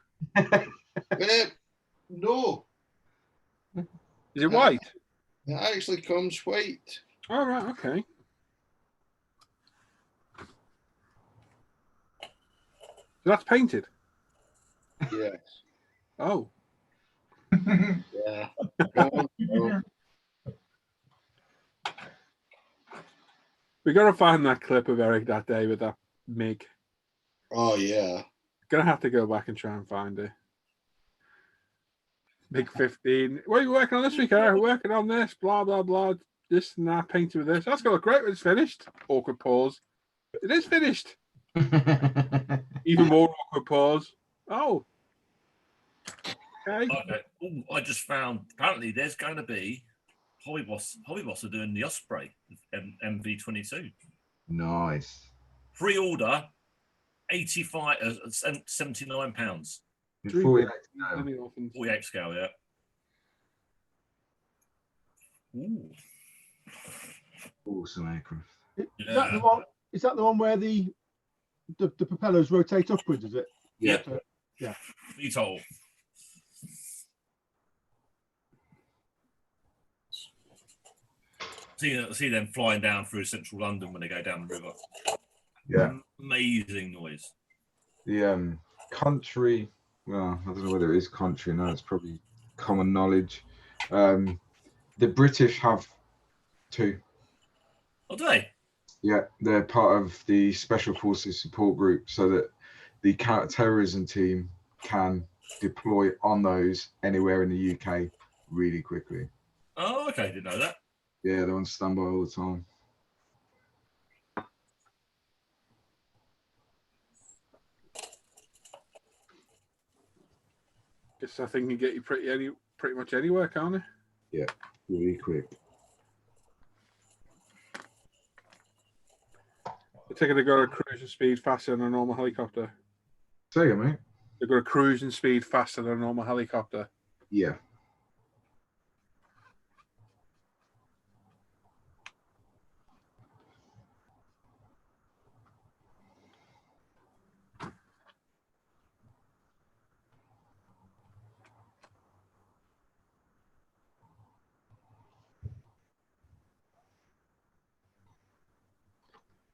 No. Is it white? It actually comes white. Oh, right, okay. So that's painted? Yes. Oh. Yeah. No. We got to find that clip of Eric that day with that MiG. Oh, yeah. Gonna have to go back and try and find it. MiG 15. What are you working on this week, Eric? Working on this, blah, blah, blah. This and that, painted with this. That's going to look great when it's finished. Awkward pause. It is finished. Even more awkward pause. Oh. Okay. Ooh, I just found apparently there's going to be Hobby Boss are doing the Osprey MV22. Nice. Pre-order 79 pounds. 48 scale. 48 scale, yeah. Ooh. Awesome aircraft. Is that the one? Is that the one where the propellers rotate upwards? Is it? Yeah. Yeah. VTOL. See them flying down through central London when they go down the river. Yeah. Amazing noise. The country, well, I don't know whether it is country now, it's probably common knowledge. The British have 2. Oh, do they? Yeah, they're part of the Special Forces Support Group, so that the counter-terrorism team can deploy on those anywhere in the UK really quickly. Oh, okay, didn't know that. Yeah, they're on standby all the time. Guess I think can get you pretty much anywhere, can't it? Yeah, really quick. They're taking to go at cruising speed faster than a normal helicopter. Say it, mate. They've got a cruising speed faster than a normal helicopter. Yeah.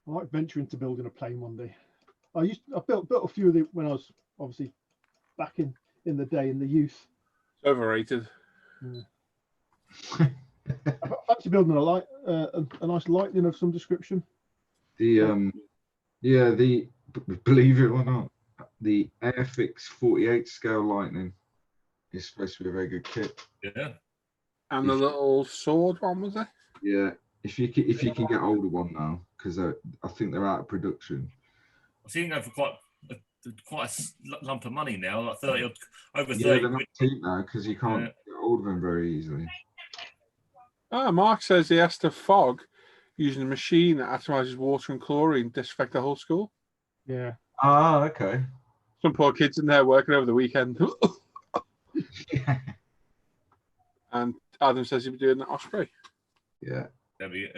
I might venture into building a plane one day. I built a few of them when I was obviously back in the day in the youth. It's overrated. Yeah. I fancy building a nice lightning of some description. Believe it or not, the Airfix 48 scale Lightning is supposed to be a very good kit. Yeah. And the little sword one, was it? Yeah. If you can get hold of one now, because I think they're out of production. I've seen them for quite a lump of money now, like 30 over 30. Yeah, they're not cheap now because you can't get hold of them very easily. Mark says he has to fog using a machine that atomises water and chlorine, disinfect the whole school. Yeah. Ah, okay. Some poor kids in there working over the weekend. And Adam says he'll be doing that Osprey. Yeah. There'll be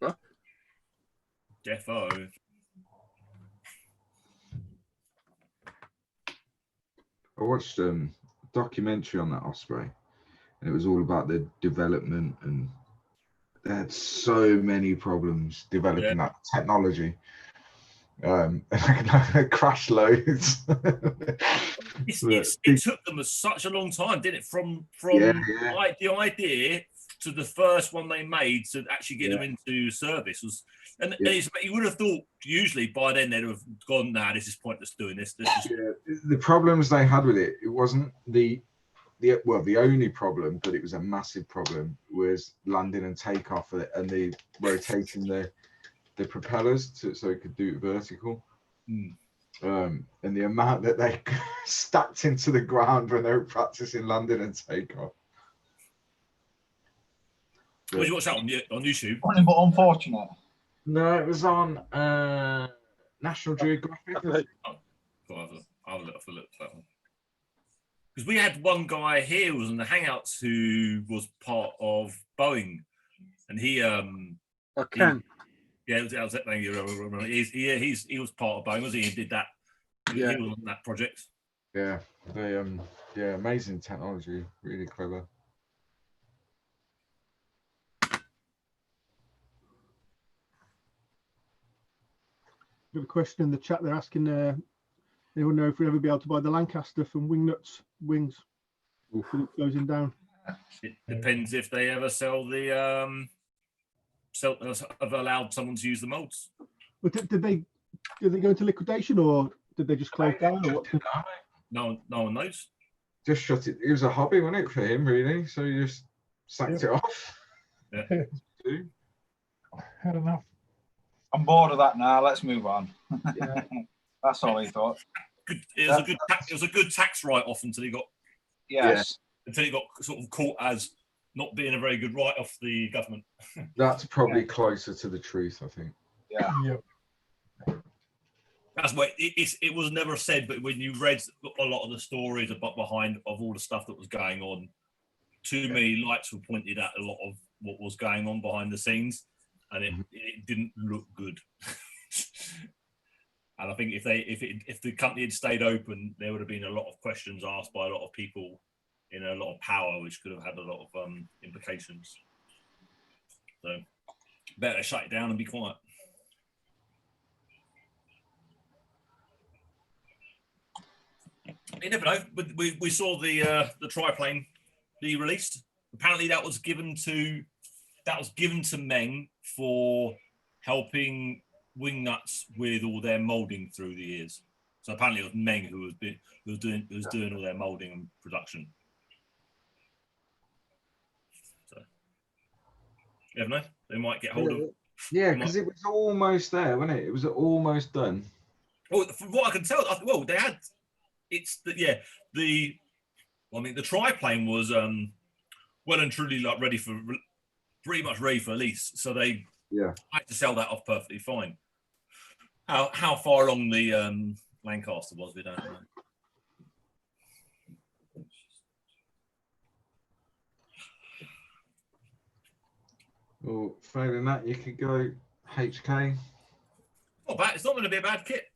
what? Defo. I watched a documentary on that Osprey, and it was all about the development, and they had so many problems developing that technology. Crash loads. It took them such a long time, didn't it? From the idea to the first one they made to actually get them into service was, you would have thought usually by then they'd have gone, nah, this is pointless doing this. The problems they had with it wasn't the only problem, but it was a massive problem, was landing and takeoff and the rotating the propellers so it could do it vertical. And the amount that they stacked into the ground when they were practicing landing and takeoff. Did you watch that on YouTube? Funny but unfortunate. No, it was on National Geographic. I'll have a look at that one. Because we had one guy here who was in the Hangouts who was part of Boeing, and he Ken. He was part of Boeing, was he? He did that. Yeah. He was on that project. Yeah, they amazing technology, really clever. Got a question in the chat. They're asking, anyone know if we'll ever be able to buy the Lancaster from Wingnuts Wings? Closing down. It depends if they ever sell the have allowed someone to use the molds. Well, did they go into liquidation, or did they just close down, or what? No one knows. Just shut it. It was a hobby, wasn't it, for him, really? So you just sacked it off. Yeah. Had enough. I'm bored of that now. Let's move on. That's all he thought. It was a good tax write-off until he got sort of caught as not being a very good write-off the government. That's probably closer to the truth, I think. Yeah. Yep. That's why it was never said, but when you read a lot of the stories behind of all the stuff that was going on, too many lights were pointed at a lot of what was going on behind the scenes, and it didn't look good. And I think if the company had stayed open, there would have been a lot of questions asked by a lot of people in a lot of power, which could have had a lot of implications. So better shut it down and be quiet. You never know. We saw the triplane be released. Apparently, that was given to Meng for helping Wingnuts with all their molding through the years. So apparently, it was Meng who was doing all their molding and production. So you never know. They might get hold of. Yeah, because it was almost there, wasn't it? It was almost done. Well, from what I can tell, well, they had. It's the the triplane was well and truly like pretty much ready for release. So they had to sell that off perfectly fine. How far along the Lancaster was, we don't know. Well, failing that, you could go HK. Not bad. It's not going to be a bad kit.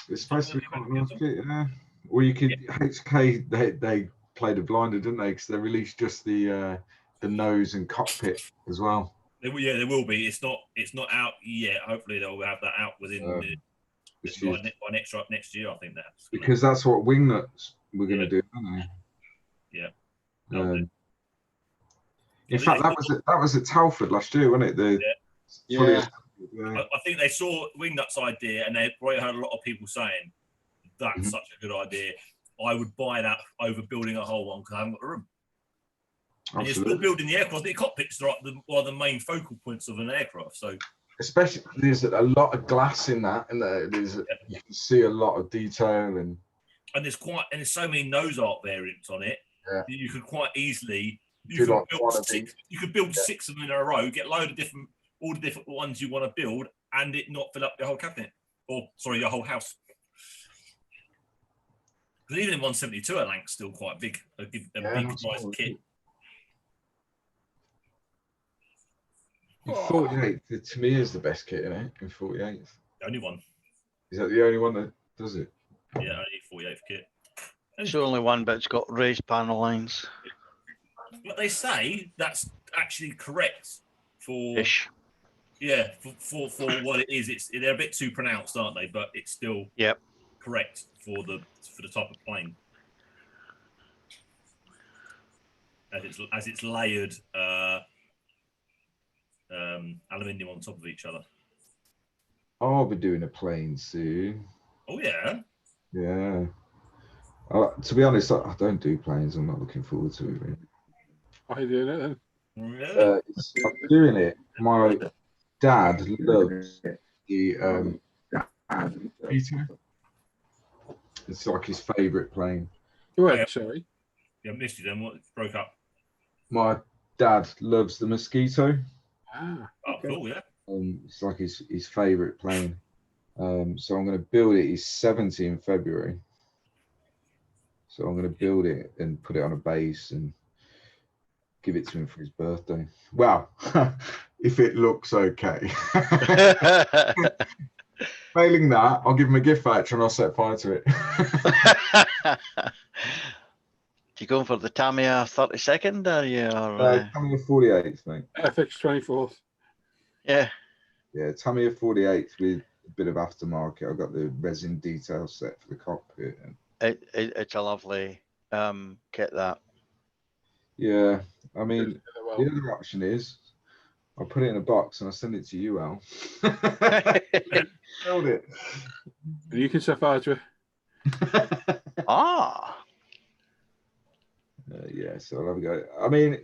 It's supposed to be quite a nice kit, yeah. Or you could HK. They played a blinder, didn't they? Because they released just the nose and cockpit as well. There will be. It's not out yet. Hopefully, they'll have that out within by next year. I think that's because that's what Wingnuts were going to do, aren't they? Yeah. In fact, that was at Telford last year, wasn't it? I think they saw Wingnut's idea, and they probably heard a lot of people saying that's such a good idea. I would buy that over building a whole one because I haven't got a room. And you're still building the aircraft. The cockpits are the main focal points of an aircraft. So, especially there's a lot of glass in that, and you can see a lot of detail, and there's so many nose art variants on it. Yeah. You could quite easily you could build 6 of them in a row, get all the different ones you want to build, and it not fill up your whole cabinet, your whole house. Because even in 172, a Lank's still quite big, a big size kit. In 48, to me, is the best kit, isn't it? In 48, the only one. Is that the only one that does it? Yeah, only 48th kit. It's the only one, but it's got raised panel lines. But they say that's actually correct for for what it is. They're a bit too pronounced, aren't they? But it's still correct for the type of plane. As it's layered aluminium on top of each other. I'll be doing a plane soon. Oh yeah. Yeah. To be honest, I don't do planes. I'm not looking forward to it. Really. Why are you doing it then? I'm doing it. My dad loves the Peter. It's like his favourite plane. Wait, sorry. Yeah, I missed you then. What broke up? My dad loves the Mosquito. Ah. Oh, cool, yeah. It's like his favourite plane. So I'm going to build it. He's 70 in February. So I'm going to build it and put it on a base and give it to him for his birthday. Well, if it looks okay. Failing that, I'll give him a gift voucher and I'll set fire to it. You going for the Tamiya 32nd? Tamiya 48th, mate. FX 24th. Yeah. Yeah, Tamiya 48th with a bit of aftermarket. I've got the resin detail set for the cockpit. And it's a lovely kit, that. Yeah, I mean, the other option is I'll put it in a box and I'll send it to you, Al. Build it. And you can set fire to it. Yeah, so I'll have a go. I mean,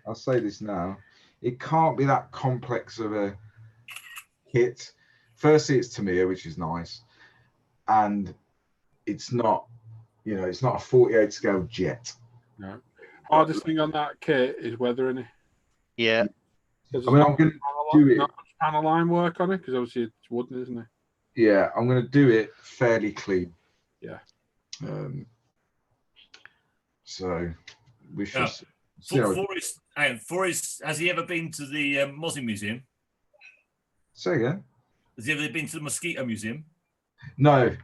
I'll say this now. It can't be that complex of a kit. Firstly, it's Tamiya, which is nice. And it's not, it's not a 48 scale jet. No. Hardest thing on that kit is weathering it. Yeah. I mean, I'm going to do it. Not much panel line work on it because obviously it's wooden, isn't it? Yeah, I'm going to do it fairly clean. Yeah. So we shall Forrest, has he ever been to the Mozzie Museum? Say again? Has he ever been to the Mosquito Museum? No.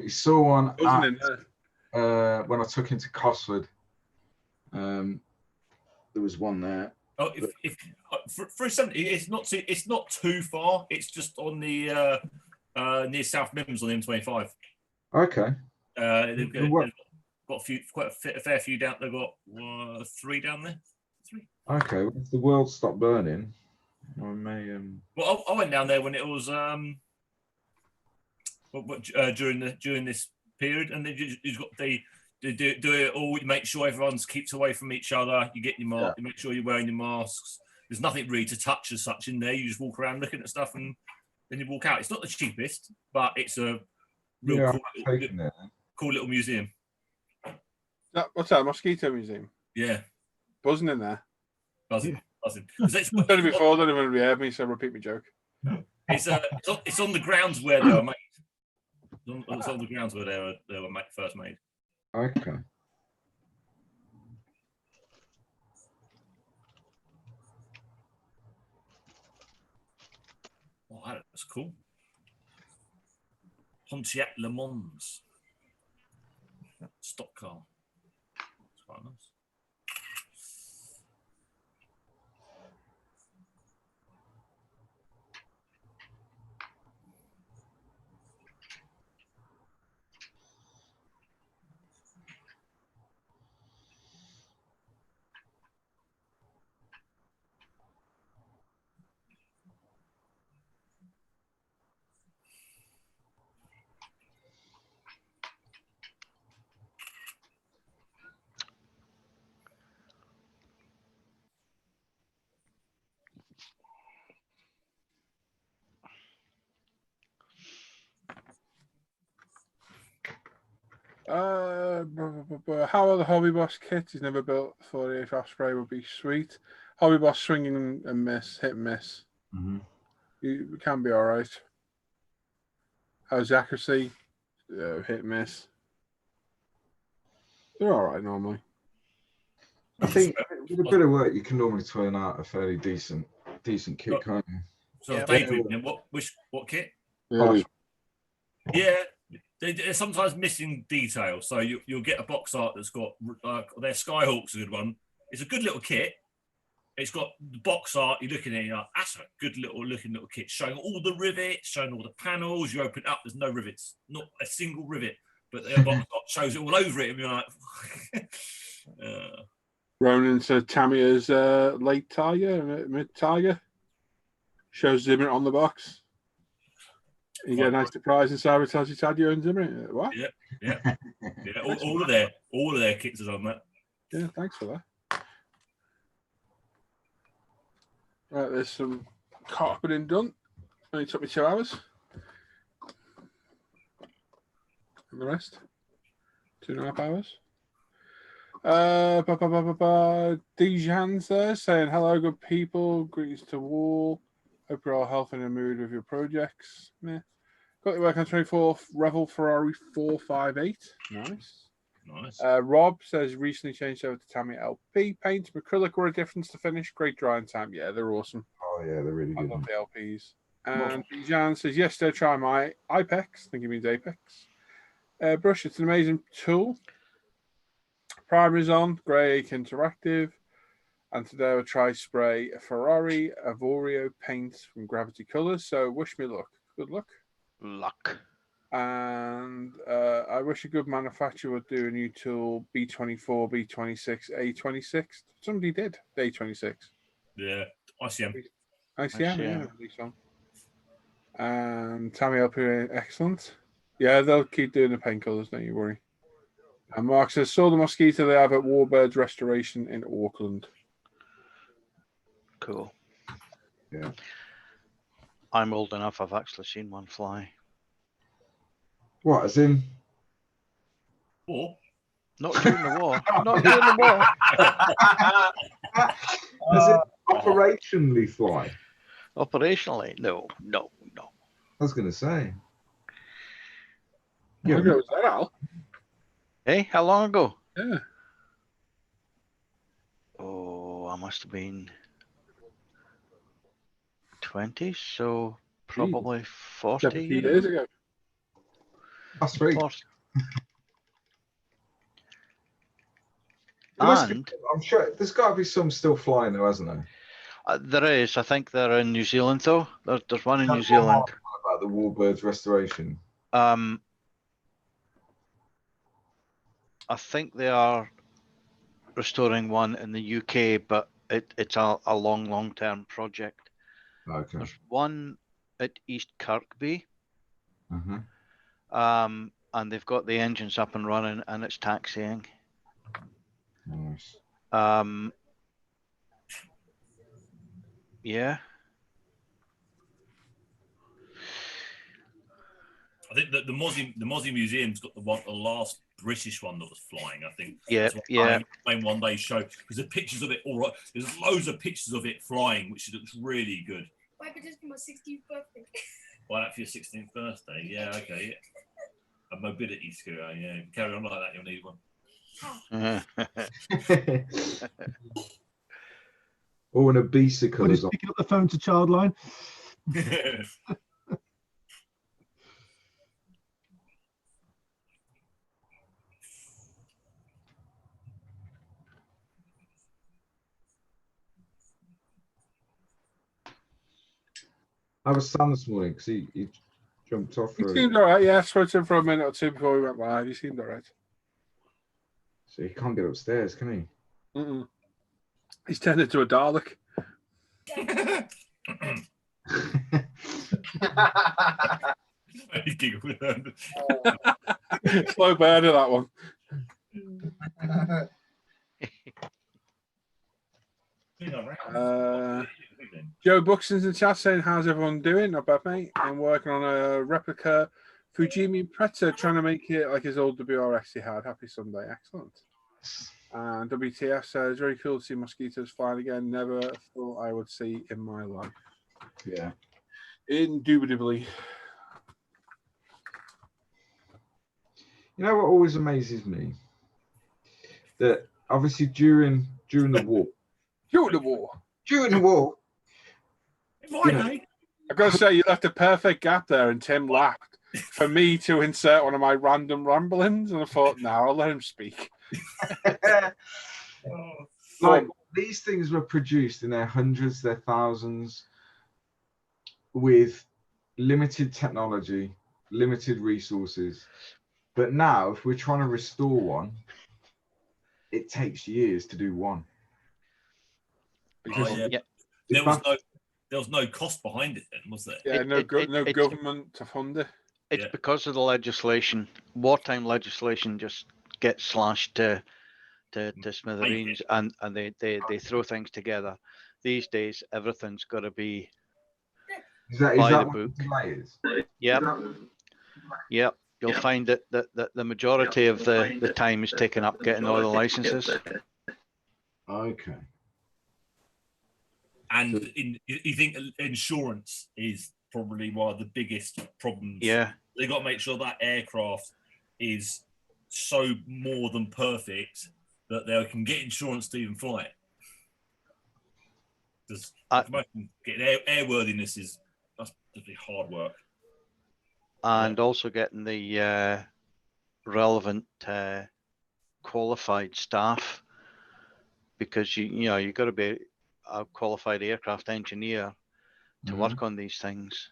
He saw one Wasn't in there. when I took him to Cosford. There was one there. Oh, if for something, it's not too far. It's just on the near South Mims on the M25. Okay. They've got quite a fair few down. They've got 3 down there. 3. Okay. Well, if the world stopped burning, I may. Well, I went down there when it was during this period, and they do it all. You make sure everyone keeps away from each other. You get your mask. You make sure you're wearing your masks. There's nothing really to touch as such in there. You just walk around looking at stuff, and then you walk out. It's not the cheapest, but it's a real cool little museum. What's that? Mosquito Museum? Yeah. Buzzing in there. Buzzing. I've said it before, then everybody heard me, so repeat my joke. It's on the grounds where they were made. It's on the grounds where they were first made. Okay. Oh, that's cool. Pontiac Le Mans. Stock car. That's quite nice. How are the Hobby Boss kits? He's never built 48 Osprey would be sweet. Hobby Boss swinging and miss, hit and miss. You can be all right. How's accuracy? Hit and miss. They're all right normally. I think with a bit of work, you can normally turn out a fairly decent kit, can't you? So David, what kit? Yeah, they're sometimes missing details. So you'll get a box art that's got their Skyhawk's a good one. It's a good little kit. It's got the box art. You're looking at it, you're like, that's a good looking little kit, showing all the rivets, showing all the panels. You open it up, there's no rivets, not a single rivet, but the box art shows it all over it, and you're like. Ronan said Tamiya's late tiger, mid tiger. Shows Zimmer on the box. You get a nice surprise inside with tells you Tadio and Zimmer. What? Yeah. All of their kits is on that. Yeah, thanks for that. Right, there's some carpeting done. Only took me 2 hours. And the rest, 2.5 hours. Dejan's there saying hello, good people. Greetings to all. Hope you're all healthy and in the mood with your projects. Meh. Got your work on 24th Revel Ferrari 458. Nice. Rob says recently changed over to Tamiya LP paint. Acrylic were a difference to finish. Great drying time. Yeah, they're awesome. Oh yeah, they're really good. I love the LPs. And Jan says yesterday try my Ipex. I think he means Apex. Brush. It's an amazing tool. Primer is on. Grey Interactive. And today I'll try spray a Ferrari Avorio paint from Gravity Colors. So wish me luck. Good luck. And I wish a good manufacturer would do a new tool B24, B26, A26. Somebody did the A26. Yeah, ICM. Yeah. And Tammy LP, excellent. Yeah, they'll keep doing the paint colours, don't you worry. And Mark says, saw the mosquito they have at Warbirds Restoration in Auckland. Cool. Yeah. I'm old enough, I've actually seen one fly. What, as in? War? Not during the war. Not during the war. Does it operationally fly? Operationally? No. I was going to say. How long ago was that, Al? Hey, how long ago? Yeah. Oh, must have been 20, so probably 40 70 years ago. That's right. 40. There must be, And I'm sure there's got to be some still flying though, hasn't there? there is. I think they're in New Zealand though. There's one in New That's what I'm Zealand. on about the warbirds restoration. I think they are restoring one in the UK, but it's a long-term project. Okay. There's one at East Kirkby, Mm-hmm. and they've got the engines up and running, and it's taxiing. Nice. Yeah. I think that the Mozzie Museum's got the last British one that was flying. I think. Yeah, That's what yeah. Main one they showed because the pictures of it, all right. There's loads of pictures of it flying, which looks really good. Why, but just for my 16th birthday. Why that for your 16th birthday? Yeah, okay. A mobility scooter. Yeah, carry on like that. You'll need one. Or an obesicle When as he's well. picking up the phone to Childline. I was Sam this morning because he jumped off. He For seemed all right. Yeah, I spoke to him for a minute or two before we went live. He seemed all right. So he can't get upstairs, can he? Mm-mm. He's turned into a Dalek. Slow burn of that one. Joe Buxton's in the chat saying, "How's everyone doing?" Not bad, mate. I'm working on a replica Fujimi Preta, trying to make it like his old WRX he had. Happy Sunday. Excellent. And WTF says, very cool to see mosquitoes flying again. Never thought I would see in my life. Yeah. Indubitably. You know what always amazes me? That obviously during the war. During the war. During the war. You know, I've got to say, you left a perfect gap there, and Tim laughed for me to insert one of my random ramblings, and I thought, no, I'll let him speak. Like these things were produced in their hundreds, their thousands, with limited technology, limited resources. But now, if we're trying to restore one, it takes years to do one. Because there was no cost behind it then, was there? Yeah, no government to fund it. It's because of the legislation. Wartime legislation just gets slashed to smithereens, and they throw things together. These days, everything's got to be by the book. Yep. Yep. You'll find that the majority of the time is taken up getting all the licenses. Okay. And you think insurance is probably one of the biggest problems. Yeah. They got to make sure that aircraft is so more than perfect that they can get insurance to even fly it. Because getting airworthiness that's pretty hard work. And also getting the relevant qualified staff, because you got to be a qualified aircraft engineer to work on these things.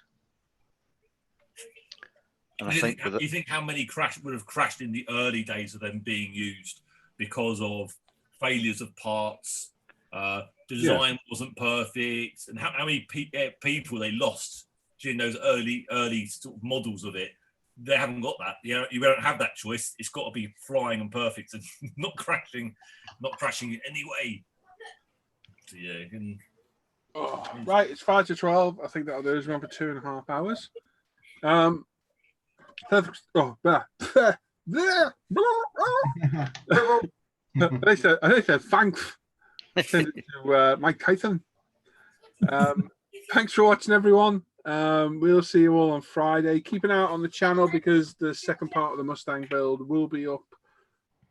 And you think how many would have crashed in the early days of them being used because of failures of parts, design wasn't perfect, and how many people they lost during those early sort of models of it? They haven't got that. You don't have that choice. It's got to be flying and perfect and not crashing in any way. So yeah, you can... Right, it's 5 to 12. I think that'll do us. We're on for 2.5 hours. I said thanks to Mike Tyson. Thanks for watching, everyone. We'll see you all on Friday. Keep an eye out on the channel because the second part of the Mustang build will be up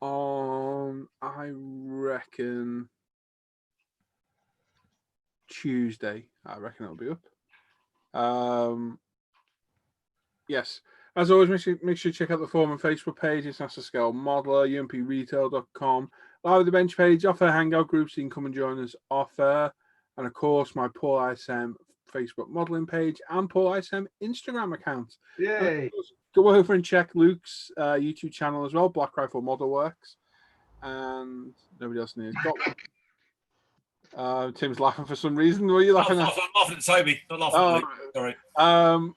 on, I reckon, Tuesday. I reckon it'll be up. Yes. As always, make sure you check out the forum and Facebook page. It's International Scale Modeler, umpretail.com. Live at the Bench page, Off Air Hangout groups. You can come and join us off air. And of course, my Paul ISM Facebook modeling page and Paul ISM Instagram account. Yay! Go over and check Luke's YouTube channel as well, Black Rifle Model Works. And nobody else needs got one. Tim's laughing for some reason. What are you laughing at? I'm laughing at Toby, not laughing at Luke. Sorry.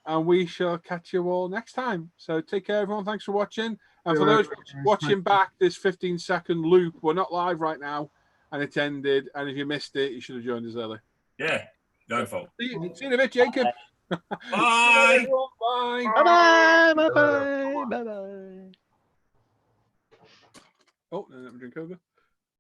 And we shall catch you all next time. So take care, everyone. Thanks for watching. And for those watching back this 15-second loop, we're not live right now, and it ended. And if you missed it, you should have joined us early. Yeah, go for it. See you in a bit, Jacob. Bye. Bye. Bye-bye. Bye-bye. Bye-bye. Oh, let me drink over.